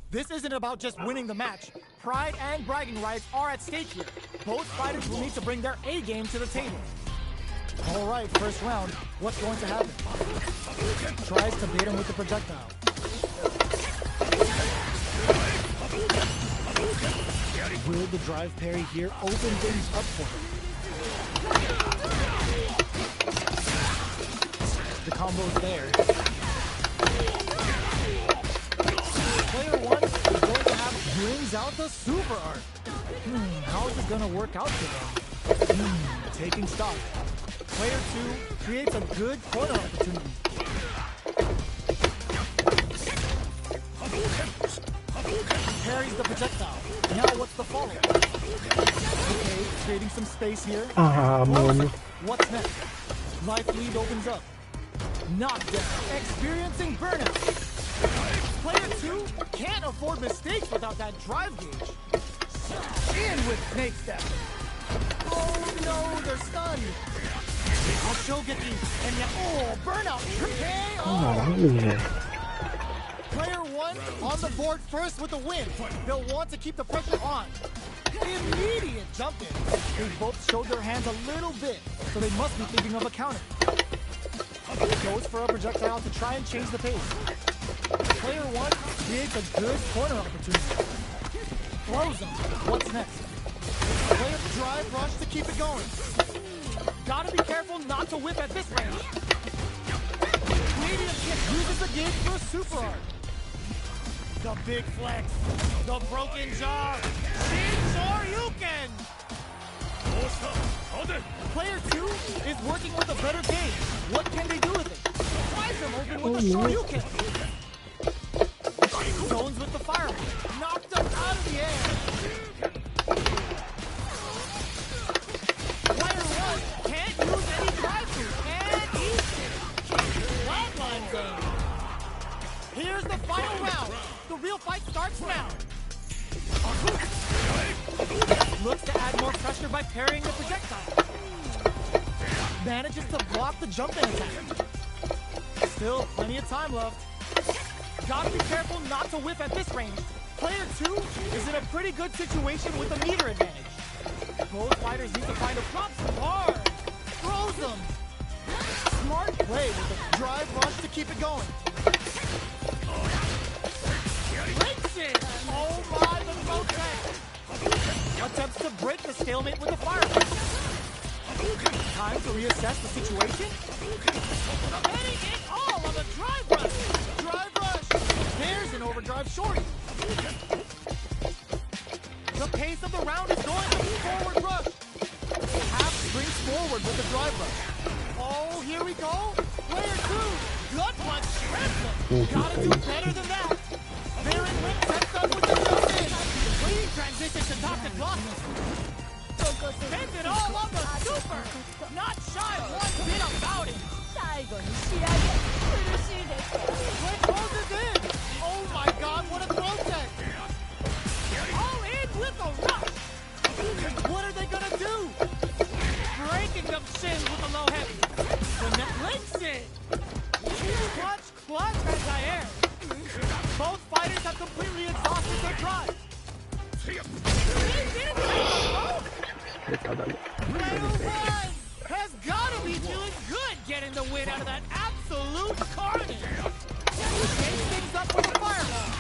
This isn't about just winning the match. Pride and bragging rights are at stake here. Both fighters will need to bring their A game to the table. All right, first round. What's going to happen? Tries to bait him with the projectile. Will the drive parry here open things up for him? The combo's there. Player one is going to have brings out the super art. How is this going to work out for them? Taking stock. Player two creates a good corner opportunity. Parries the projectile. Now what's the follow? Okay, creating some space here. What's next? Life lead opens up. Knockdown. Experiencing burnout. Player two can't afford mistakes without that drive gauge. In with snake step. Oh no, they're stunned. Shogetsu, and now, burnout. Player one on the board first with the win. They'll want to keep the pressure on. Immediate jump in. They both showed their hands a little bit, so they must be thinking of a counter. Goes for a projectile to try and change the pace. Player one creates a good corner opportunity. Throws him. What's next? Player drive rush to keep it going. Gotta be careful not to whip at this range. Medium kick uses the gauge for a super art. The big flex. The broken jaw. Shin Shoryuken. Player 2 is working with a better game. What can they do with it? Tries him open with a Shoryuken. Zones with the fire. Knocked him out of the air. Player 1 can't use any drive-through. And eats it. Flatline zone. Here's the final round. The real fight starts now. Looks to add more pressure by parrying the projectile. Manages to block the jump-in attack. Still plenty of time left. Gotta be careful not to whiff at this range. Player 2 is in a pretty good situation with a meter advantage. Both fighters need to find a prop hard. Throws them. Smart play with a drive rush to keep it going. Breaks it! Oh my, the protect! Attempts to break the stalemate with the fire. Time to reassess the situation. Betting it all on the drive rush! Drive rush! There's an overdrive shorty. The pace of the round is going to forward rush. Half springs forward with the drive rush. Oh, here we go. Player 2, gut punch, shreds him. Gotta do better than that. Baron Wick sets up with the jump-in. Clean transition to toxic losses. Spends it all on the super. Not shy one bit about it. 最後に仕上げ苦しいです Quick closes in. Oh my god, what a throw tech. All in with a rush. What are they gonna do? Breaking them shins with a low heavy. The net links it. Clutch anti-air. Both fighters have completely exhausted their drive. He didn't Player 1 has gotta be feeling good getting the win out of that absolute carnage. Takes things up with a fireball.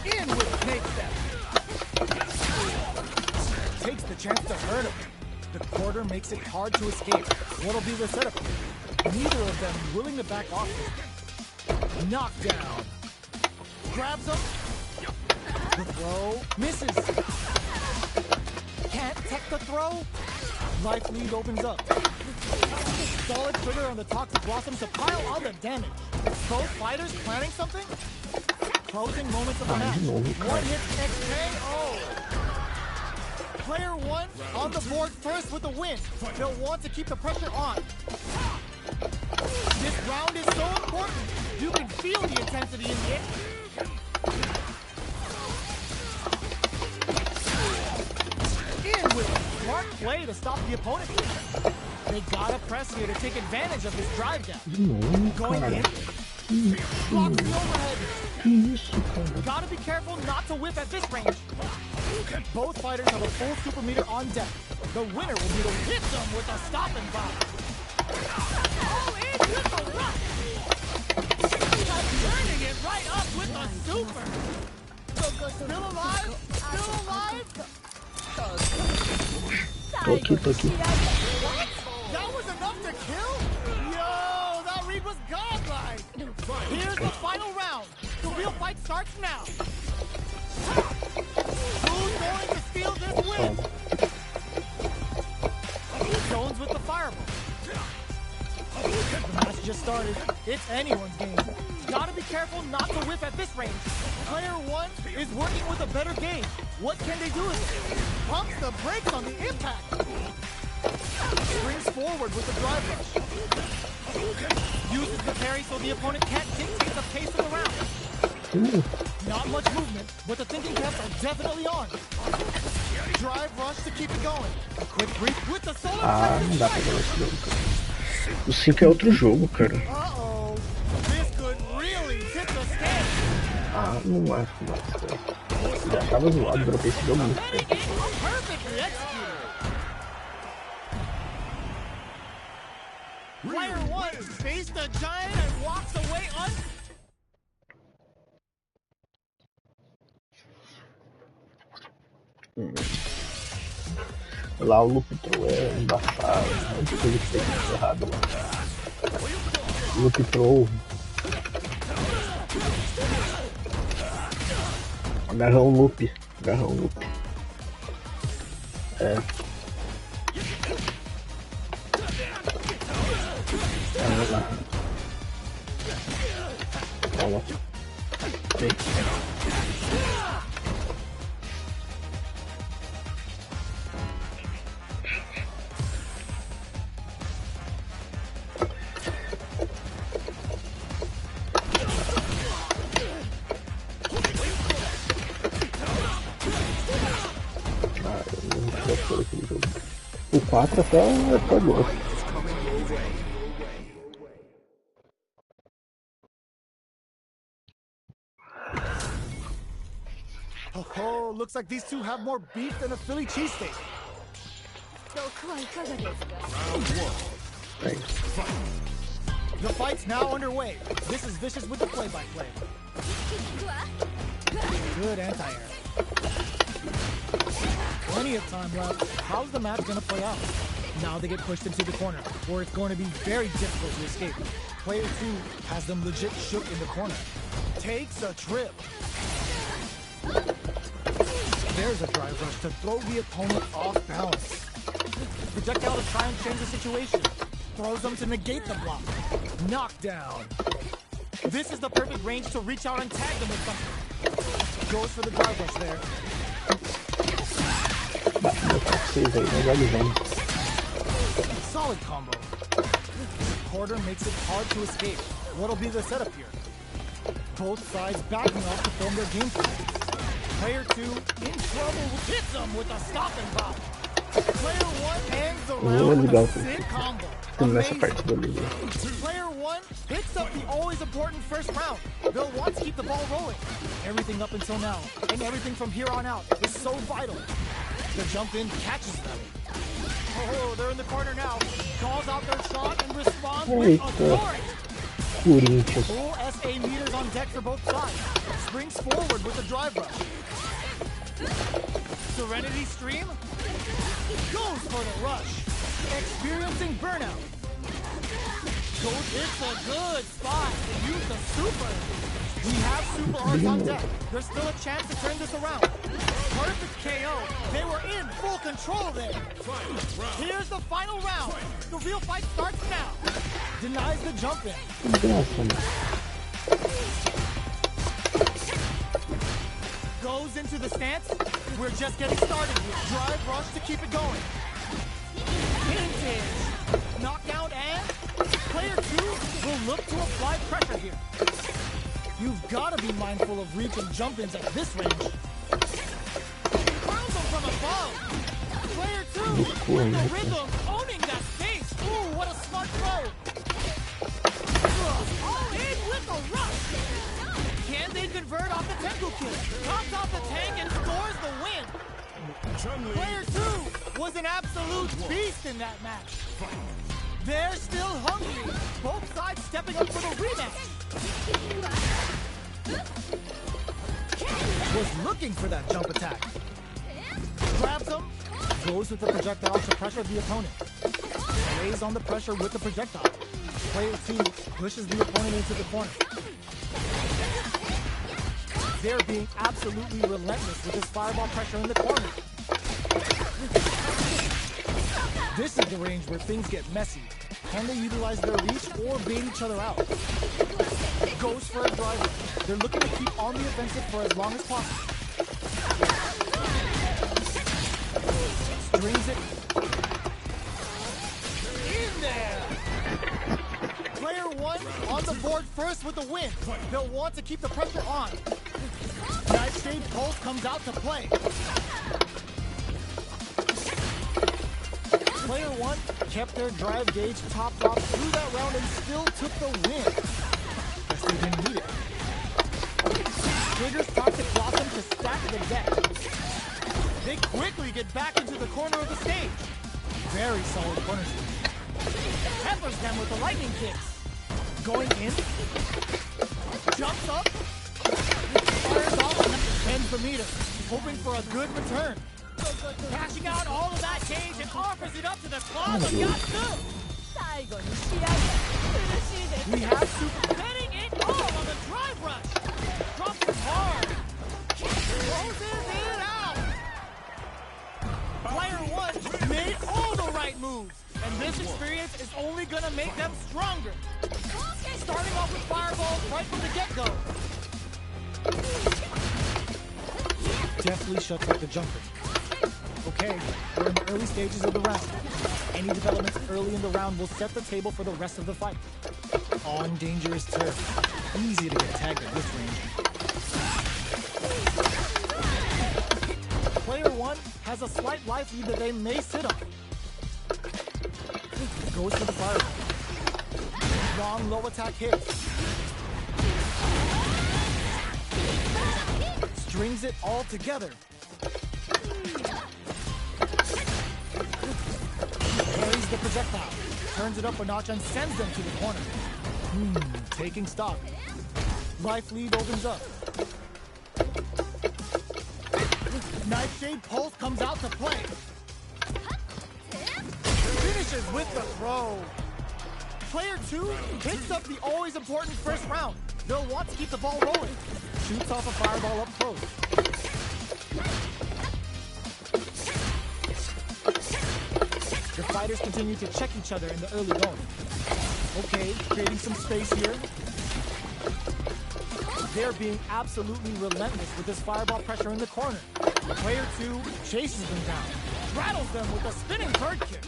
In with a snake step. Takes the chance to hurt him. The quarter makes it hard to escape. What'll be the setup? Neither of them willing to back off. Knockdown. Grabs him. The throw misses. Can't tech the throw. Life lead opens up. Solid trigger on the Toxic Blossom to pile on the damage. Both fighters planning something? Closing moments of the match. One hit XKO. Player 1 on the board first with the win. They'll want to keep the pressure on. This round is so important. You can feel the intensity in the air. In with a smart play to stop the opponent. They gotta press here to take advantage of this drive gap. Going in. Blocks the overhead. Gotta be careful not to whiff at this range. Both fighters have a full super meter on deck. The winner will be to hit them with a stop and pop. All in with the rush. Turning it right up with the super. Still alive? Still alive? Tô aqui. What? That was enough to kill? Yo, that read was godlike. Here's the final round. The real fight starts now. Who's going to steal this win? Jones with the fireball. The match just started. It's anyone's game. Gotta be careful not to whiff at this range. Player 1 is working with a better game. What can they do with it? Pumps the brakes on the impact. Springs forward with the drive rush. Uses the parry so the opponent can't dictate the pace of the round. Not much movement, but the thinking caps are definitely on. Drive rush to keep it going. A quick brief with the solar Não dá pra jogar esse jogo, cara. O 5 é outro jogo, cara. Uh-oh. This could really tip the scale. Não acho mais, cara. Já tava zoado, dropei esse jogo muito Betting tempo. it perfectly executed. Player 1 faced the giant and walks away Lá o loop throw é embaçado, muita coisa que tem que ser errado lá. Loop throw. Agarrão loop. Agarrão loop. É. Olha lá. Olha lá. Ei. O 4 até gosto. Oh, looks like these two have more beef than a Philly cheesesteak. 毒はいかがですか？ The fight's now underway. This is Vicious with the play-by-play. Good anti-air. Plenty of time left. How's the match gonna play out? Now they get pushed into the corner, where it's going to be very difficult to escape. Player 2 has them legit shook in the corner. Takes a trip. There's a drive rush to throw the opponent off balance. Projectile to try and change the situation. Throws them to negate the block. Knockdown. This is the perfect range to reach out and tag them with something. Goes for the drive rush there. Solid combo. Quarter makes it hard to escape. What'll be the setup here? Both sides backing off to form their game plan. Player 2 in trouble, hits him with a stop and pop. Player 1 hangs around with a sick combo. Amazing. Player 1 picks up the always important first round. They'll want to keep the ball rolling. Everything up until now, and everything from here on out, is so vital. The jump in catches them. Oh, they're in the corner now. Calls out their shot and responds with authority. Full SA meters on deck for both sides. Springs forward with a drive rush. Serenity Stream goes for the rush. Experiencing burnout. It's a good spot to use the super. We have super arms on deck. There's still a chance to turn this around. Perfect KO. They were in full control there. Here's the final round. The real fight starts now. Denies the jump in. Goes into the stance. We're just getting started here. Drive rush to keep it going. Vintage. Knockout and player 2 will look to apply pressure here. You've got to be mindful of reach and jump-ins at this range. Crowns them from above. Player 2 with the rhythm, owning that space. Ooh, what a smart throw. All in with the rush. Can they convert off the Tengu kill? Chops off the tank and scores the win. Player 2 was an absolute beast in that match. They're still hungry. Both sides stepping up for the rematch. Was looking for that jump attack. Grabs him. Goes with the projectile to pressure the opponent. Lays on the pressure with the projectile. Player 2 pushes the opponent into the corner. They're being absolutely relentless with this fireball pressure in the corner. This is the range where things get messy. Can they utilize their reach or bait each other out? Goes for a driver. They're looking to keep on the offensive for as long as possible. Strings it. In there! Player 1 on the board first with the win. They'll want to keep the pressure on. Nightshade Pulse comes out to play. Player 1 kept their drive gauge topped off through that round and still took the win. Guess they didn't need it. Triggers Toxic Blossom to stack the deck. They quickly get back into the corner of the stage. Very solid corner stage. Peppers them with the lightning kicks. Going in. Jumps up. Fires off and ends the meter. Hoping for a good return. Cashing out all of that cage and offers it up to the club and got through. We have super betting it all on the drive rush. Drops it hard. Closes it out. Player 1 made all the right moves, and this experience is only gonna make them stronger. Starting off with fireballs right from the get-go. Deftly shuts up the jumper. Okay, we're in the early stages of the round. Any developments early in the round will set the table for the rest of the fight. On dangerous turf. Easy to get tagged at this range. Player 1 has a slight life lead that they may sit on. Goes for the fireball. Long low attack hits. Strings it all together. Parries the projectile. Turns it up a notch and sends them to the corner. Taking stock. Life lead opens up. Nightshade Pulse comes out to play. Finishes with the throw. Player 2 picks up the always important first round. They'll want to keep the ball rolling. Shoots off a fireball up close. The fighters continue to check each other in the early going. Okay, creating some space here. They're being absolutely relentless with this fireball pressure in the corner. Player 2 chases them down, rattles them with a spinning bird kick.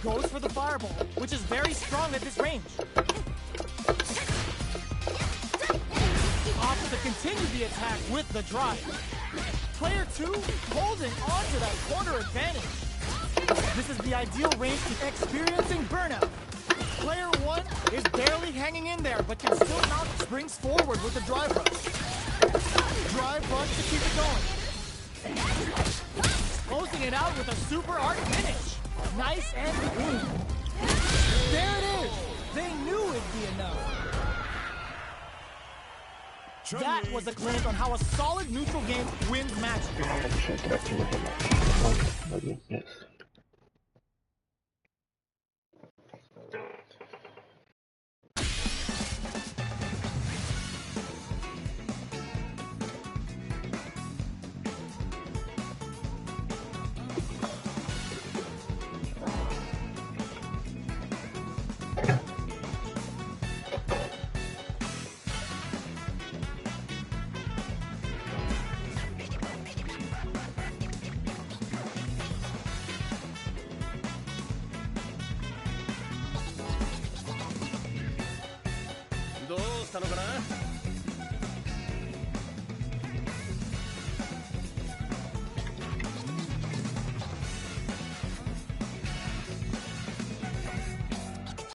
Goes for the fireball, which is very strong at this range. Opts to continue the attack with the drive. Player 2 holding on to that corner advantage. This is the ideal range to experiencing burnout. Player 1 is barely hanging in there, but can still mount springs forward with the drive rush. Drive rush to keep it going. Closing it out with a super art finish. Nice and clean. There it is. They knew it'd be enough. That was a glimpse on how a solid neutral game wins matches. Yes.どうしたのかな